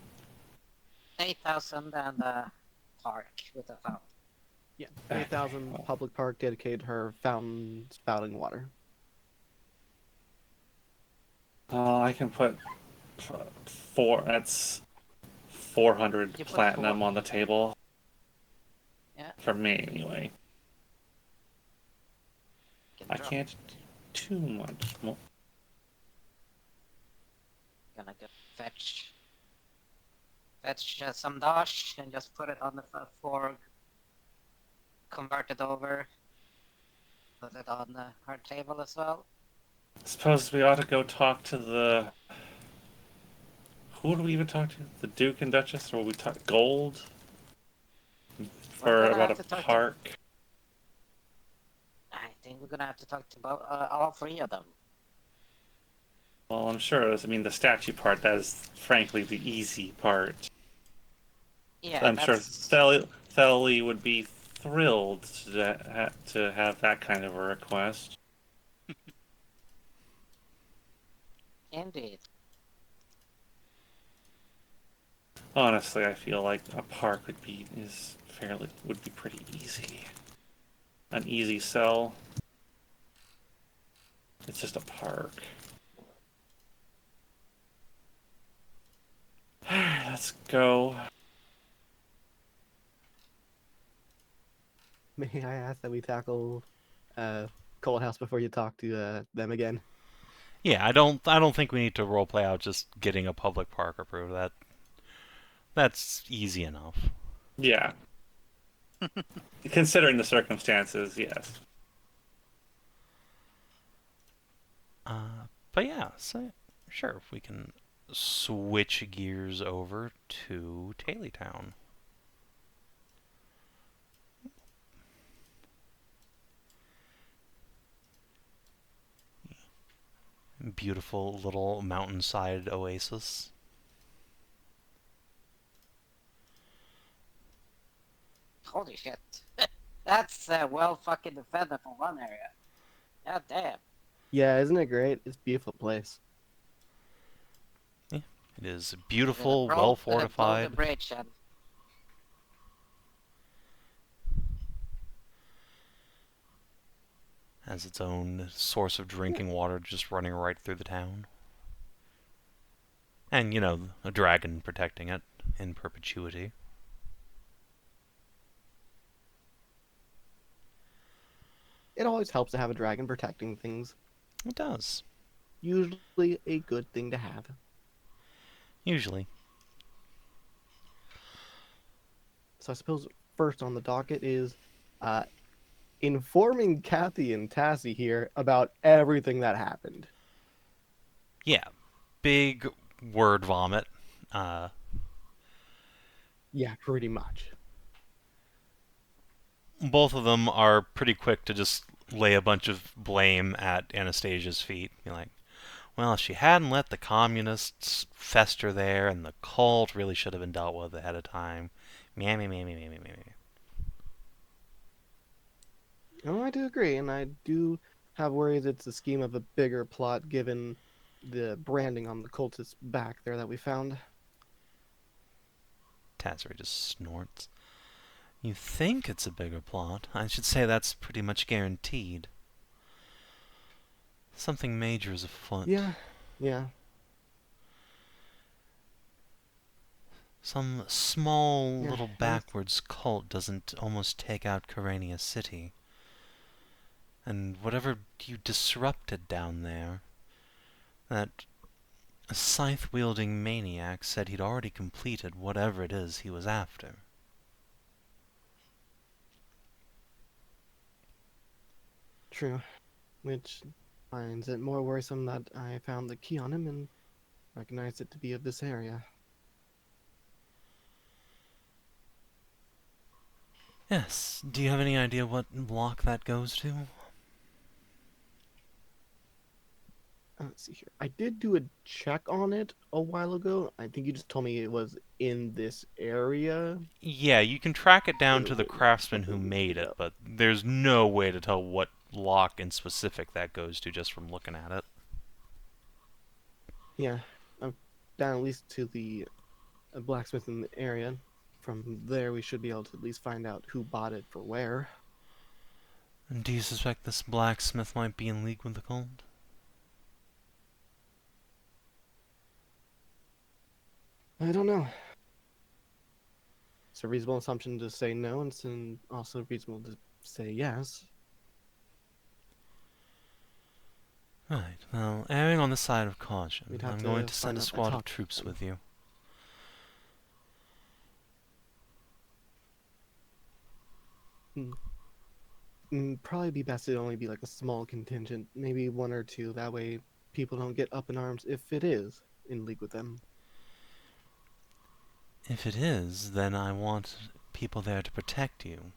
8,000 and a park with a fountain. Yeah, 8,000 public park dedicated to her fountain spouting water. I can put four. That's 400 You put platinum 4. on the table. Yeah. For me, anyway. Can I drop. can't do too much more. Gonna go fetch some dash and just put it on the fork, convert it over, put it on her table as well. Suppose we ought to go talk to the... Who do we even talk to? The Duke and Duchess? Or will we talk Gold? For We're gonna about have a to talk to- park? I think we're gonna have to talk to all 3 of them. Well, I'm sure. I mean, the statue part, that is frankly the easy part. Yeah, I'm sure that's... Theli would be thrilled to have that kind of a request. Indeed. Honestly, I feel like a park would be pretty easy. An easy sell. It's just a park. Let's go. May I ask that we tackle Cold House before you talk to them again? Yeah, I don't think we need to roleplay out just getting a public park approved. That's easy enough. Yeah. Considering the circumstances, yes. But yeah, so sure, if we can switch gears over to Town. Beautiful little mountainside oasis. Holy shit. That's well fucking defended for one area. God damn. Yeah, isn't it great? It's a beautiful place. Yeah, it is beautiful, well Blow the fortified. bridge and... Has its own source of drinking water just running right through the town. And, you know, a dragon protecting it in perpetuity. It always helps to have a dragon protecting things. It does. Usually a good thing to have. Usually. So I suppose first on the docket is informing Kathy and Tassie here about everything that happened. Yeah. Big word vomit. Yeah, pretty much. Both of them are pretty quick to just lay a bunch of blame at Anastasia's feet. Be like, well, if she hadn't let the communists fester there, and the cult really should have been dealt with ahead of time. Meow, meow, meow, meow, meow, meow, meow. Oh, I do agree, and I do have worries it's a scheme of a bigger plot given the branding on the cultist's back there that we found. Tatsuri just snorts. You think it's a bigger plot? I should say that's pretty much guaranteed. Something major is afoot. Yeah, yeah. Some small Yeah, little backwards cult doesn't almost take out Kharania City. And whatever you disrupted down there, that scythe-wielding maniac said he'd already completed whatever it is he was after. True. Which finds it more worrisome that I found the key on him and recognized it to be of this area. Yes. Do you have any idea what block that goes to? Let's see here. I did do a check on it a while ago. I think you just told me it was in this area. Yeah, you can track it down to the Ooh, craftsman who something made to it, know. but there's no way to tell what lock in specific that goes to just from looking at it. Yeah, I'm down at least to the blacksmith in the area. From there, we should be able to at least find out who bought it for where. And do you suspect this blacksmith might be in league with the cult? I don't know. It's a reasonable assumption to say no, and it's also reasonable to say yes. Right, well, erring on the side of caution, We'd have I'm to going to send find a out squad of talk troops to with you. Probably be best to only be like a small contingent, maybe one or two. That way, people don't get up in arms if it is in league with them. If it is, then I want people there to protect you.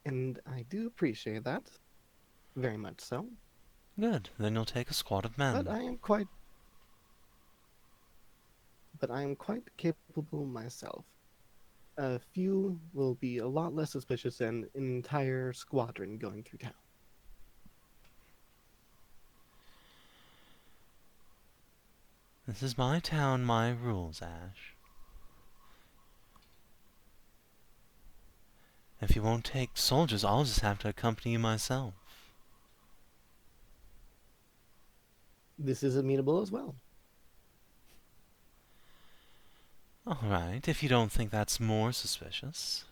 And I do appreciate that. Very much so. Good, then you'll take a squad of men. But I am quite capable myself. A few will be a lot less suspicious than an entire squadron going through town. This is my town, my rules, Ashe. If you won't take soldiers, I'll just have to accompany you myself. This is amenable as well. Alright, if you don't think that's more suspicious.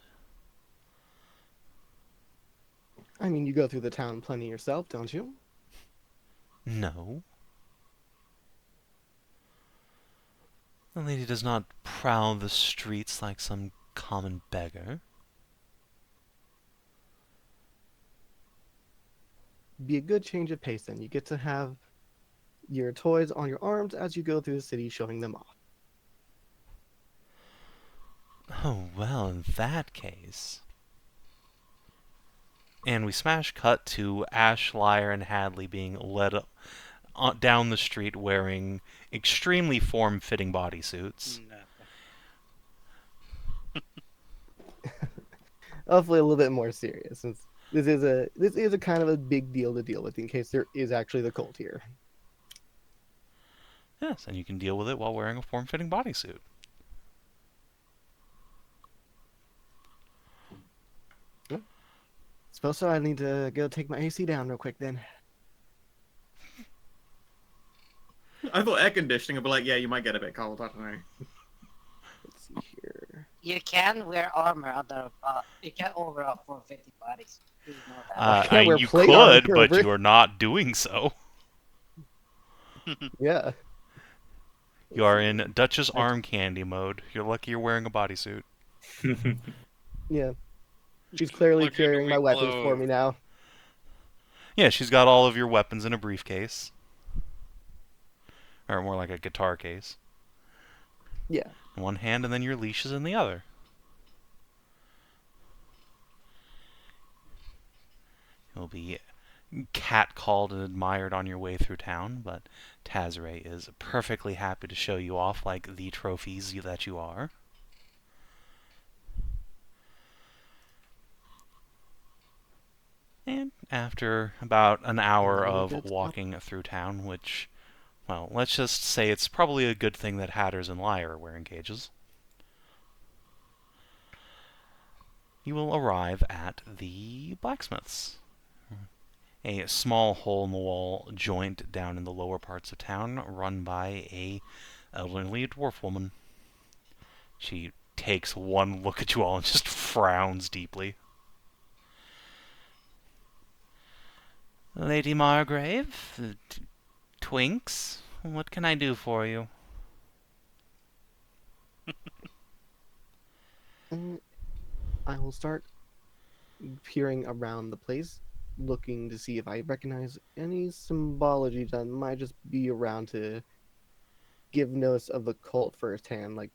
I mean, you go through the town plenty yourself, don't you? No. The lady does not prowl the streets like some common beggar. Be a good change of pace then. You get to have your toys on your arms as you go through the city showing them off. Oh, well, in that case... And we smash cut to Ashe, Lyre, and Hadley being led down the street wearing extremely form-fitting bodysuits. No. Hopefully a little bit more serious, since this is a kind of a big deal to deal with in case there is actually the cult here. Yes, and you can deal with it while wearing a form-fitting bodysuit. Suppose so. I need to go take my AC down real quick then. I thought air conditioning would be like, yeah, you might get a bit cold. I don't know. Let's see here. You can wear armor under. You can overall 450 bodies. Do you know that? can't wear You plate could, armor but over it. you are not doing so. Yeah. You are in Dutch's arm candy mode. You're lucky you're wearing a bodysuit. Yeah. She's clearly Lucky to carrying my be weapons for clothed. me now. Yeah, she's got all of your weapons in a briefcase. Or more like a guitar case. Yeah. In one hand, and then your leash is in the other. You'll be catcalled and admired on your way through town, but Tazray is perfectly happy to show you off like the trophies that you are. And after about an hour Really of good stuff. walking through town, which, well, let's just say it's probably a good thing that Hatters and Lyre are wearing cages. You will arrive at the blacksmith's. A small hole-in-the-wall joint down in the lower parts of town, run by a elderly dwarf woman. She takes one look at you all and just frowns deeply. Lady Margrave, Twinks, what can I do for you? I will start peering around the place, looking to see if I recognize any symbology that might just be around to give notice of the cult firsthand, like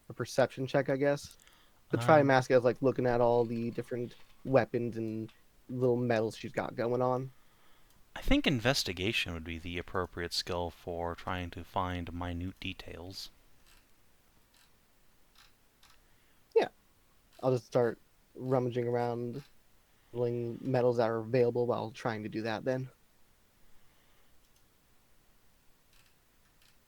a perception check, I guess. To try and mask it as like looking at all the different weapons and little medals she's got going on. I think investigation would be the appropriate skill for trying to find minute details. Yeah. I'll just start rummaging around, pulling medals that are available while trying to do that then.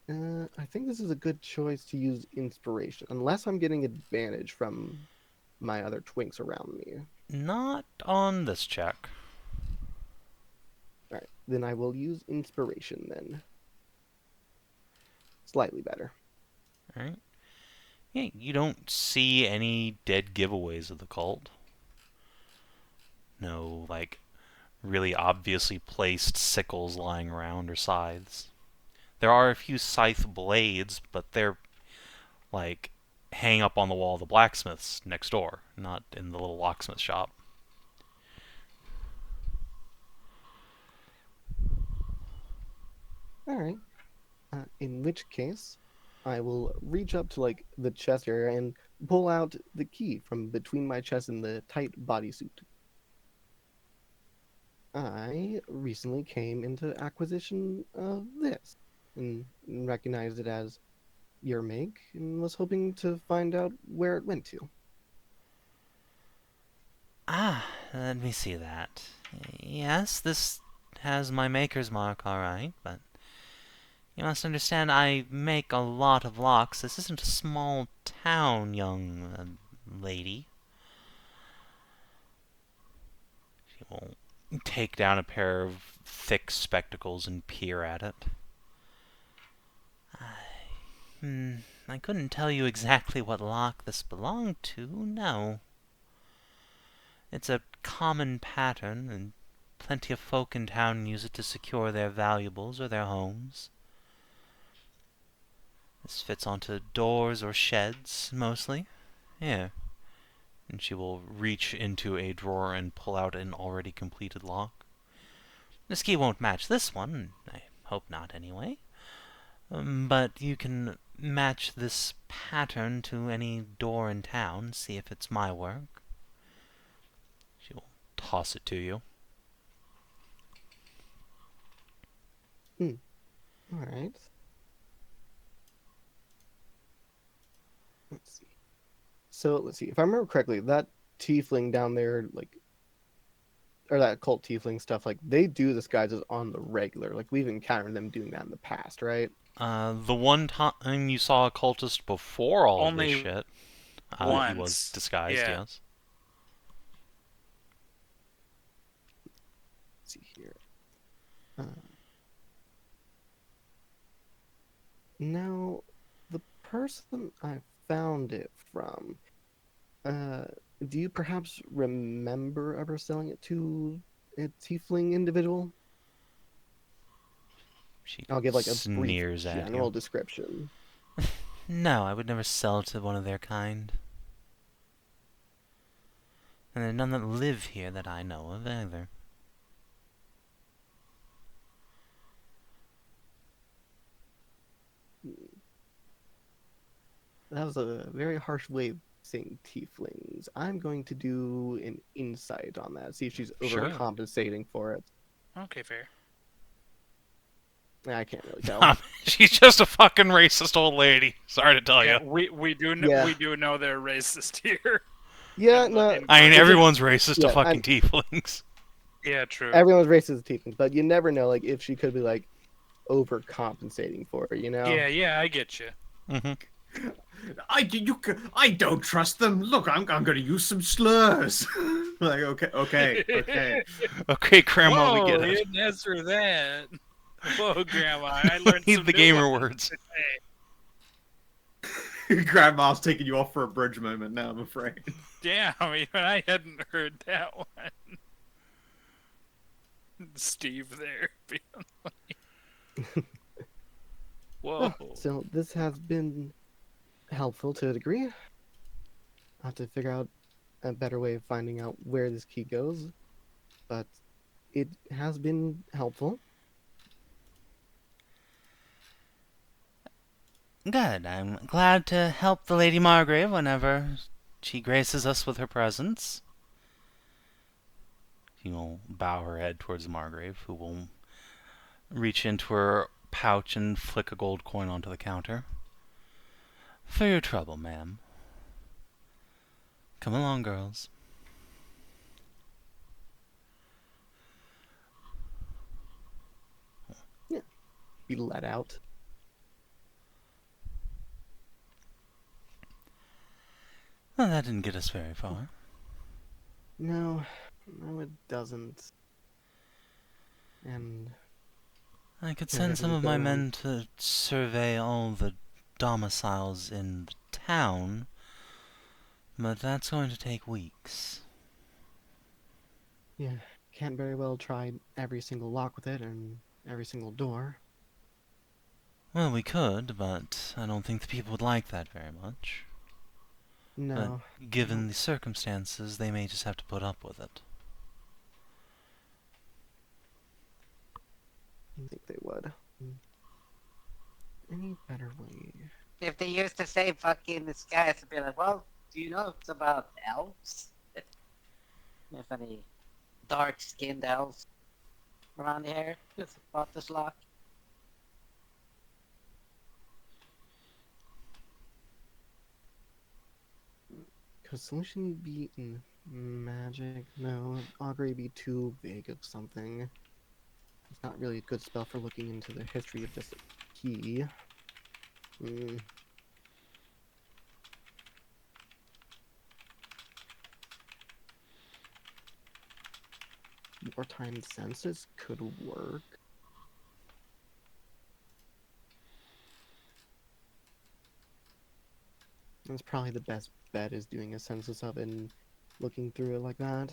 I think this is a good choice to use inspiration, unless I'm getting advantage from my other twinks around me. Not on this check. Alright, then I will use inspiration then. Slightly better. Alright. Yeah, you don't see any dead giveaways of the cult. No, like, really obviously placed sickles lying around or scythes. There are a few scythe blades, but they're, like, hang up on the wall of the blacksmith's next door, not in the little locksmith shop. Alright. In which case, I will reach up to, like, the chest area and pull out the key from between my chest and the tight bodysuit. I recently came into acquisition of this and recognized it as your make and was hoping to find out where it went to. Ah, let me see that. Yes, this has my maker's mark, alright, but you must understand I make a lot of locks. This isn't a small town, young lady. She will take down a pair of thick spectacles and peer at it. I couldn't tell you exactly what lock this belonged to, no. It's a common pattern, and plenty of folk in town use it to secure their valuables or their homes. This fits onto doors or sheds, mostly. Here. And she will reach into a drawer and pull out an already completed lock. This key won't match this one. I hope not, anyway. But you can match this pattern to any door in town, see if it's my work. She will toss it to you. Alright. Let's see. So, let's see. If I remember correctly, that tiefling down there, like, or that cult tiefling stuff, like, they do disguises on the regular. Like, we've encountered them doing that in the past, right? The one time you saw a cultist before all Only this shit, he once. was disguised, Yeah. yes. Let's see here. Now, the person I found it from, do you perhaps remember ever selling it to a tiefling individual? She I'll give like a sneers brief at general you. description. No, I would never sell to one of their kind. And there are none that live here that I know of either. That was a very harsh way of saying tieflings. I'm going to do an insight on that, see if she's Sure. overcompensating for it. Okay, fair. I can't really tell. She's just a fucking racist old lady. Sorry to tell Yeah, you. we do Yeah. we do know they're racist here. Yeah, In- no, in- I mean, Is it- everyone's racist to yeah, fucking tieflings. Yeah, true. everyone's racist to tieflings, but you never know, like, if she could be, like, overcompensating for it, you know? Yeah, I get you. Mm-hmm. I don't trust them. Look, I'm going to use some slurs. Like, okay. Okay, Grandma, we get Whoa, you it. didn't answer that. Whoa, Grandma, I learned Need some the new gamer ones words. today. Grandma's taking you off for a bridge moment now, I'm afraid. Damn, even I hadn't heard that one. Steve there being like, whoa. So this has been helpful to a degree. I'll have to figure out a better way of finding out where this key goes, but it has been helpful. Good. I'm glad to help the Lady Margrave whenever she graces us with her presence. She will bow her head towards the Margrave, who will reach into her pouch and flick a gold coin onto the counter. For your trouble, ma'am. Come along, girls. Be let out. Well, that didn't get us very far. No, it doesn't. And I could Yeah, send some of my go men to survey all the domiciles in the town, but that's going to take weeks. yeah, can't very well try every single lock with it and every single door. Well, we could, but I don't think the people would like that very much. No, But given the circumstances, they may just have to put up with it. I think they would. Any better way? If they used to say fucking the skies, I'd be like, well, do you know it's about elves? If any dark-skinned elves around here just bought this lock. Could solution be in magic? No, augury be too vague of something. It's not really a good spell for looking into the history of this key. Wartime census could work. That's probably the best bet, is doing a census of it and looking through it like that.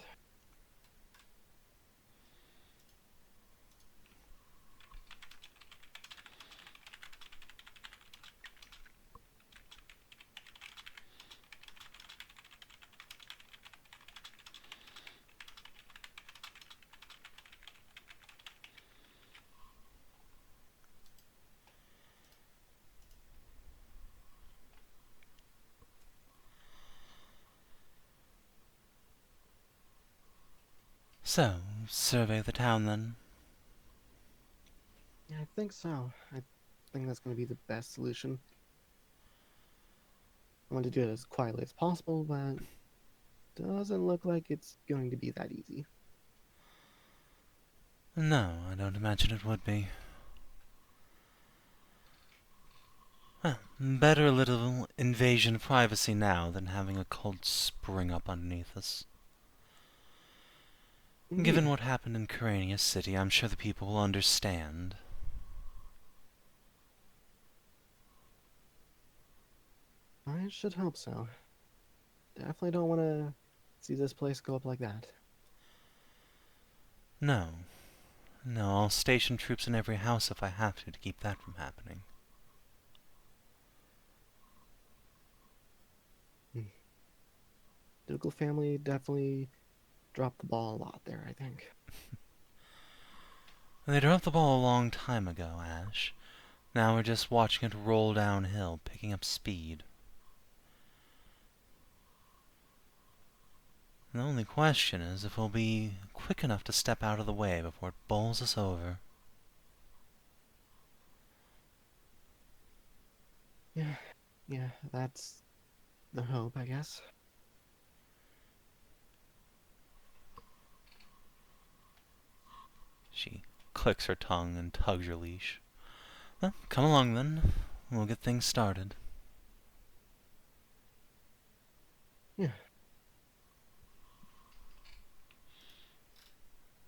So, survey the town then. Yeah, I think so. I think that's going to be the best solution. I want to do it as quietly as possible, but doesn't look like it's going to be that easy. No, I don't imagine it would be. Well, better a little invasion of privacy now than having a cult spring up underneath us. Given what happened in Kharania City, I'm sure the people will understand. I should hope so. Definitely don't want to see this place go up like that. No. No, I'll station troops in every house if I have to keep that from happening. Ducal family definitely dropped the ball a lot there, I think. They dropped the ball a long time ago, Ashe. Now we're just watching it roll downhill, picking up speed. The only question is if we'll be quick enough to step out of the way before it bowls us over. Yeah, that's the hope, I guess. She clicks her tongue and tugs her leash. Well, come along then. We'll get things started.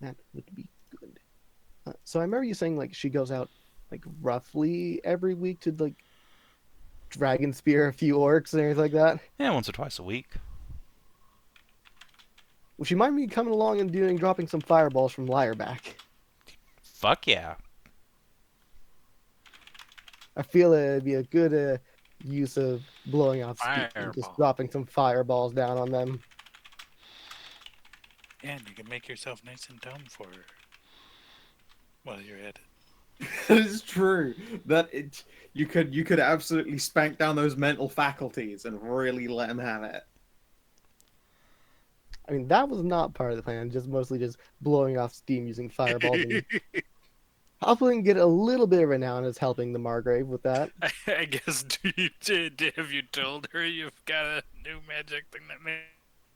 That would be good. So I remember you saying like she goes out like roughly every week to like dragon spear a few orcs and everything like that. Yeah, once or twice a week. Would you mind me coming along and dropping some fireballs from Lyreback? Fuck yeah. I feel it'd be a good use of blowing off steam, just Fireball. dropping some fireballs down on them. Yeah, and you can make yourself nice and dumb for her while you're at it. That is true. You could absolutely spank down those mental faculties and really let him have it. I mean, that was not part of the plan, just mostly just blowing off steam using fireballs and hopefully get a little bit of renown as helping the Margrave with that. I guess, have you told her you've got a new magic thing that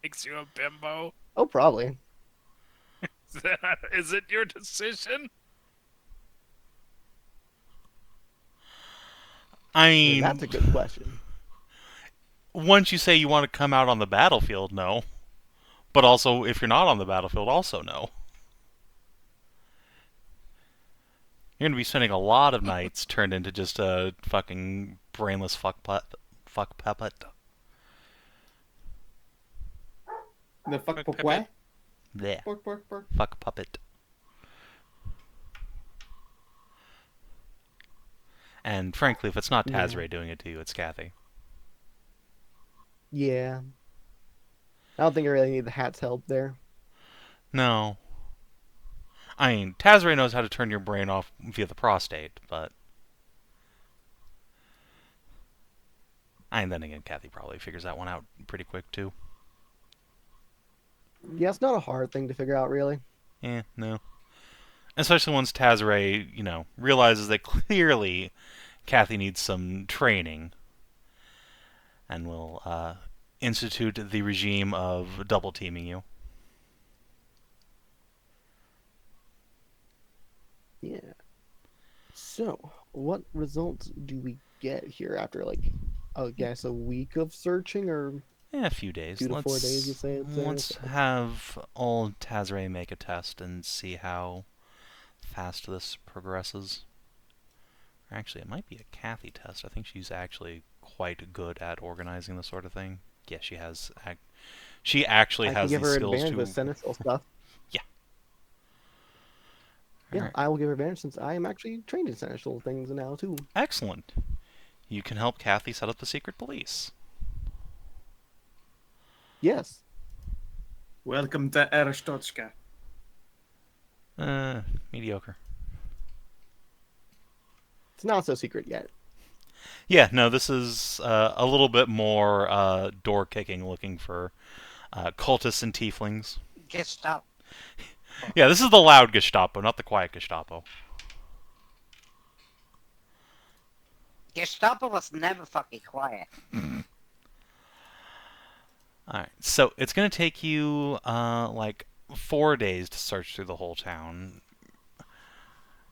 makes you a bimbo? Oh, probably. Is it your decision? I I mean, mean, that's a good question. once you say you want to come out on the battlefield, no. But also, if you're not on the battlefield, also no. You're going to be spending a lot of nights turned into just a fucking brainless fuck puppet. The fuck Fuck fuck what? Blech. Pork. Fuck puppet. And frankly, if it's not Yeah. Tazray doing it to you, it's Kathy. Yeah. I don't think I really need the hat's help there. No. I mean, Tazray knows how to turn your brain off via the prostate, but... And then again, Kathy probably figures that one out pretty quick, too. Yeah, it's not a hard thing to figure out, really. Yeah, no. Especially once Tazray, realizes that clearly Kathy needs some training and will institute the regime of double teaming you. Yeah. So, what results do we get here after, like, I guess a week of searching, or Yeah, a few days. 2 to 4 days, you say? Let's have old Tazray make a test and see how fast this progresses. Actually, it might be a Kathy test. I think she's actually quite good at organizing this sort of thing. Yeah, she has. She actually I has can give the her skills advantage to. with seneschal stuff. Yeah. Yeah, Alright. I will give her advantage since I am actually trained in seneschal things now, too. Excellent. You can help Kathy set up the secret police. Yes. Welcome to Erstotchka. Mediocre. It's not so secret yet. Yeah, no, this is a little bit more door kicking, looking for cultists and tieflings. Gestapo. Yeah, this is the loud Gestapo, not the quiet Gestapo. Gestapo was never fucking quiet. Alright, so it's going to take you like 4 days to search through the whole town.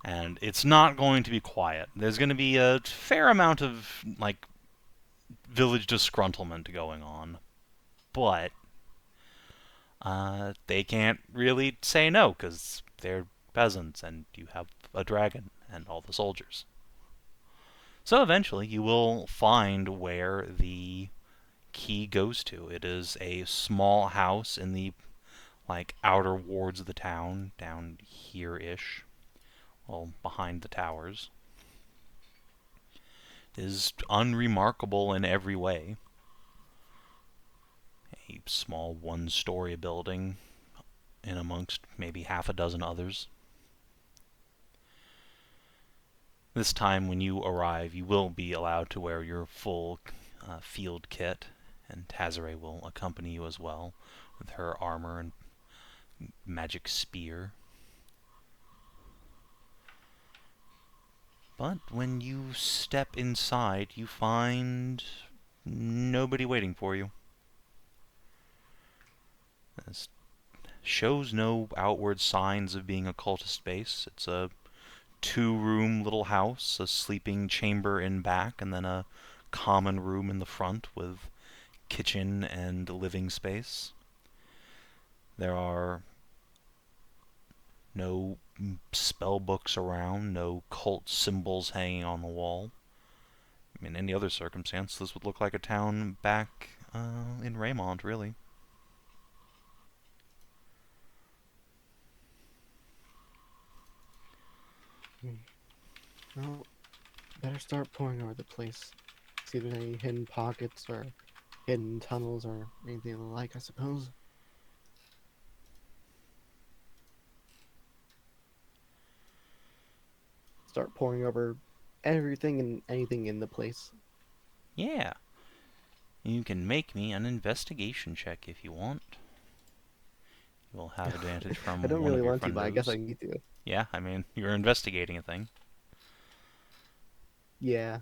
And it's not going to be quiet. There's going to be a fair amount of, like, village disgruntlement going on. But they can't really say no, because they're peasants, and you have a dragon and all the soldiers. So eventually you will find where the key goes to. It is a small house in the, like, outer wards of the town, down here-ish. Well, behind the towers. It is unremarkable in every way. A small one-story building in amongst maybe half a dozen others. This time when you arrive, you will be allowed to wear your full field kit, and Tazray will accompany you as well, with her armor and magic spear. But when you step inside, you find nobody waiting for you. This shows no outward signs of being a cultist base. It's a 2-room little house, a sleeping chamber in back, and then a common room in the front with kitchen and living space. There are No spell books around, no cult symbols hanging on the wall. In any other circumstance, this would look like a town back in Raymont, really. Well, better start pouring over the place. See if there's any hidden pockets or hidden tunnels or anything of the like, I suppose. Start pouring over everything and anything in the place. Yeah. You can make me an investigation check if you want. You will have advantage from I don't one really of your want to, but I guess friendos. I need to. Yeah, I mean, you're investigating a thing. Yeah.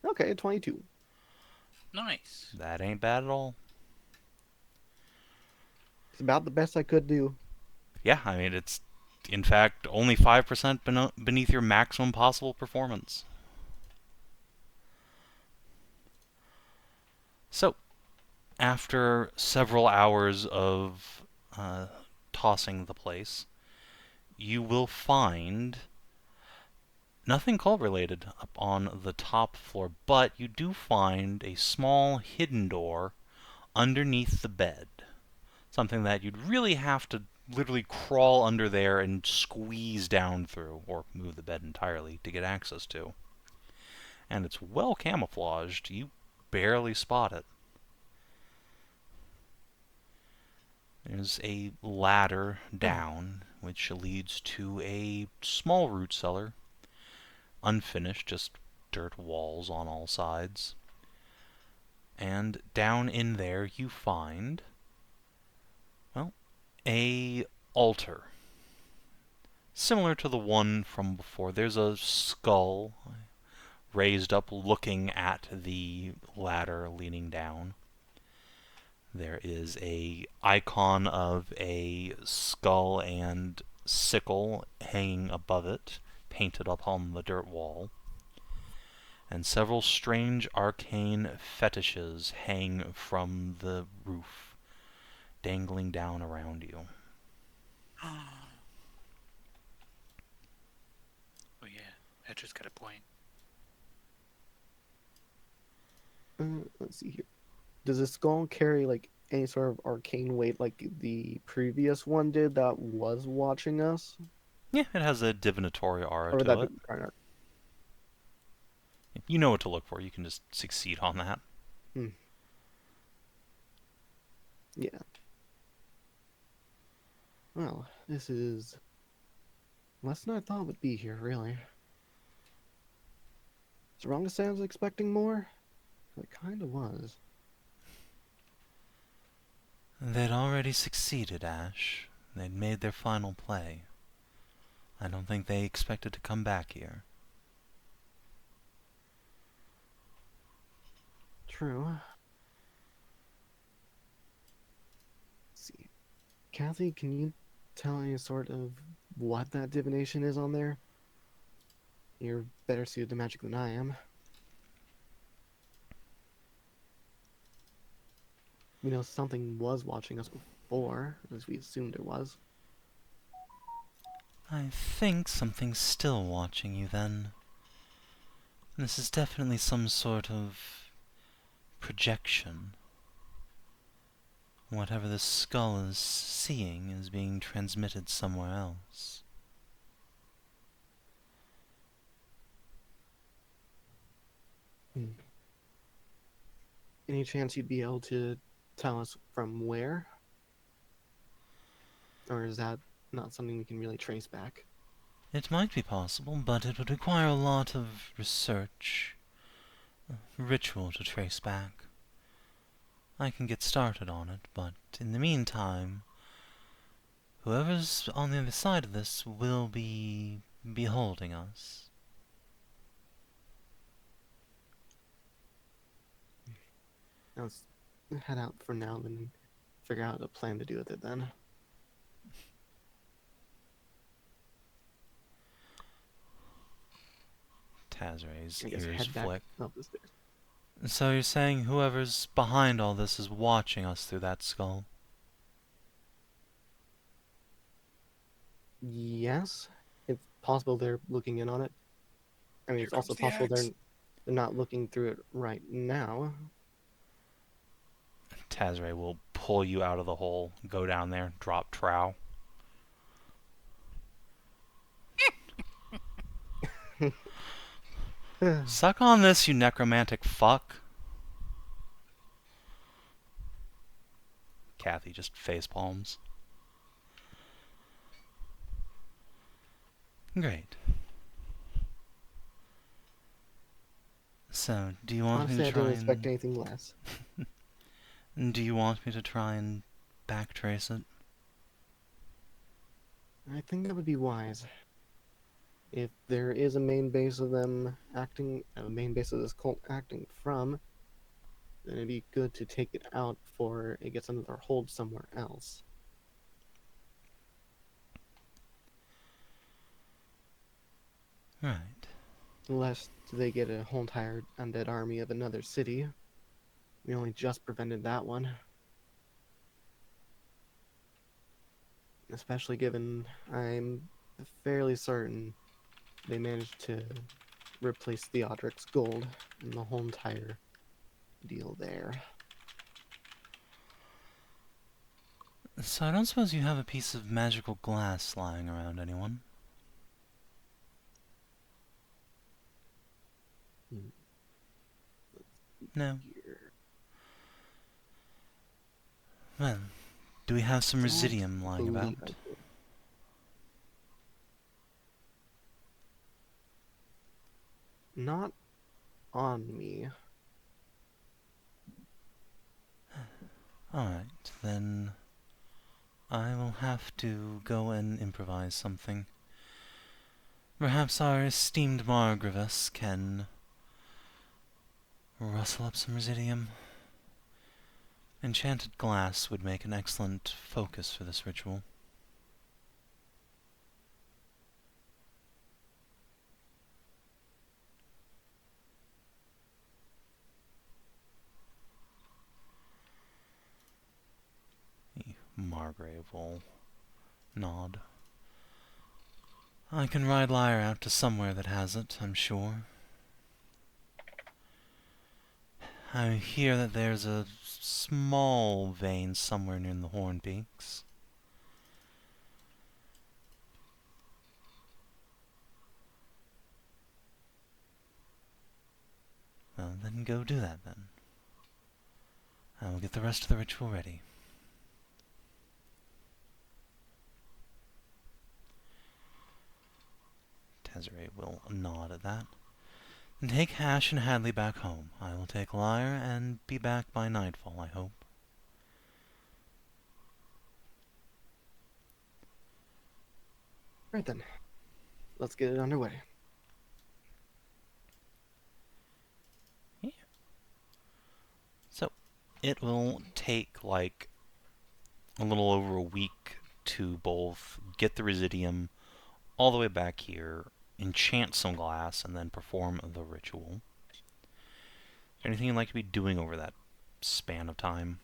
Okay, 22. Nice. That ain't bad at all. It's about the best I could do. Yeah, I mean, it's, in fact, only 5% beneath your maximum possible performance. So, after several hours of tossing the place, you will find nothing cult related up on the top floor, but you do find a small hidden door underneath the bed. Something that you'd really have to literally crawl under there and squeeze down through, or move the bed entirely to get access to. And it's well camouflaged. You barely spot it. There's a ladder down, which leads to a small root cellar. Unfinished, just dirt walls on all sides. And down in there you find, well, a altar. Similar to the one from before. There's a skull raised up looking at the ladder leaning down. There is a icon of a skull and sickle hanging above it, painted up on the dirt wall. And several strange arcane fetishes hang from the roof, dangling down around you. Oh yeah, Hedrah's got a point. Let's see here. Does the skull carry like any sort of arcane weight like the previous one did that was watching us? Yeah, it has a divinatory aura Or would to that it. be Karnak? You know what to look for. You can just succeed on that. Yeah. Well, this is less than I thought it would be here, really. Is it wrong to say I was expecting more? It kind of was. They'd already succeeded, Ashe. They'd made their final play. I don't think they expected to come back here. True. Let's see. Kathy, can you tell any sort of what that divination is on there? You're better suited to magic than I am. We know something was watching us before, as we assumed it was. I think something's still watching you, then. This is definitely some sort of projection. Whatever the skull is seeing is being transmitted somewhere else. Any chance you'd be able to tell us from where? Or is that not something we can really trace back? It might be possible, but it would require a lot of research, ritual to trace back. I can get started on it, but in the meantime, whoever's on the other side of this will be beholding us. Let's head out for now and figure out a plan to do with it then. Tazray's I guess ears head back flick. up the stairs. So you're saying whoever's behind all this is watching us through that skull? Yes, it's possible they're looking in on it. I mean, Here it's also comes the possible axe. they're not looking through it right now. Tazray will pull you out of the hole, go down there, drop trowel. Suck on this, you necromantic fuck. Kathy just face palms. Great. So, do you want me Honestly, to I try didn't expect and... anything less. Do you want me to try and backtrace it? I think that would be wise. If there is a main base of them acting, a main base of this cult acting from, then it'd be good to take it out before it gets under their hold somewhere else. Right. Lest they get a whole entire undead army of another city. We only just prevented that one. Especially given I'm fairly certain they managed to replace Theodric's gold and the whole entire deal there. So I don't suppose you have a piece of magical glass lying around, anyone? No. Here. Well, do we have some Don't residium lying about? believe I do. Not on me. Alright, then I will have to go and improvise something. Perhaps our esteemed Margravus can rustle up some residium. Enchanted glass would make an excellent focus for this ritual. Margrave will nod. I can ride Lyre out to somewhere that has it, I'm sure. I hear that there's a small vein somewhere near the Horn Peaks. Well, then go do that, then. I will get the rest of the ritual ready. Tazray will nod at that. And take Ashe and Hadley back home. I will take Lyre and be back by nightfall, I hope. Right then. Let's get it underway. Yeah. So, it will take, like, a little over a week to both get the Residium all the way back here, enchant some glass, and then perform the ritual. Anything you'd like to be doing over that span of time?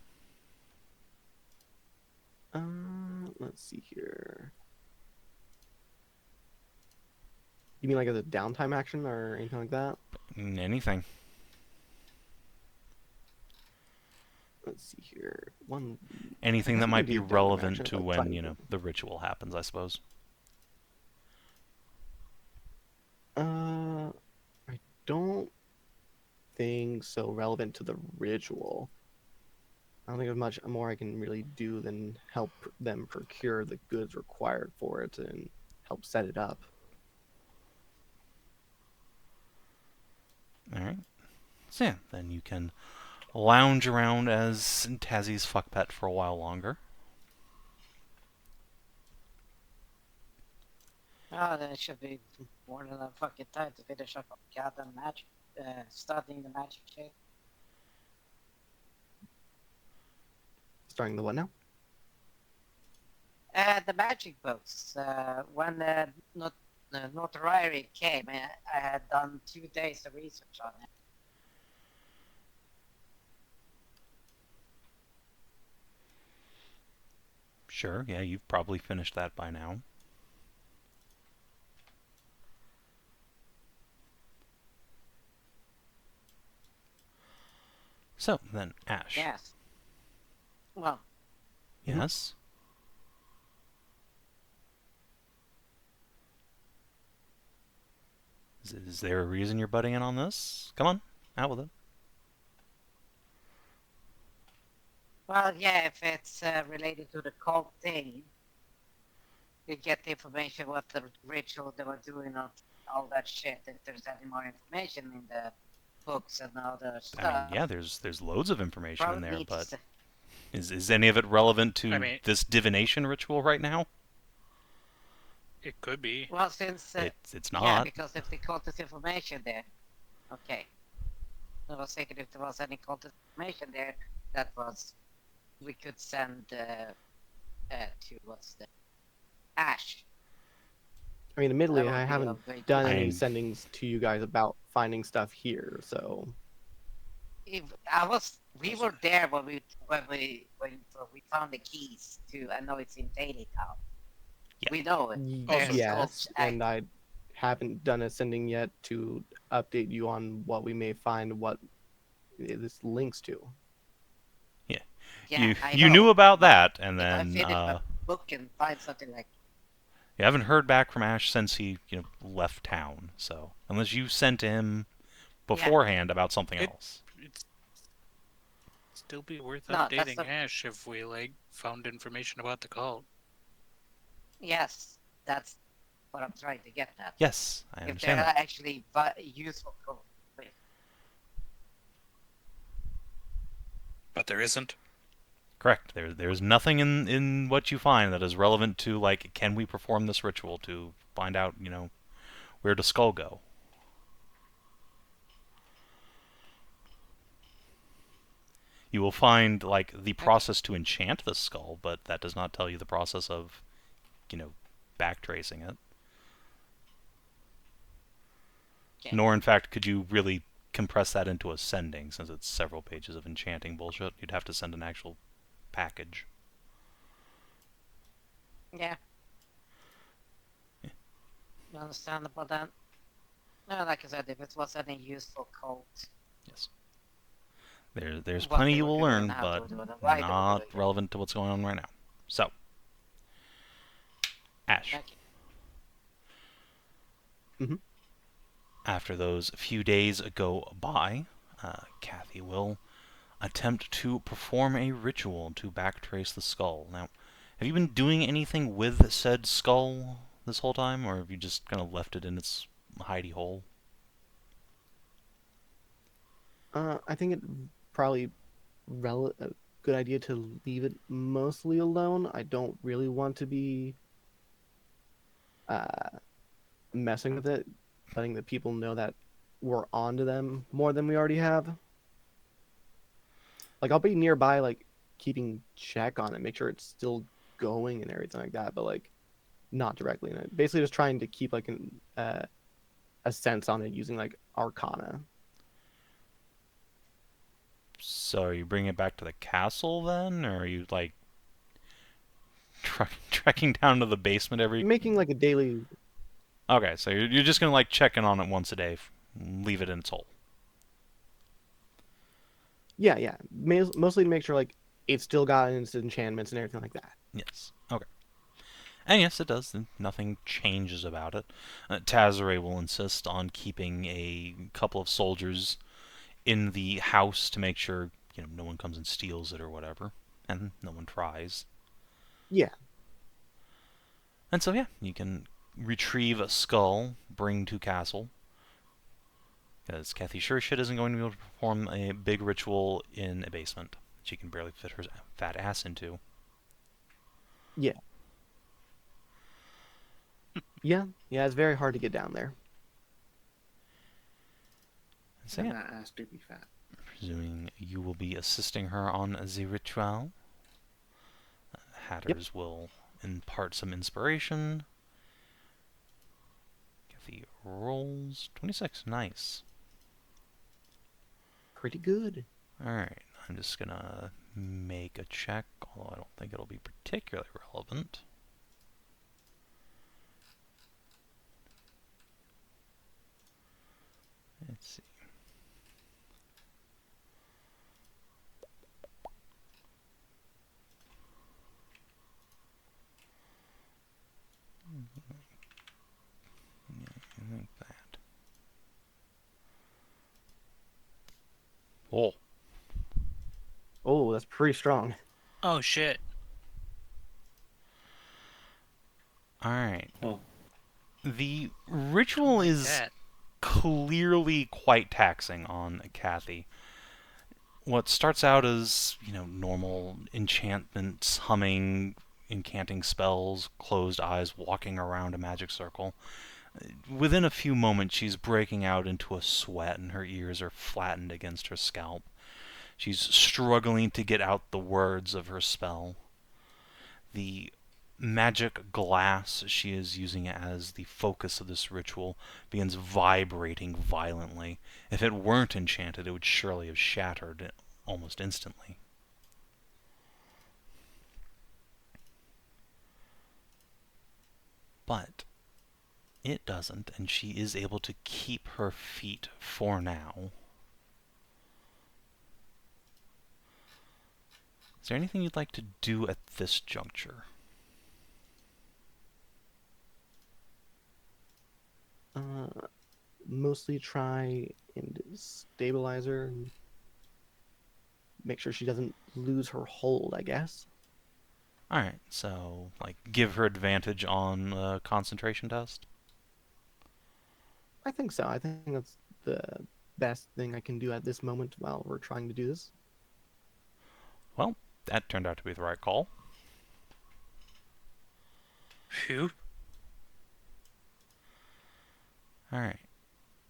Let's see here. You mean like as a downtime action or anything like that? Anything. Let's see here. One. Anything I that guess we might could be do downtime relevant action, to like when, trying you to- know, the ritual happens, I suppose. I don't think so relevant to the ritual. I don't think there's much more I can really do than help them procure the goods required for it and help set it up. Alright. So yeah, then you can lounge around as Tazzy's fuck pet for a while longer. Oh, that should be more than enough fucking time to finish up goddamn magic, studying the magic shit. Starting the what now? The magic books. When Notoriety came, I had done 2 days of research on it. Sure, yeah, you've probably finished that by now. So, then, Ashe. Yes. Well, Yes? Is there a reason you're butting in on this? Come on, out with it. well, yeah, if it's related to the cult thing, you get the information what the ritual they were doing, all that shit. If there's any more information in the books and all the stuff. I mean, yeah, there's loads of information in probably there, needs but to- is any of it relevant to I mean- this divination ritual right now? It could be. Well, since It's yeah, not. because if the cult is information there, okay. I was thinking if there was any cult information there, that was we could send to what's the Ashe. I mean, admittedly, That would I be haven't a great done I any mean- sendings to you guys about finding stuff here, so If we were there when we found the keys to. I know it's in Daily Town. Yeah. We know it. Also- yes, cults and I haven't done a sending yet to update you on what we may find, what this links to. Yeah, you knew about that, and If I then finish my book and find something like you haven't heard back from Ashe since he left town. So unless you sent to him beforehand about something It- else. It'd still be worth No, that's updating the- Ashe if we found information about the cult. yes, that's what I'm trying to get at. Yes, I If understand there that. are actually useful cults. But there isn't. Correct. There's nothing in what you find that is relevant to, like, can we perform this ritual to find out, where does Skow go? You will find, like, the process to enchant the skull, but that does not tell you the process of, backtracing it. Okay. Nor, in fact, could you really compress that into a sending, since it's several pages of enchanting bullshit. You'd have to send an actual package. Yeah. Understandable then. No, like I said, if it was any useful cult, Yes. There's What plenty they you were will doing learn, and how they but were doing it, why they were not doing it. relevant to what's going on right now. So, Ashe. thank you. After those few days go by, Kathy will attempt to perform a ritual to backtrace the skull. Now, have you been doing anything with said skull this whole time, or have you just kind of left it in its hidey hole? I think it probably a good idea to leave it mostly alone. I don't really want to be messing with it, letting the people know that we're onto them more than we already have. Like, I'll be nearby, like, keeping check on it, make sure it's still going and everything like that, but, like, not directly in it. Basically just trying to keep, like, a sense on it using, like, Arcana. So are you bringing it back to the castle then, or are you, like, trekking down to the basement every... Making, like, a daily... Okay, so you're just gonna, like, check in on it once a day, leave it in its hole. Yeah. Mostly to make sure, like, it's still got its enchantments and everything like that. Yes. Okay. And yes, it does. Nothing changes about it. Tazare will insist on keeping a couple of soldiers in the house to make sure, no one comes and steals it or whatever, and no one tries. Yeah. And so, yeah, you can retrieve a skull, bring to castle. Because Kathy sure shit isn't going to be able to perform a big ritual in a basement she can barely fit her fat ass into. Yeah. Yeah, it's very hard to get down there. So, And yeah, that ass do be fat. presuming you will be assisting her on the ritual, Hatters will impart some inspiration. Kathy rolls 26. Nice. Pretty good. Alright, I'm just gonna make a check, although I don't think it'll be particularly relevant. Let's see. Yeah, like that. Oh. Oh, that's pretty strong. Oh shit. Alright. Oh. The ritual is That. clearly quite taxing on Kathy. What starts out as, normal enchantments, humming, incanting spells, closed eyes, walking around a magic circle. Within a few moments, she's breaking out into a sweat and her ears are flattened against her scalp. She's struggling to get out the words of her spell. The magic glass she is using as the focus of this ritual begins vibrating violently. If it weren't enchanted, it would surely have shattered almost instantly. But it doesn't, and she is able to keep her feet for now. Is there anything you'd like to do at this juncture? Mostly try and stabilize her and make sure she doesn't lose her hold, I guess. Alright, so, give her advantage on a concentration test? I think so. I think that's the best thing I can do at this moment while we're trying to do this. Well, that turned out to be the right call. Phew. Alright.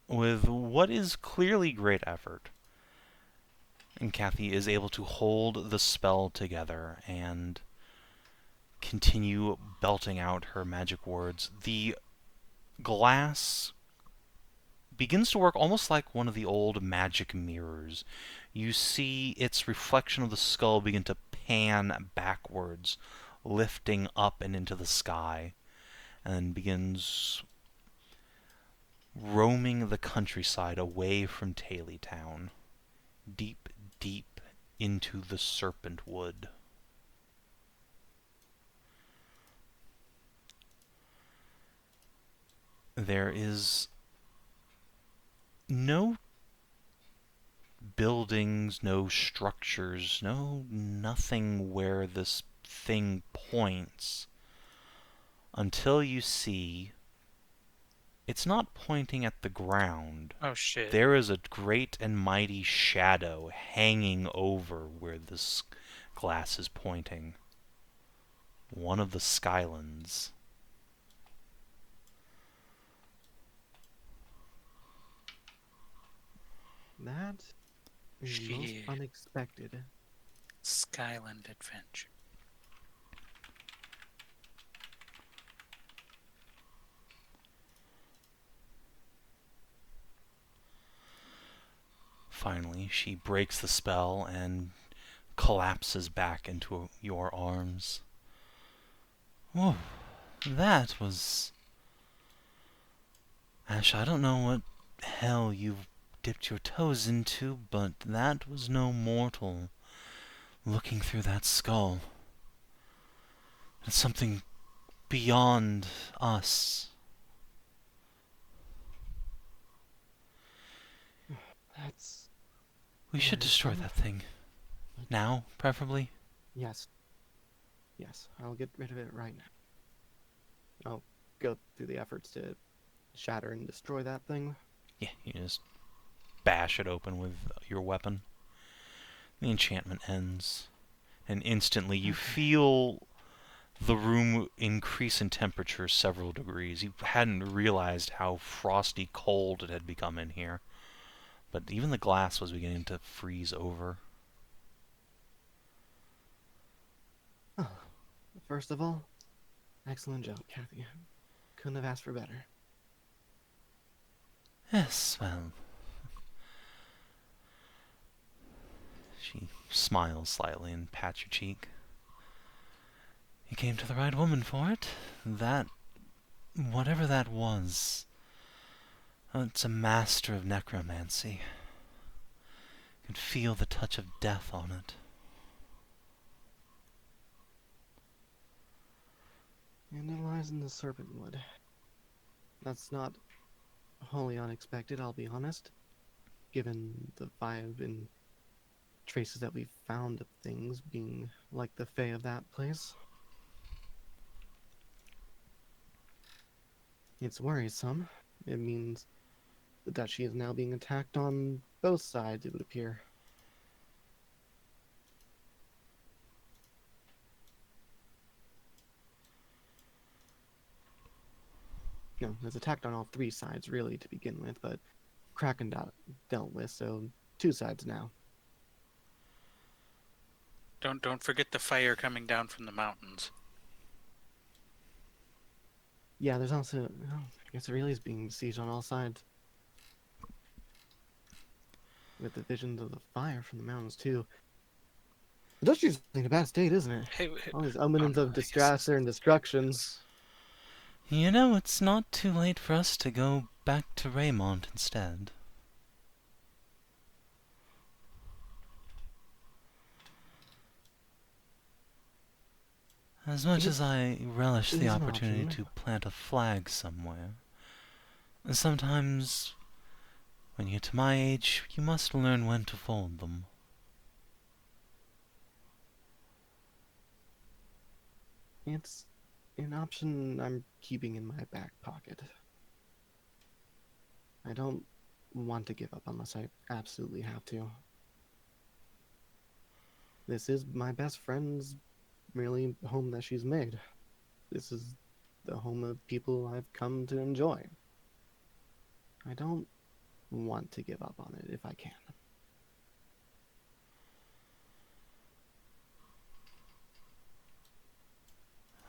With what is clearly great effort, and Kathy is able to hold the spell together and continue belting out her magic words, the glass begins to work almost like one of the old magic mirrors. You see its reflection of the skull begin to pan backwards, lifting up and into the sky, and begins roaming the countryside away from Taily Town, deep, deep into the Serpent Wood. There is no buildings, no structures, nothing where this thing points until you see it's not pointing at the ground. Oh shit. There is a great and mighty shadow hanging over where this glass is pointing. One of the Skylands. That is most Shit. unexpected. Skyland Adventure. Finally, she breaks the spell and collapses back into your arms. Whoa, that was... Ashe, I don't know what hell you've dipped your toes into, but that was no mortal looking through that skull. It's something beyond us. That's... We should destroy that thing. Now, preferably. Yes. Yes, I'll get rid of it right now. I'll go through the efforts to shatter and destroy that thing. Yeah, you just bash it open with your weapon. The enchantment ends, and instantly you feel the room increase in temperature several degrees. You hadn't realized how frosty cold it had become in here, but even the glass was beginning to freeze over. Oh, first of all, excellent job, Kathy. Couldn't have asked for better. Yes, well... She smiles slightly and pats your cheek. You came to the right woman for it. That... whatever that was... it's a master of necromancy. You can feel the touch of death on it. And it lies supplies in the Serpentwood. That's not wholly unexpected, I'll be honest, given the vibe and traces that we've found of things being like the Fae of that place. It's worrisome. It means the duchy is now being attacked on both sides, it would appear. No, it's attacked on all three sides, really, to begin with, but Kraken dealt with, so two sides now. Don't forget the fire coming down from the mountains. Yeah, there's also... Oh, I guess it really is being besieged on all sides. With the visions of the fire from the mountains, too. The duchy's in a bad state, isn't it? Hey, All these omens no, of I guess disaster and destruction. You know, it's not too late for us to go back to Raymont instead. As much as I relish it the is an opportunity option. to plant a flag somewhere, sometimes, when you get to my age, you must learn when to fold them. It's an option I'm keeping in my back pocket. I don't want to give up unless I absolutely have to. This is my best friend's really home that she's made. This is the home of people I've come to enjoy. I don't want to give up on it if I can.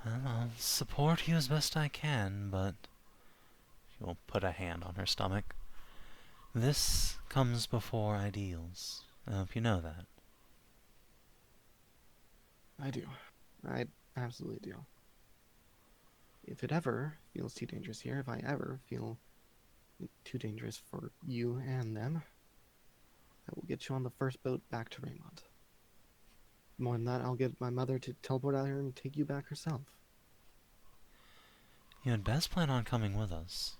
Well, I'll support you as best I can, but... She'll put a hand on her stomach. This comes before ideals. I hope you know that. I do. I absolutely do. If it ever feels too dangerous here, if I ever feel too dangerous for you and them, I will get you on the first boat back to Raymont. More than that, I'll get my mother to teleport out here and take you back herself. You had best plan on coming with us.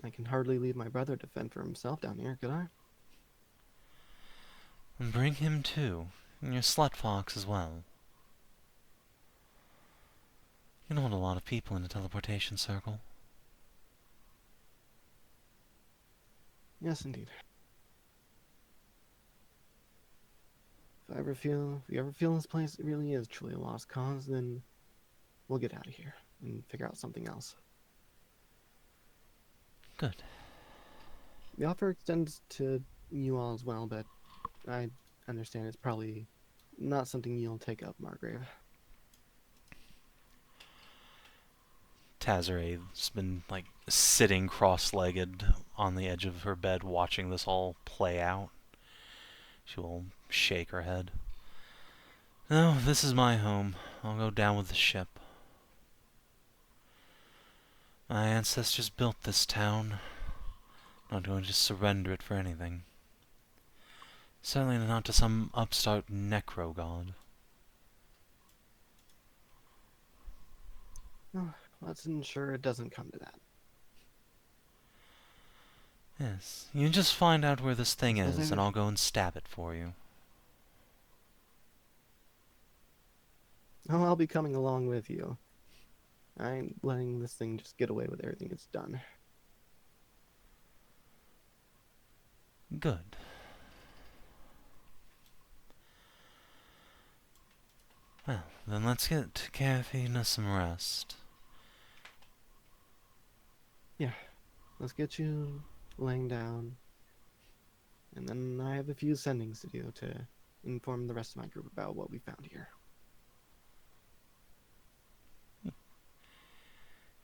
I can hardly leave my brother to fend for himself down here, could I? And bring him too, and your slut fox as well. You can hold a lot of people in a teleportation circle. Yes, indeed. If you ever feel this place really is truly a lost cause, then we'll get out of here and figure out something else. Good. The offer extends to you all as well, but I understand it's probably not something you'll take up, Margrave. Tazera's been, like, sitting cross-legged on the edge of her bed watching this all play out. She will shake her head. No, this is my home. I'll go down with the ship. My ancestors built this town. I'm not going to surrender it for anything. Certainly not to some upstart necro-god. Oh, let's ensure it doesn't come to that. Yes, you just find out where this thing Suppose is, and I'll go and stab it for you. Oh, I'll be coming along with you. I ain't letting this thing just get away with everything it's done. Good. Well, then let's get Kinathis some rest. Yeah, let's get you laying down. And then I have a few sendings to do to inform the rest of my group about what we found here.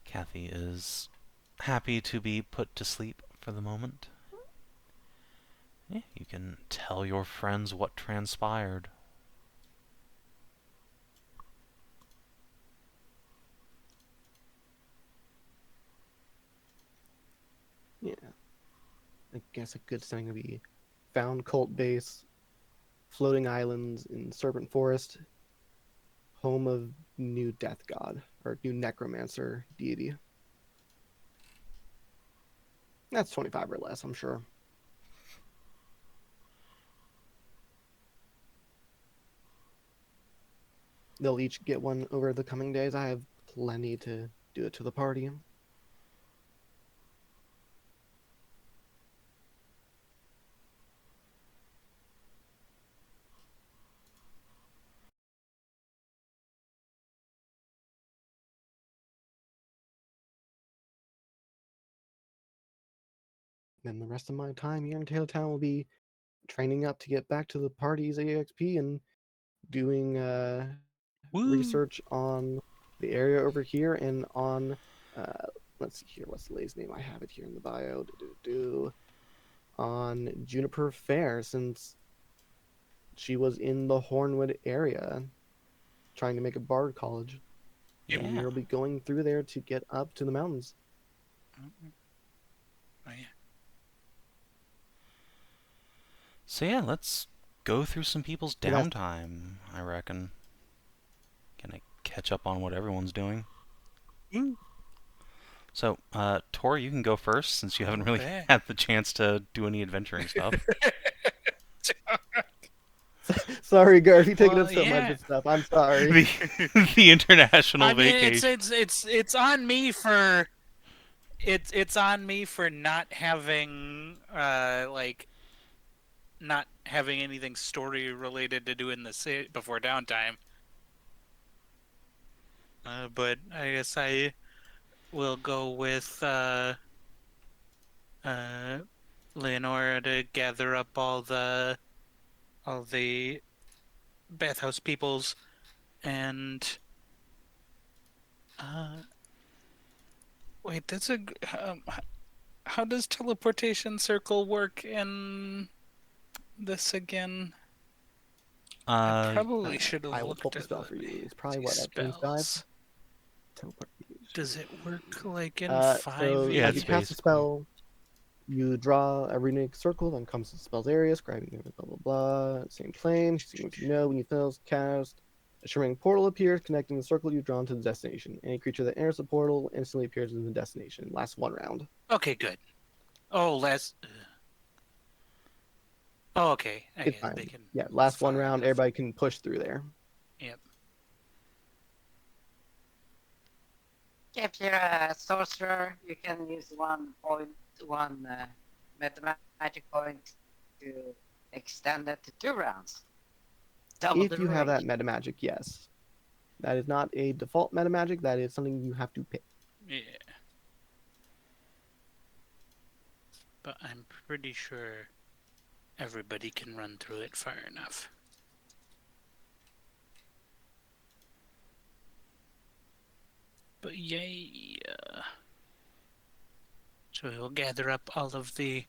Kathy is happy to be put to sleep for the moment. Yeah, you can tell your friends what transpired. Yeah. I guess a good setting would be found cult base, floating islands in Serpent Forest, home of new death god, or new necromancer deity. That's 25 or less, I'm sure. They'll each get one over the coming days. I have plenty to do it to the party. Then the rest of my time here in Taylor Town will be training up to get back to the party's EXP and doing research on the area over here and on let's see here, what's the lady's name? I have it here in the bio. On Juniper Fair, since she was in the Hornwood area trying to make a bard college. Yeah. And we'll be going through there to get up to the mountains. Oh, yeah. So yeah, let's go through some people's Yes. downtime, I reckon. Gonna catch up on what everyone's doing. So, Tor, you can go first, since you haven't really Okay. had the chance to do any adventuring stuff. Sorry, Garth, you taking Well, up so yeah. much of stuff. I'm sorry. the international I mean, vacation. it's on me for it's on me for not having like not having anything story related to do in the city before downtime. But I guess I will go with Leonora to gather up all the bathhouse peoples and wait, that's a how does teleportation circle work in this again? I probably should have I will looked pull the at spell for you. It's probably what, at James 5? spells. Teleportation. Does it work like in So 5e? Yeah, as you it's cast a basically- spell, you draw a runic circle that comes to the spell's area, scribing over blah blah blah. Same plane. See what you know when you fail cast. A shimmering portal appears, connecting the circle you've drawn to the destination. Any creature that enters the portal instantly appears in the destination. Lasts 1 round. Okay, good. Oh, Oh, okay. I It's guess fine. they can. Yeah, last 1 fire round. enough. Everybody can push through there. Yep. If you're a sorcerer, you can use one magic point to extend it to 2 rounds. Double If the you have that range. meta magic, yes. That is not a default meta magic. That is something you have to pick. Yeah. But I'm pretty sure everybody can run through it far enough. But yay! So we'll gather up all of the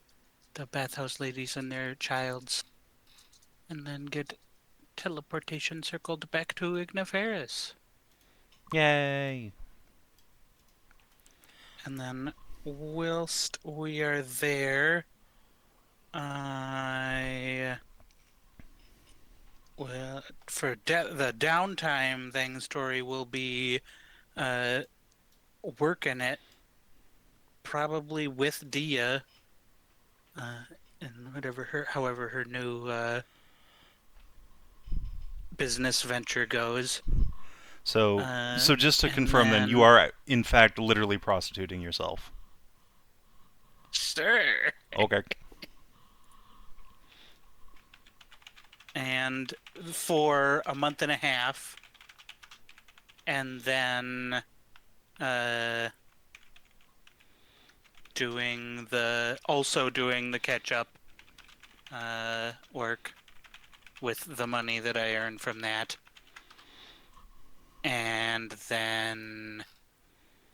bathhouse ladies and their childs, and then get teleportation circled back to Igniferus. Yay! And then, whilst we are there, well, for the downtime thing, story will be working it, probably with Dia, and however her new business venture goes. So, so just to and confirm, then, you then- are in fact literally prostituting yourself. Sure. Okay. And for a month and a half, and then doing the catch up work with the money that I earned from that, and then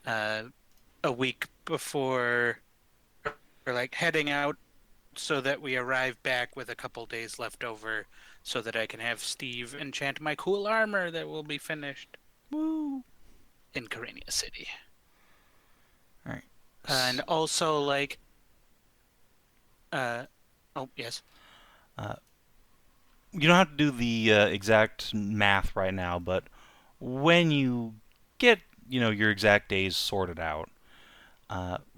a week before, or like heading out, so that we arrive back with a couple days left over, so that I can have Steve enchant my cool armor that will be finished. Woo! In Kharania City. Alright. And also, like, oh, yes. You don't have to do the exact math right now, but when you get, your exact days sorted out,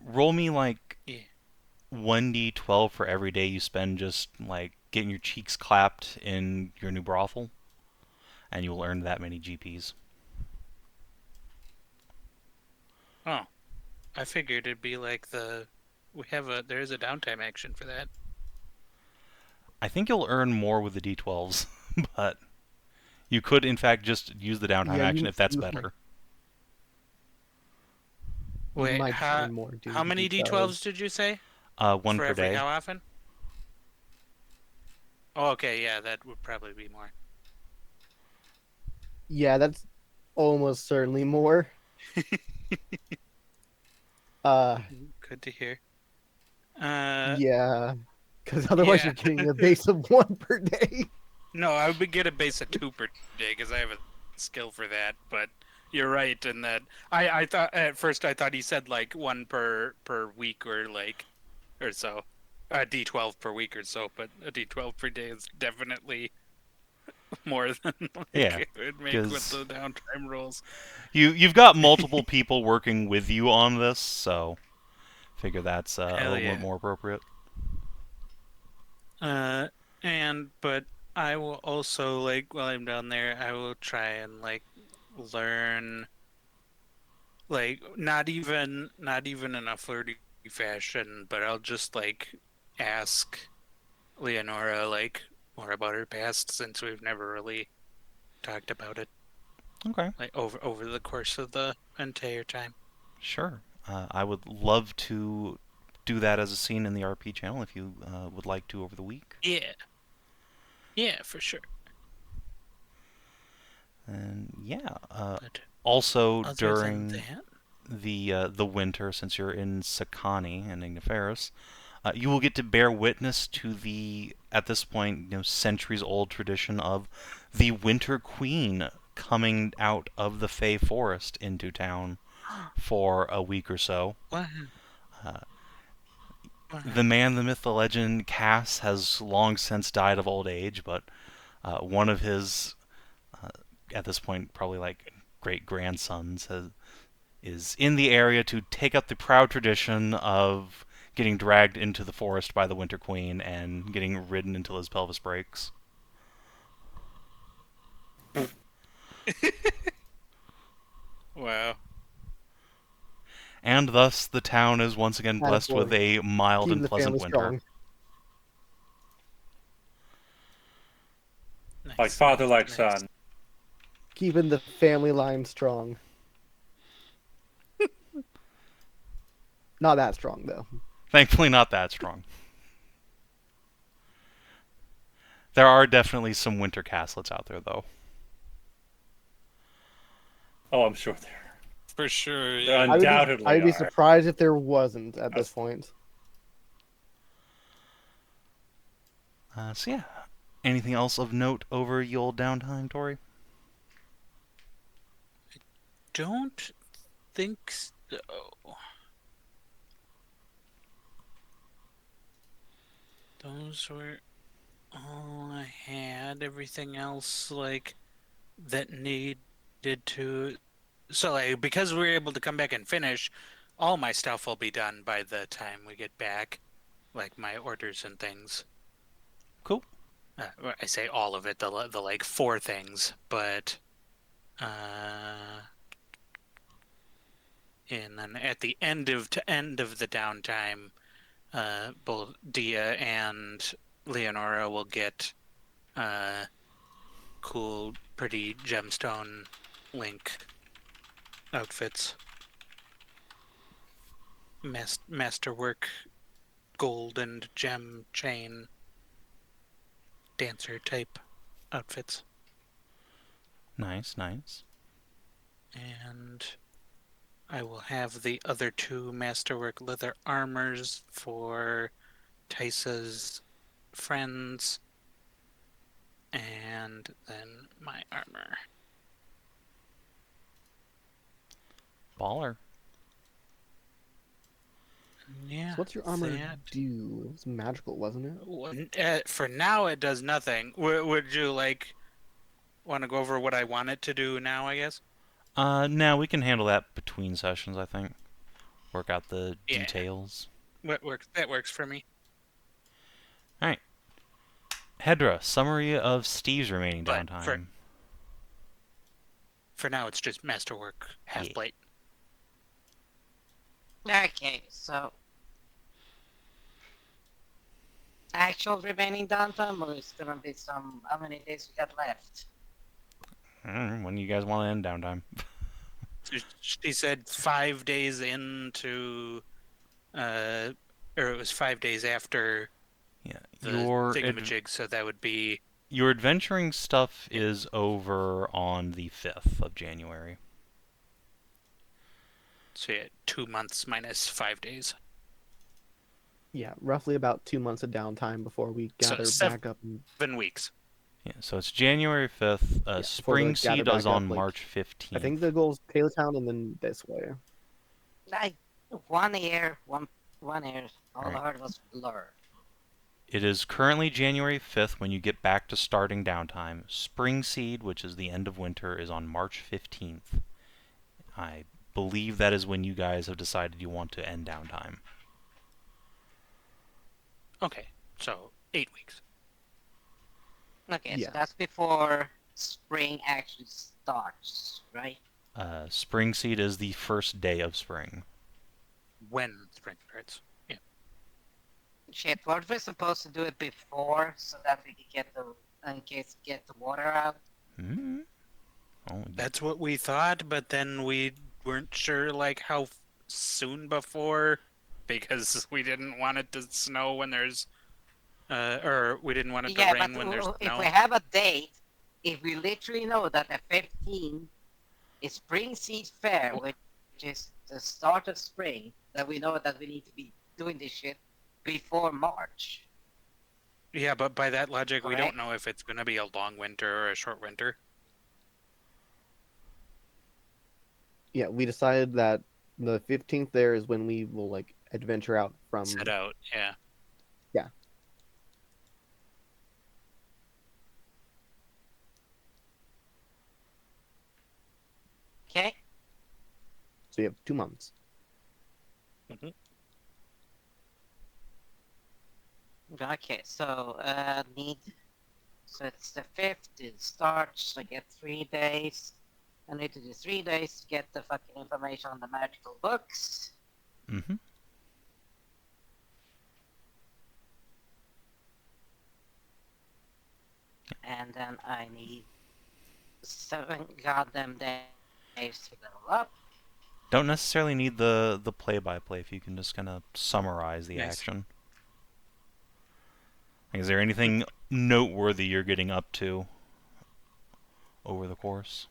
roll me like Yeah. 1d12 for every day you spend just like getting your cheeks clapped in your new brothel, and you will earn that many GPs. Oh, I figured it'd be like there is a downtime action for that. I think you'll earn more with the d12s, but you could in fact just use the downtime Yeah, action you if that's you better. Wait, might just earn more how doing many D12s did you say? One For per every day. how often? Oh, okay, yeah, that would probably be more. Yeah, that's almost certainly more. Good to hear. Yeah, because otherwise Yeah. you're getting a base of 1 per day. No, I would get a base of 2 per day because I have a skill for that. But you're right in that I thought at first I thought he said like 1 per week or so, a D12 per week or so. But a D12 per day is definitely more than Yeah, it would make with 'cause the downtime rolls. you've got multiple people working with you on this, so figure that's a Hell little bit yeah. more appropriate. But I will also while I'm down there, I will try and learn not even in a flirty fashion, but I'll just ask Leonora more about her past since we've never really talked about it Okay, over the course of the entire time. sure. I would love to do that as a scene in the RP channel if you would like to over the week. Yeah. Yeah, for sure. And yeah, But also other than during that, the winter, since you're in Sakani and Igniferus, you will get to bear witness to the, at this point, centuries-old tradition of the Winter Queen coming out of the Fey Forest into town for a week or so. wow. The man, the myth, the legend, Cass has long since died of old age, but one of his, at this point, probably great-grandsons is in the area to take up the proud tradition of getting dragged into the forest by the Winter Queen and getting ridden until his pelvis breaks. Wow. And thus, the town is once again blessed with Attaboy. a mild Keeping and the pleasant family winter. strong. Like Nice, father, like nice. son. Keeping the family line strong. Not that strong, though. Thankfully, not that strong. There are definitely some winter castlets out there, though. Oh, I'm sure there. For sure, There yeah. undoubtedly I'd be are. surprised if there wasn't at this point. So yeah, anything else of note over ye old downtime, Tori? Don't think so. Those were all I had. Everything else that needed to. So because we were able to come back and finish, all my stuff will be done by the time we get back, like my orders and things. Cool. I say all of it, the 4 things, but and then at the end of the downtime, both Dia and Leonora will get cool, pretty gemstone link outfits. Masterwork gold and gem chain dancer type outfits. Nice, nice. And I will have the other 2 masterwork leather armors for Tysa's friends, and then my armor. Baller. Yeah. So what's your armor that- do? It's magical, wasn't it? For now, it does nothing. Would you Want to go over what I wanted to do now, I guess? Now we can handle that between sessions, I think. Work out the Yeah. details. That works for me. Alright. Hedrah, summary of Steve's remaining But downtime. For now, it's just masterwork, half-plate. Okay, so actual remaining downtime, or it's gonna be some? How many days we got left? When do you guys want to end downtime? She said 5 days into, or it was 5 days after Yeah, the your thingamajig, so that would be... your adventuring stuff is over on the 5th of January. So yeah, 2 months minus 5 days. Yeah, roughly about 2 months of downtime before we gather back up. 7 weeks. Yeah, so it's January 5th. Before Spring we gather Seed is back up, on like, March 15th. I think the goal is Taylor Town and then this way. Like 1 year, one year. All I Right. heard was blur. It is currently January 5th when you get back to starting downtime. Spring Seed, which is the end of winter, is on March 15th. I believe that is when you guys have decided you want to end downtime. Okay, so 8 weeks. Okay, Yeah. so that's before spring actually starts, right? Spring Seed is the first day of spring. When spring starts. Yeah. Shit, weren't we supposed to do it before so that we could get get the water out? Hmm? Oh, That's what we thought, but then we weren't sure like how soon before, because we didn't want it to snow when there's, or we didn't want it to Yeah, rain but when there's if snow. we have a date, if we literally know that the 15th is Spring Seed Fair, which is the start of spring, that we know that we need to be doing this shit before March. Yeah, but by that logic, we Correct. don't know if it's going to be a long winter or a short winter. Yeah, we decided that the 15th there is when we will like adventure out from. Set out, yeah. Yeah. Okay. So you have 2 months. Okay, so so it's the 5th, it starts, I get 3 days. I need to do 3 days to get the fucking information on the magical books. Mm-hmm. And then I need 7 goddamn days to level up. Don't necessarily need the play-by-play if you can just kind of summarize the Nice. action. Like, is there anything noteworthy you're getting up to over the course?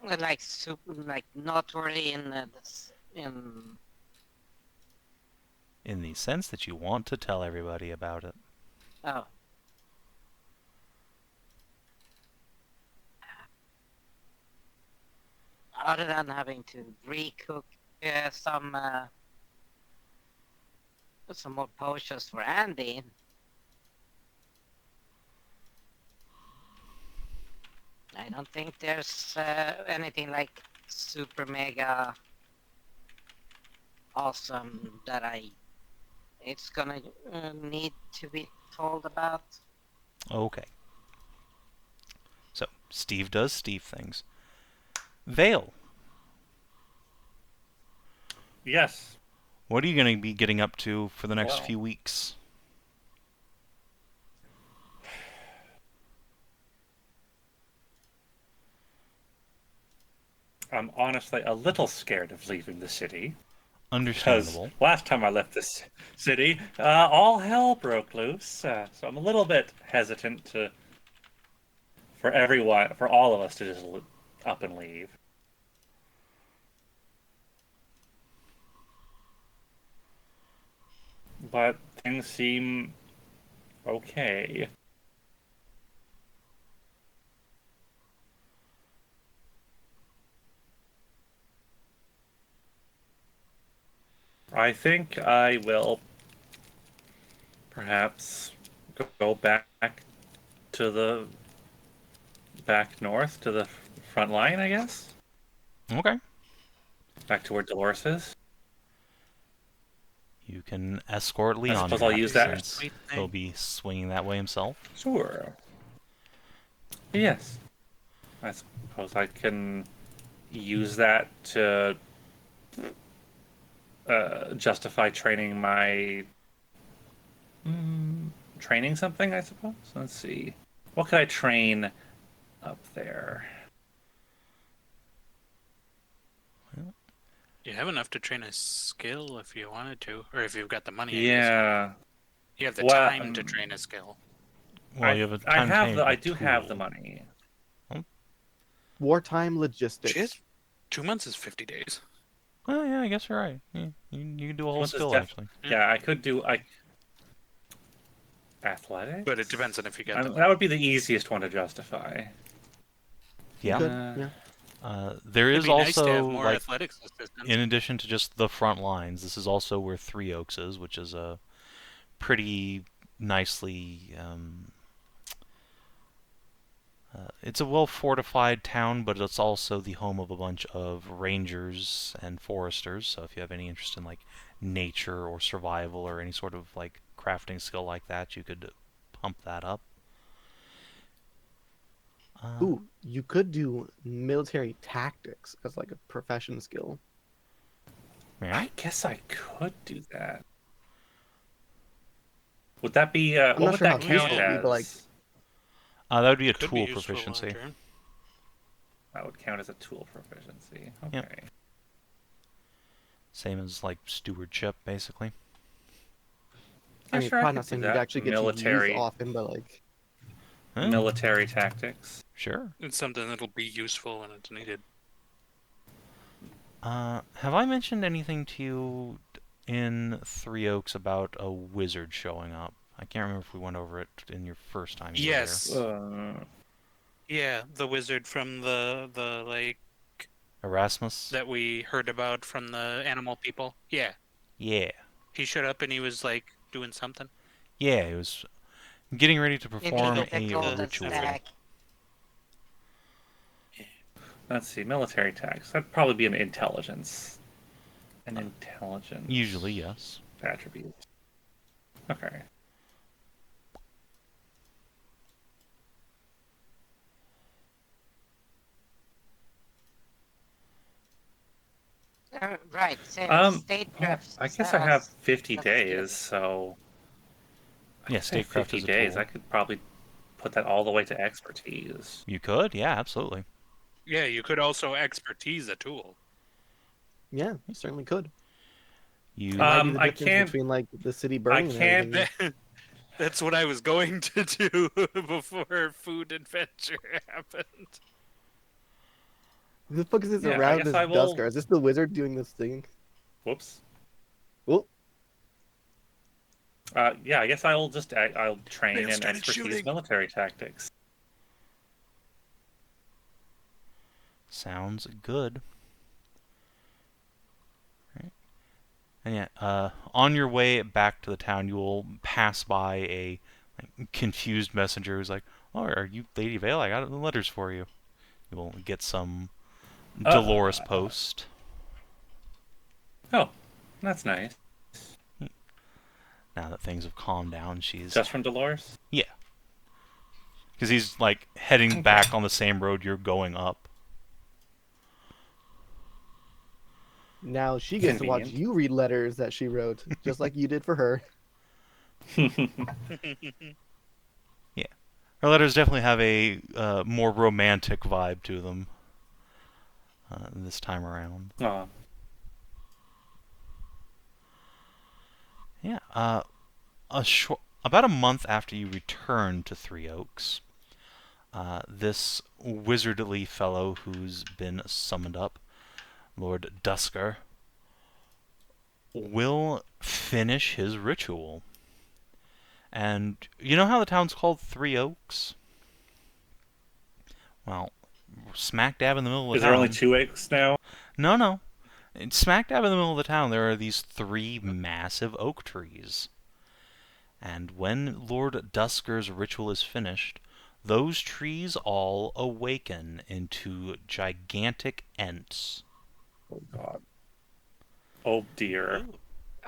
Like super, like not really in In the sense that you want to tell everybody about it. oh. Other than having to recook some more potions for Andy. I don't think there's anything like super mega awesome that it's gonna need to be told about. Okay. So, Steve does Steve things. Vale, Yes. what are you going to be getting up to for the next Well. few weeks? I'm honestly a little scared of leaving the city. Because Understandable. last time I left this city, all hell broke loose. So I'm a little bit hesitant for all of us to just up and leave. But things seem okay. I think I will perhaps go back to the back north to the front line, I guess. Okay. Back to where Dolores is. You can escort Leon. suppose I'll back, use that. since he'll be swinging that way himself. Sure. Yes. I suppose I can use that to justify training my training something, I suppose. Let's see. What could I train up there? You have enough to train a skill if you wanted to, or if you've got the money. I guess. Yeah. You have the time to train a skill. Well, you have a time I do have the money. Wartime logistics. Shit. 2 months is 50 days. Well, yeah, I guess you're right. Yeah, you can do a whole skill, actually. Yeah, I could do athletics. But it depends on if you get that would be the easiest one to justify. Yeah. There is It'd be nice to have also, more like, athletics assistants. in addition to just the front lines, this is also where Three Oaks is, which is a pretty nicely... it's a well-fortified town, but it's also the home of a bunch of rangers and foresters, so if you have any interest in, like, nature or survival or any sort of, like, crafting skill like that, you could pump that up. Ooh, you could do military tactics as like a profession skill. Yeah? I guess I could do that. Would that be? I'm what not would sure that how count useful it would be, as? but, like, that would be a Could tool be useful proficiency. long-term. That would count as a tool proficiency. Okay. Yep. Same as, like, stewardship, basically. I mean, sure, I probably could not do something you'd that. actually get to Military. use often, but like, Huh? Military tactics. Sure. It's something that'll be useful when it's needed. Have I mentioned anything to you in Three Oaks about a wizard showing up? I can't remember if we went over it in your first time you Yes. were Yeah, the wizard from the like there. Erasmus? that we heard about from the animal people. Yeah. Yeah. He showed up and he was like doing something. Yeah, he was getting ready to perform Maybe the a golden ritual. stack. Let's see, military tactics. That'd probably be an intelligence. An intelligence Usually, yes. attribute. Okay. Right, so Well, statecraft. I guess I have 50 days, so. Yeah, I'd say statecraft 50 is a days. tool. I could probably put that all the way to expertise. You could? Yeah, absolutely. Yeah, you could also expertise a tool. yeah, you certainly could. You Might be the I difference can't- between like the city burning and can't- everything. That's what I was going to do before food adventure happened. Who the fuck is this Yeah, I around guess this I will- Dusker? Is this the wizard doing this thing? Whoops. Oh, Yeah, I guess I'll train They've in started expertise shooting. military tactics. sounds good. Right. And yeah, on your way back to the town, you will pass by a confused messenger who's like, "Oh, are you Lady Vale? I got letters for you." You will get some Dolores post. Oh, that's nice. Now that things have calmed down, she's Just from Dolores? because he's like heading back on the same road you're going up. now she gets to watch Convenient. you read letters that she wrote, just like you did for her. Her letters definitely have a more romantic vibe to them this time around. Aw. Yeah. About a month after you return to Three Oaks, this wizardly fellow who's been summoned up, Lord Dusker, will finish his ritual. And you know how the town's called Three Oaks? Well, smack dab in the middle of the Is town. there only 2 eggs now? No. Smack dab in the middle of the town, there are these 3 massive oak trees. And when Lord Dusker's ritual is finished, those trees all awaken into gigantic ents. Oh God. Oh dear.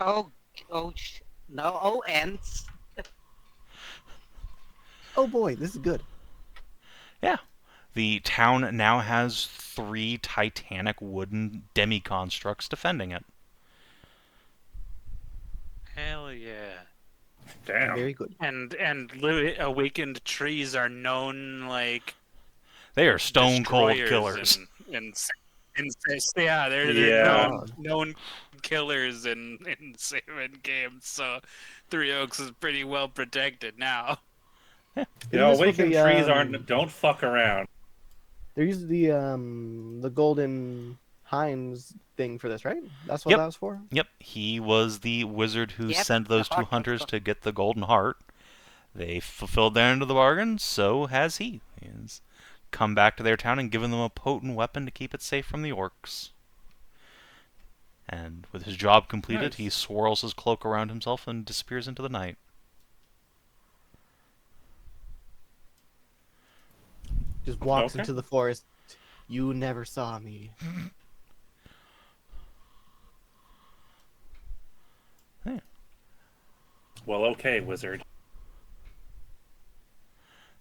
Oh, no, oh, ants. Oh boy, this is good. Yeah. The town now has 3 titanic wooden demi-constructs defending it. Hell yeah. Damn. Very good. And awakened trees are known like They are stone cold destroyers killers. yeah, they're Yeah. known killers in Savin games. So Three Oaks is pretty well protected now. You Isn't know, this what awakened the, trees don't fuck around. They're using the golden Himes thing for this, right? That's what Yep. that was for? Yep, he was the wizard who Yep, sent those the two heart hunters was- to get the golden heart. They fulfilled their end of the bargain, so has he. He's come back to their town and given them a potent weapon to keep it safe from the orcs. And with his job completed, Nice. he swirls his cloak around himself and disappears into the night. Just walks Okay. into the forest. You never saw me. Well, okay, wizard.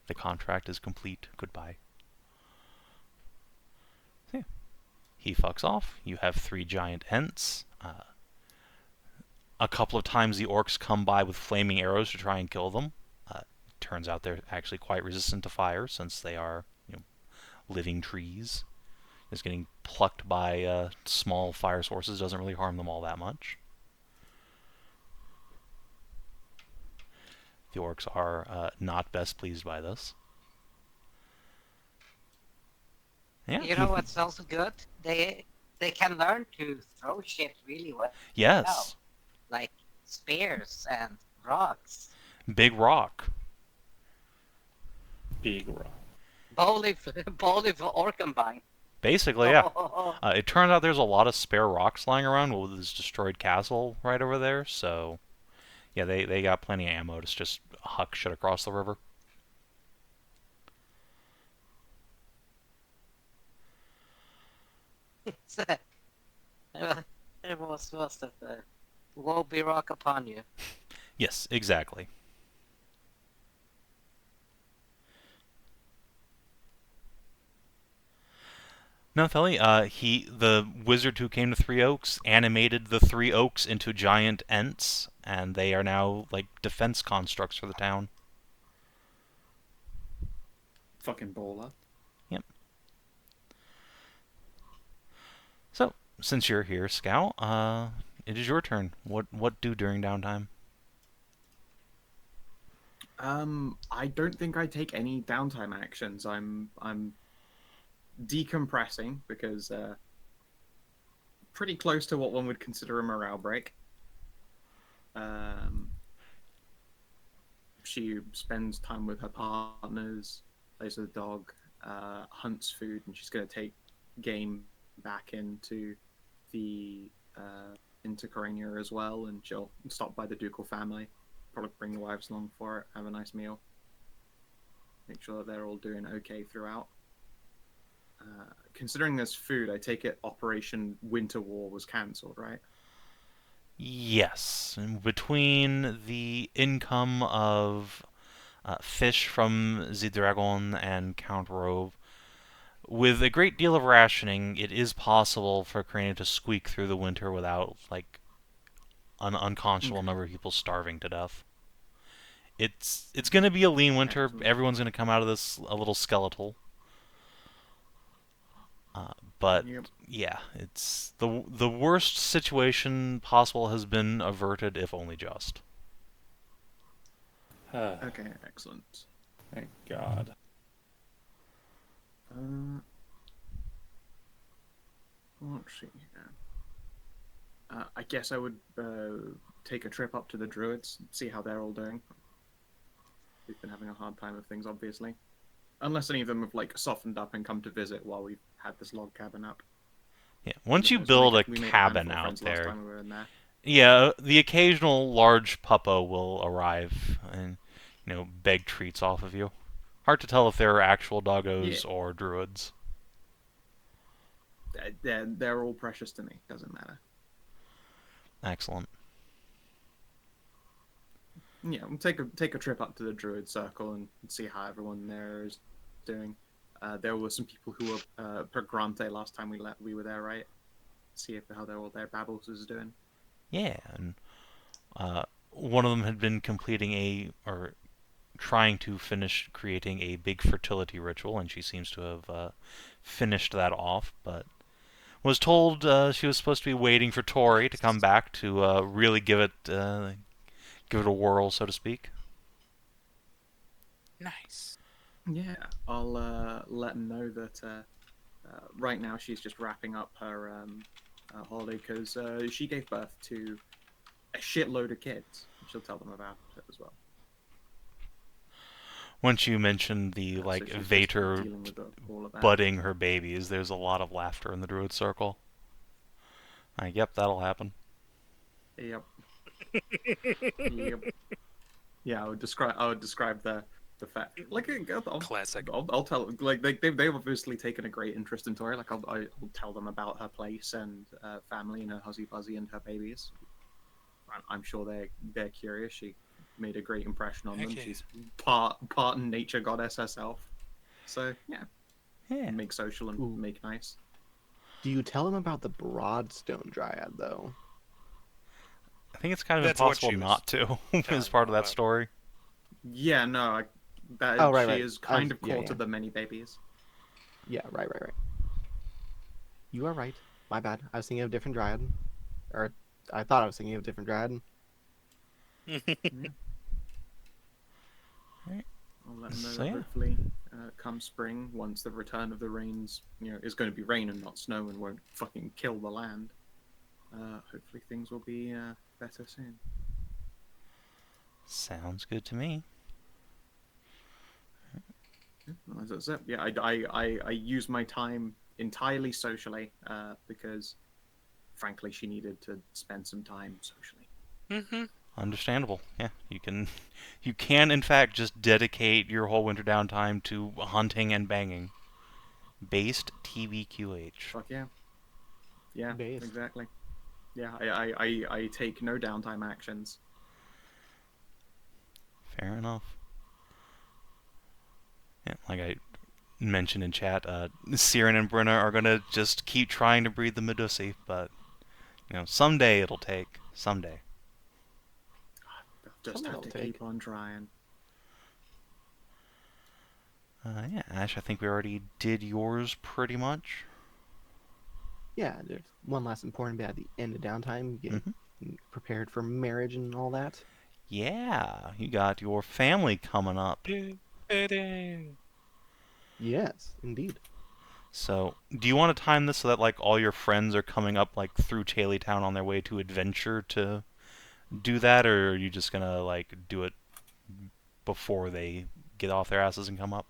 The contract is complete. Goodbye. So, yeah. He fucks off. You have 3 giant ents. A couple of times the orcs come by with flaming arrows to try and kill them. Turns out they're actually quite resistant to fire since they are, living trees. Just getting plucked by small fire sources doesn't really harm them all that much. The orcs are not best pleased by this. Yeah. You know what's also good? They can learn to throw shit really well. Yes. Like spears and rocks. Big rock. Big rock. Bowling for Orkenbine. Basically, yeah. Oh, It turns out there's a lot of spare rocks lying around with this destroyed castle right over there, so yeah, they got plenty of ammo to just huck shit across the river. It was most of the woe be rock upon you. Yes, exactly. No, Theli, the wizard who came to Three Oaks animated the Three Oaks into giant ents, and they are now like defense constructs for the town. Fucking baller. Yep. So, since you're here, Skow, it is your turn. What do during downtime? I don't think I take any downtime actions. I'm decompressing because pretty close to what one would consider a morale break. She spends time with her partners, plays with the dog, hunts food, and she's going to take game back into the into Kharania as well, and she'll stop by the ducal family, probably bring the wives along for it, have a nice meal, make sure that they're all doing okay throughout. Considering there's food, I take it Operation Winter War was cancelled, right? Yes. Between the income of fish from the Dragon and Count Rove, with a great deal of rationing, it is possible for Kharania to squeak through the winter without, like, an unconscionable number of people starving to death. It's going to be a lean winter. Excellent. Everyone's going to come out of this a little skeletal. But Yep. yeah, it's the worst situation possible has been averted, if only just. Okay, excellent. Thank God. Let's see here. I guess I would take a trip up to the Druids, see how they're all doing. We've been having a hard time of things, obviously. Unless any of them have like softened up and come to visit while we've had this log cabin up. Yeah, once you Because build a we made cabin handful of out friends last there, time we were in there. yeah, the occasional large puppo will arrive and beg treats off of you. Hard to tell if they're actual doggos or druids. They're all precious to me. Doesn't matter. Excellent. Yeah, we'll take a trip up to the druid circle and see how everyone there is doing. There were some people who were per Grante last time we were there, right? See how all their babbles is doing. Yeah, and one of them had been trying to finish creating a big fertility ritual, and she seems to have finished that off, but was told she was supposed to be waiting for Tori to come back to really give it a whirl, so to speak. Nice. Yeah, I'll let them know that right now she's just wrapping up her holiday because she gave birth to a shitload of kids. She'll tell them about it as well. Once you mentioned the So she's just Vader dealing with all of that. budding her babies, there's a lot of laughter in the druid circle. Yep, that'll happen. Yep. Yep. Yeah, I would describe the fact Classic. I'll tell they've obviously taken a great interest in Tori. Like I'll tell them about her place and family and her Huzzy Buzzy and her babies. I'm sure they're curious. She made a great impression on them. Okay. She's part nature goddess herself. So Yeah. make social and Ooh. make nice. Do you tell them about the Broadstone Dryad though? I think it's kind of That's what impossible she was not to as telling part of me that about. story. Yeah, no, Oh, right, she right. is kind of Yeah, caught to yeah. the many babies. Yeah, right. You are right. My bad. I was thinking of a different Dryad. Or I thought I was thinking of a different Dryad. I'll let them know So, that yeah. hopefully come spring, once the return of the rains, is going to be rain and not snow and won't fucking kill the land. Hopefully things will be better soon. Sounds good to me. Well, as I said, yeah, I use my time entirely socially because, frankly, she needed to spend some time socially. Mm-hmm. Understandable. Yeah, you can in fact just dedicate your whole winter downtime to hunting and banging. Based TBQH. Fuck yeah. Yeah, Based. exactly. Yeah, I take no downtime actions. Fair enough. Yeah, like I mentioned in chat, Siren and Brenna are gonna just keep trying to breed the Medusa, but someday it'll take. Someday. Just Someday have it'll to take. keep on trying. Yeah, Ashe, I think we already did yours pretty much. Yeah, there's one last important bit at the end of downtime. Get Mhm. prepared for marriage and all that. Yeah, you got your family coming up. Yes, indeed. So, do you want to time this so that all your friends are coming up through Chailey Town on their way to adventure to do that, or are you just gonna do it before they get off their asses and come up?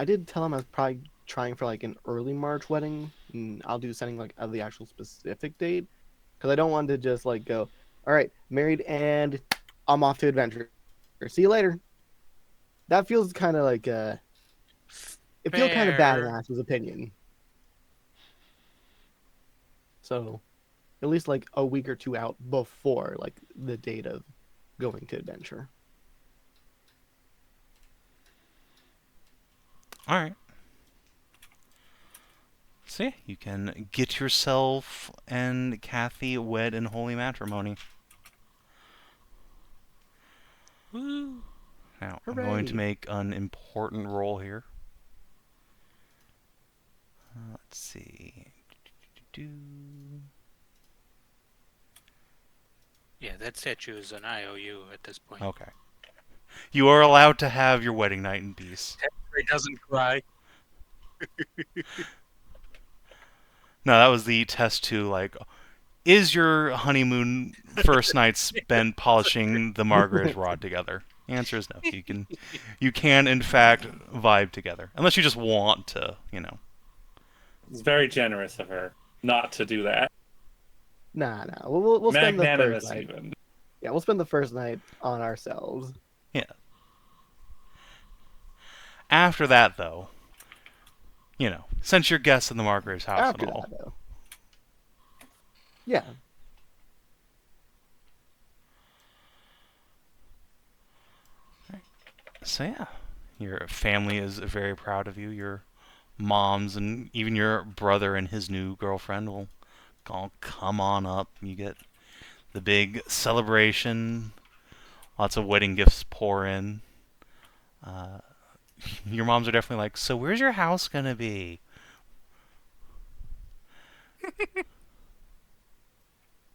I did tell him I was probably trying for an early March wedding, and I'll do something of the actual specific date, because I don't want to just go, all right, married and I'm off to adventure. See you later. That feels kind of it feels kind of bad in Fair. Ash's opinion. So, at least a week or two out before the date of going to adventure. Alright. So yeah, you can get yourself and Kathy wed in holy matrimony. Woo. Now, I'm going to Hooray. make an important roll here. Let's see. Yeah, that statue is an IOU at this point. Okay. You are allowed to have your wedding night in peace. He doesn't cry. No, that was the test to is your honeymoon first night spent polishing the Margaret's rod together? The answer is no. You can in fact vibe together, unless you just want to, It's very generous of her not to do that. Nah. We'll spend the first Magnanimous, night. even. Yeah, we'll spend the first night on ourselves. Yeah. After that, though, since you're guests in the Margrave's house After and all. that, though. Yeah. So yeah, your family is very proud of you. Your moms and even your brother and his new girlfriend will all come on up. You get the big celebration. Lots of wedding gifts pour in. Uh, your moms are definitely like, so where's your house gonna be?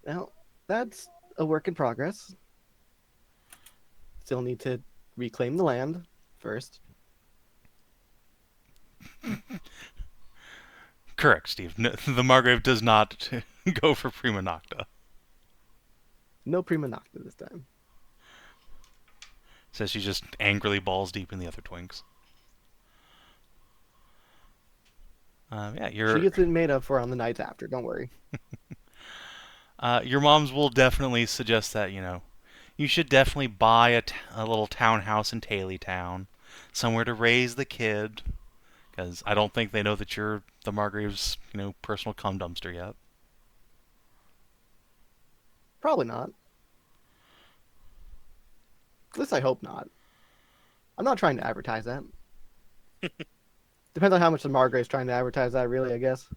Well, that's a work in progress. Still need to reclaim the land first. Correct, Steve. No, the Margrave does not go for prima nocta. No prima nocta this time. Says she just angrily balls deep in the other twinks. Yeah, She gets it made up for on the nights after. Don't worry. Your moms will definitely suggest that, you should definitely buy a little townhouse in Taily Town, somewhere to raise the kid, because I don't think they know that you're the Margrave's, personal cum dumpster yet. Probably not. At least I hope not. I'm not trying to advertise that. Depends on how much the Margrave's trying to advertise that, really, I guess.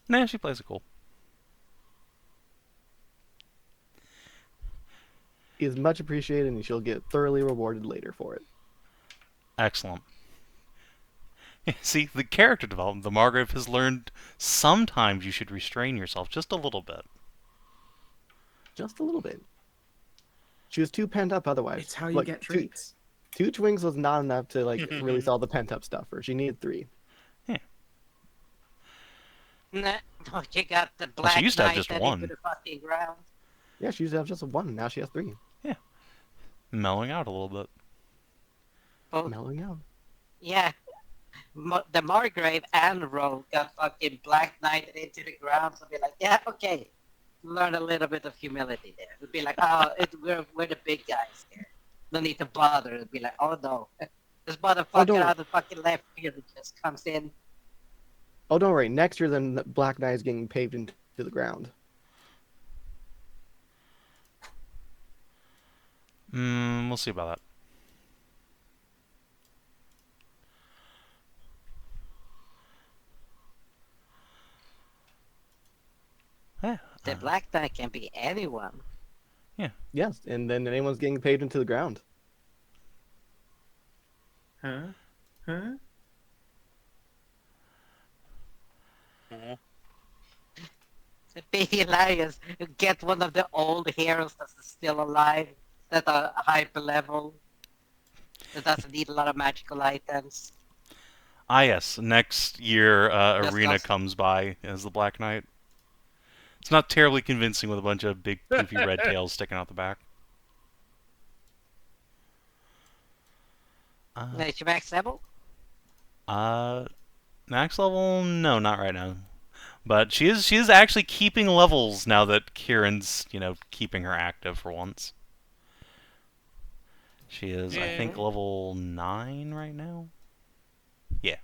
Nah, she plays it cool. Is much appreciated, and she'll get thoroughly rewarded later for it. Excellent. See, the character development, the Margrave has learned sometimes you should restrain yourself just a little bit. Just a little bit. She was too pent up otherwise. It's how you get treats. Two twings was not enough to release all the pent up stuff for her. She needed 3. Nah, oh, you got the Well, she black used to have knight just that one. into the fucking ground. Yeah, she used to have just 1. Now she has 3. Mellowing out a little bit. Oh, Mellowing out. yeah. The Margrave and Rogue got fucking black knighted into the ground, so be like, yeah, okay. Learn a little bit of humility there. It'd be like, oh, we're the big guys here. No need to bother. It'd be like, oh no. This motherfucker don't- out of the fucking left field just comes in. Oh, don't worry. Next year, then the Black Knight is getting paved into the ground. We'll see about that. Yeah. The Black Knight can be anyone. Yes, and then anyone's getting paved into the ground. Huh? Huh? It'd be hilarious. You get one of the old heroes that's still alive, that are hyper level, that doesn't need a lot of magical items. Ah, yes. Next year, That's Arena awesome. comes by as the Black Knight. It's not terribly convincing with a bunch of big, poofy red tails sticking out the back. Is your max level? Max level? No, not right now. But she is actually keeping levels now that Kieran's, keeping her active for once. She is, I think, level 9 right now. Yeah.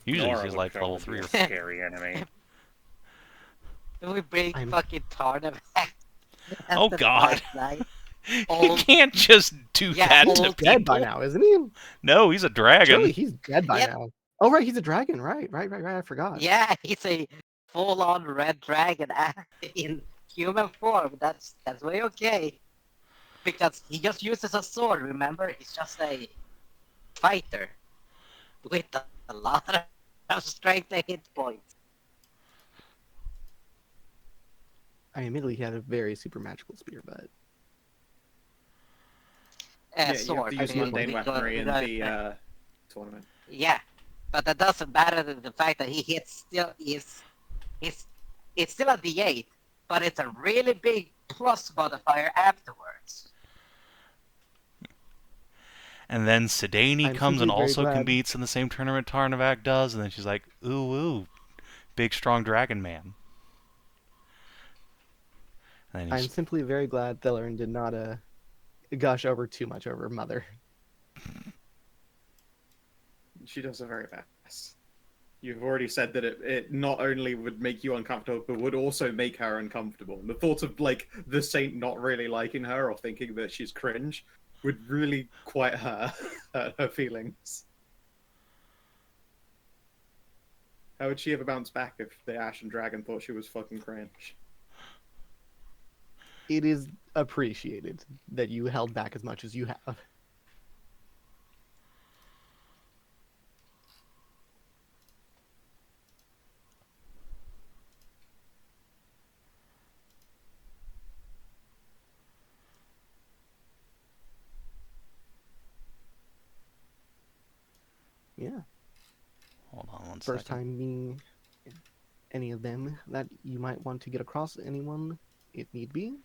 Usually Nora she's would like level probably 3 be or a 4. scary enemy. We bring I'm- fucking Tarna back. as Oh, the God. Black Knight. You Old- can't just do Yeah, that to old- people. Dead by now, isn't he? No, he's a dragon. Surely he's dead by Yep. now. Oh, right, he's a dragon. Right. I forgot. Yeah, he's a full-on red dragon in human form. That's way okay. Because he just uses a sword, remember? He's just a fighter with a lot of strength and hit points. Admittedly, he had a very super magical spear, but Yeah, you have Sword. to I use mean, mundane because- weaponry in because- the tournament. Yeah, but that doesn't matter than the fact that he hits still is it's still a D8, but it's a really big plus modifier afterwards. And then Sedaney I'm comes and simply very also glad. competes in the same tournament Tarnovac does, and then she's like, ooh, ooh, big strong dragon man. And then I'm he's, simply very glad Thelerien did not gush over too much over Mother. She does her very best. You've already said that it not only would make you uncomfortable, but would also make her uncomfortable. And the thought of like the saint not really liking her or thinking that she's cringe would really quite hurt her feelings. How would she ever bounce back if the Ashen Dragon thought she was fucking cringe? It is appreciated that you held back as much as you have. Yeah. hold on one First second. time meeting any of them that you might want to get across anyone if need be.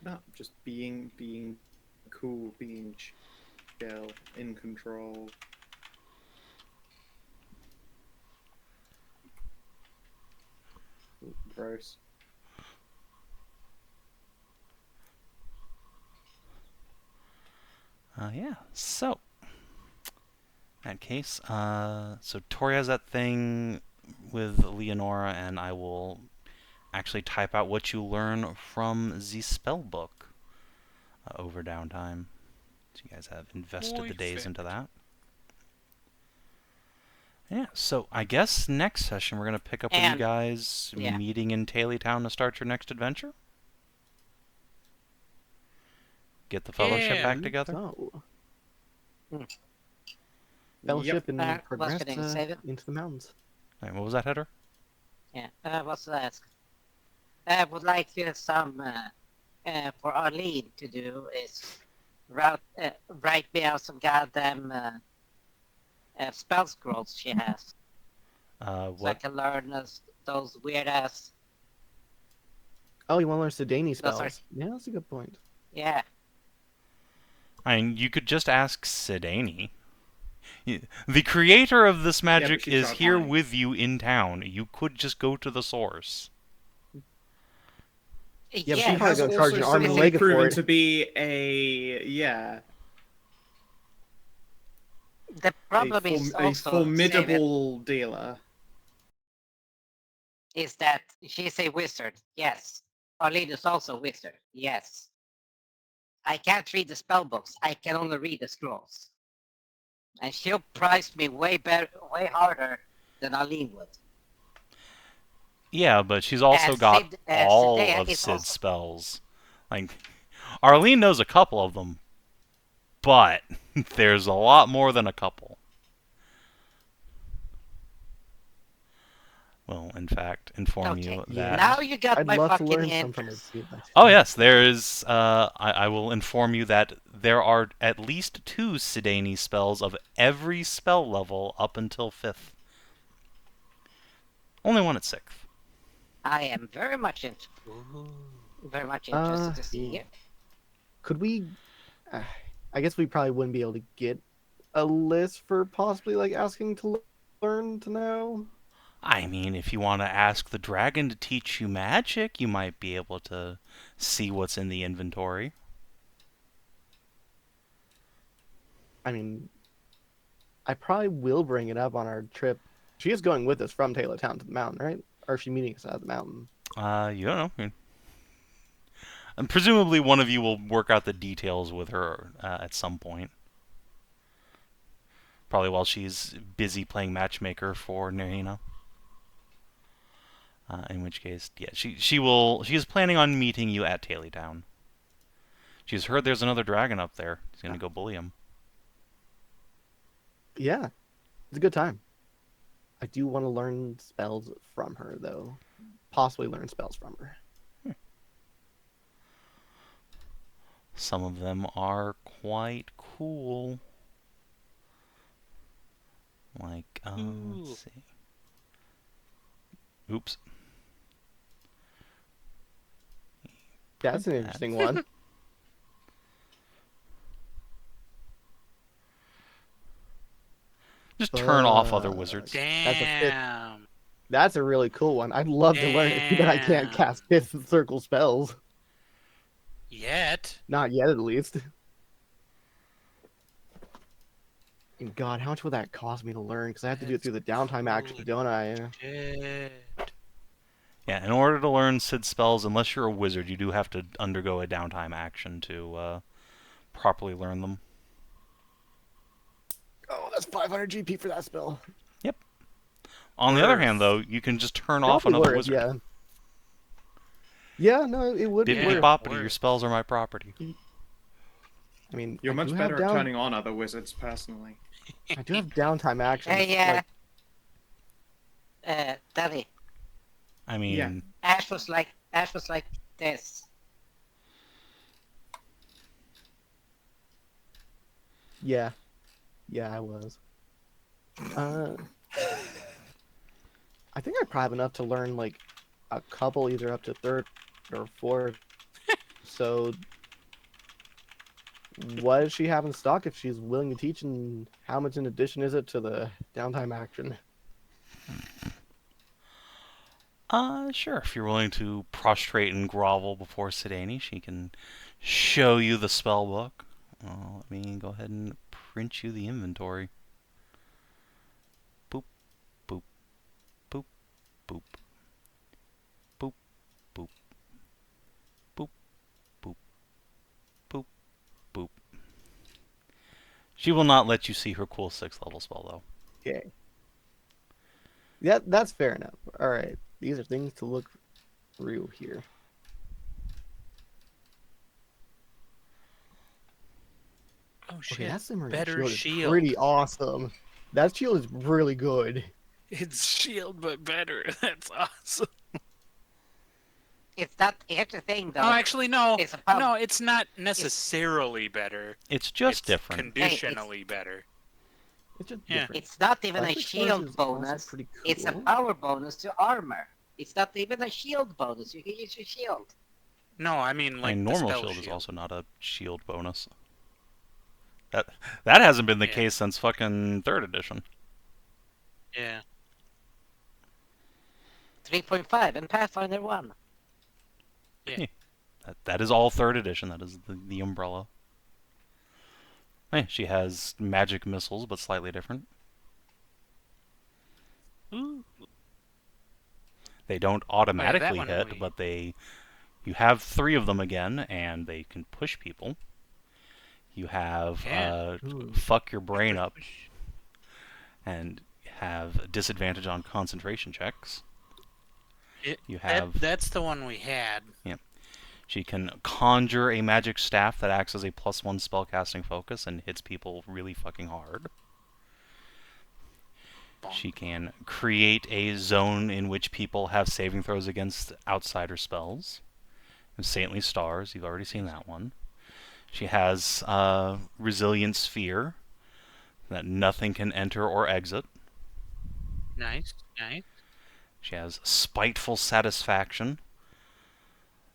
No, just being cool, being chill, in control. Ooh, gross. Yeah, so in that case, so Tori has that thing with Leonora, and I will actually type out what you learn from the spell book over downtime. So you guys have invested the days into that. Yeah, so I guess next session we're going to pick up with you guys meeting in Town to start your next adventure. Get the fellowship back together. So, fellowship and progress into the mountains. All right, what was that, Hedrah? Yeah, what's that? I would like some for Arlene to do is write me out some goddamn spell scrolls she has. So I can learn those weird ass. Oh, you want to learn Sedaney spells? Yeah, that's a good point. Yeah. I mean, you could just ask Sedaney. The creator of this magic is here with you in town. You could just go to the source. Yeah, but she's probably going to charge an arm and leg for it. To be a The problem is also a formidable dealer. Is that she's a wizard? Yes. Arlene is also a wizard. Yes. I can't read the spell books. I can only read the scrolls. And she'll price me way harder than Arlene would. Yeah, but she's also got all of Sid's spells. Like, Arlene knows a couple of them, but there's a lot more than a couple. Will, in fact, inform you that... Now you got I'd my love fucking to learn some interest. from her. Oh, yes, there is... I will inform you that there are at least 2 Sedaney spells of every spell level up until 5th. Only one at 6th. I am very much interested to see it. Could we... I guess we probably wouldn't be able to get a list for possibly, like, asking to learn to know. I mean, if you want to ask the dragon to teach you magic, you might be able to see what's in the inventory. I mean, I probably will bring it up on our trip. She is going with us from Town to the mountain, right? Or is she meeting us at the mountain? You don't know. And presumably one of you will work out the details with her at some point. Probably while she's busy playing matchmaker for Nerina. In which case, yeah, she is planning on meeting you at Town. She's heard there's another dragon up there. She's gonna go bully him. Yeah, it's a good time. I do want to learn spells from her, though. Possibly learn spells from her. Some of them are quite cool. Like, let's see. Oops. That's an interesting one. Just turn off other Fuck. wizards. That's a fifth. Damn. That's a really cool one. I'd love to learn it, but I can't cast fifth circle spells. Yet. Not yet, at least. And God, how much would that cost me to learn? Because I have to do it through the downtime action, Holy don't I? shit. Yeah, in order to learn Sid spells, unless you're a wizard, you do have to undergo a downtime action to properly learn them. Oh, that's 500 GP for that spell. On the other hand, though, you can just turn off Probably another worth, wizard. yeah. Yeah, no, it would be Bippity worth. boppity, worth. your spells are my property. I mean, You're I much do better have at turning on other wizards, personally. I do have downtime actions. Hey, like, Daddy, I mean, Yeah. Ashe was like this. yeah, I was. I think I probably have enough to learn like a couple, either up to third or fourth. So, what does she have in stock if she's willing to teach, and how much in addition is it to the downtime action? sure. If you're willing to prostrate and grovel before Sidani, she can show you the spell book. Let me go ahead and print you the inventory. Boop, boop, boop, boop, boop, boop, boop, boop, boop, boop. She will not let you see her cool 6th level spell, though. Okay. Yeah, that's fair enough. All right, these are things to look through here. Oh Okay, shit. that Simmering Better shield is shield. pretty awesome. That shield is really good. It's shield, but better. That's awesome. It's not. Here's the thing, though. No, actually, no. It's a pub- No, it's not necessarily better. It's just It's different. conditionally better. It's just Yeah. different. It's not even a Electric Force shield is also bonus. pretty It's a cool. power bonus to armor. It's not even a shield bonus. You can use your shield. No, I mean like And the normal spell shield is also not a shield bonus. That hasn't been the Yeah. case since fucking 3rd edition. Yeah. 3.5 and Pathfinder 1. That is all 3rd edition. That is the umbrella. Hey, she has magic missiles, but slightly different. Ooh. They don't automatically one hit, we- but you have 3 of them again, and they can push people. You have Yeah. Ooh. fuck your brain up, and have disadvantage on concentration checks. You have That's the one we had. She can conjure a magic staff that acts as a +1 spellcasting focus and hits people really fucking hard. She can create a zone in which people have saving throws against outsider spells. And Saintly Stars, you've already seen that one. She has Resilient Sphere, that nothing can enter or exit. Nice, nice. She has Spiteful Satisfaction.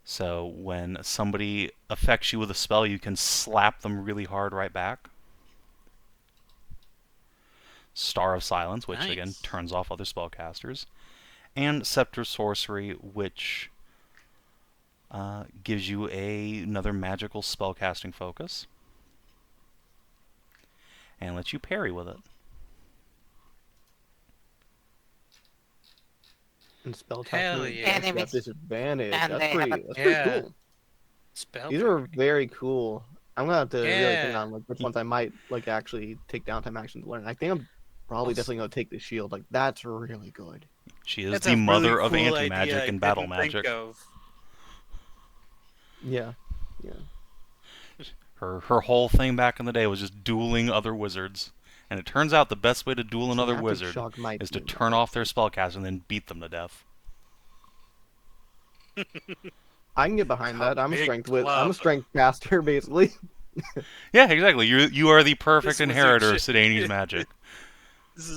So when somebody affects you with a spell, you can slap them really hard right back. Star of Silence, which again Nice. turns off other spellcasters. And Scepter Sorcery, which gives you another magical spellcasting focus. And lets you parry with it. And spell Hell technique yeah. against that disadvantage. And That's they have pretty. a- That's Yeah. pretty cool. Spell. These are very cool. I'm gonna have to really think Yeah. on like which ones I might like actually take downtime action to learn. I think I'm probably Also- definitely gonna take the shield. Like that's really good. She is That's the a mother really of cool anti-magic idea I and battle didn't think magic. of. Yeah. Her whole thing back in the day was just dueling other wizards. And it turns out the best way to duel another Synaptic wizard shock might is to be turn nice. off their spellcaster and then beat them to death. I can get behind that. I'm a Big strength club. caster basically. Yeah, exactly. You are the perfect This wizard inheritor of shit- Sidani's magic. This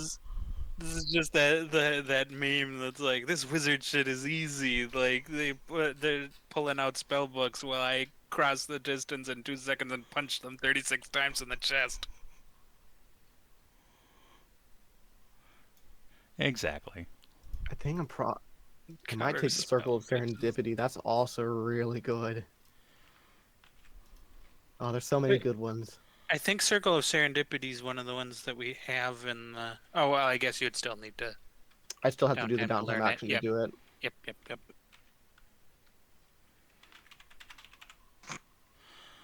is just that meme that's like, this wizard shit is easy. Like they're pulling out spell books while I cross the distance in 2 seconds and punch them 36 times in the chest. Exactly. I think I might Cover take the Circle of spell, good. Serendipity. That's also really good. Oh, there's so many Wait. good ones. I think Circle of Serendipity is one of the ones that we have in the. Oh well, I guess you'd still need to I still have to do the downtime to downtime learn it. action to Yep. do it. Yep.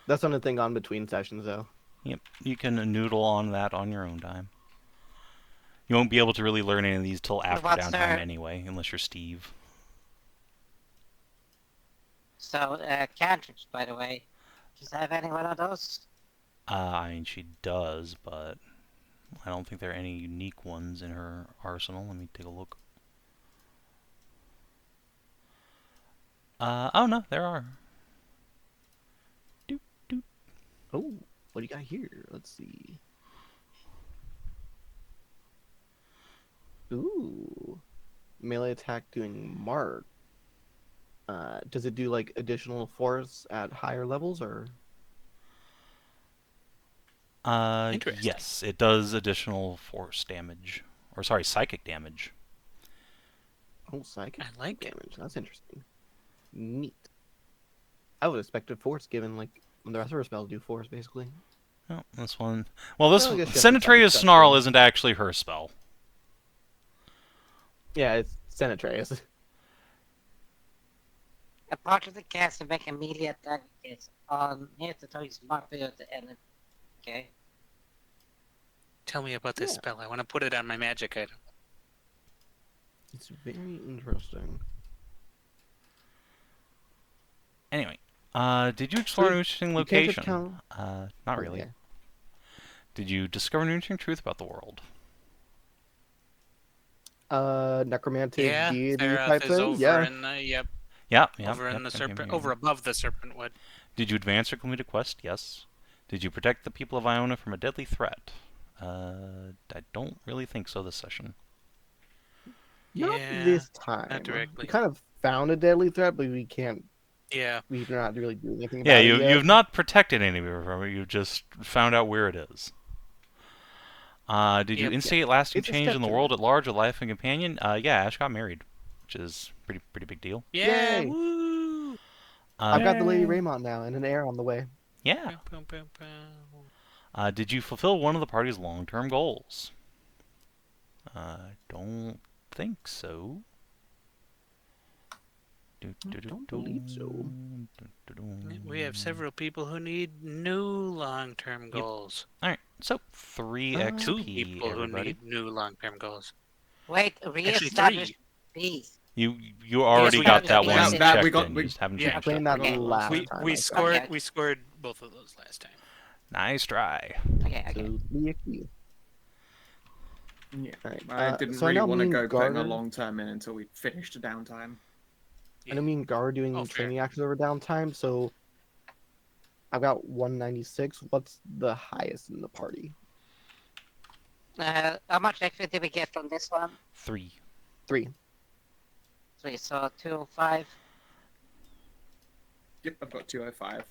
That's one thing on between sessions, though. Yep. You can noodle on that on your own time. You won't be able to really learn any of these till after What's downtime her- anyway, unless you're Steve. So, cartridge, by the way. Does I have any one of those? I mean, she does, but I don't think there are any unique ones in her arsenal. Let me take a look. Oh no, there are. Doot, doot. Oh, what do you got here? Let's see. Ooh. Melee attack doing mark. Does it do like additional force at higher levels or? Interesting. Yes, it does additional force damage. Or sorry, psychic damage. Oh, psychic I like it. damage. That's interesting. Neat. I would expect a force given like when the rest of her spells do force basically. Oh, this one. Well, this Well, I guess you have to Senatoria's study Snarl stuff, isn't actually her spell. Yeah, it's Senatrius. A part of the cast to make immediate attack is on here to tell you smart video at the end. Okay. Tell me about this Yeah. spell. I want to put it on my magic item. It's very interesting. Anyway, did you explore an interesting You can't just location? count. Not really. Okay. Did you discover an interesting truth about the world? Necromantic Yeah, deity Therath type is thing. over Yeah. in the yep, Yeah. over in the serpent, over above the serpent wood. Did you advance or complete a quest? Yes. Did you protect the people of Iona from a deadly threat? I don't really think so this session. Not Yeah, this time. not directly. We kind of found a deadly threat, but we can't. Yeah, We're not really doing anything about Yeah, it yet. you've not protected anybody from it. You've just found out where it is. Did you Yep. instigate lasting It's a change in the step world at large with life and companion? Yeah, Ash got married, which is pretty big deal. yeah, Yay. woo! I've got the Lady Yay. Raymont now and an heir on the way. Yeah. Boom, boom, boom, boom. Did you fulfill one of the party's long-term goals? Don't think so. Don't believe so. We have several people who need new long-term goals. Alright, so 3 Two XP, Two people who everybody. need new long-term goals. Wait, Actually, re-establish three. peace. You already we got got that it. one Yeah, checked we got- in. we- You just haven't yeah, changed Playing it. that Okay. last We time. we I scored Okay. we scored both of those last time. Nice try. Okay. So 3 XP. Yeah. Alright, I didn't so I really know want to me go and putting a Garter- long term in until we finished the downtime. I know me and Gar are doing Oh, fair. training actions over downtime, so I've got 196. What's the highest in the party? How much XP did we get from this one? 3. 3. 3, so 205. Yep, I've got 205.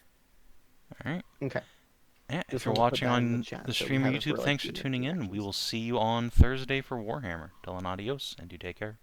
Alright. Okay. Yeah, if Just you're wanted to put watching that in the on chat the so we stream or have it for, YouTube, like, thanks for the tuning in. We reactions. will see you on Thursday for Warhammer. Till and adios, and do take care.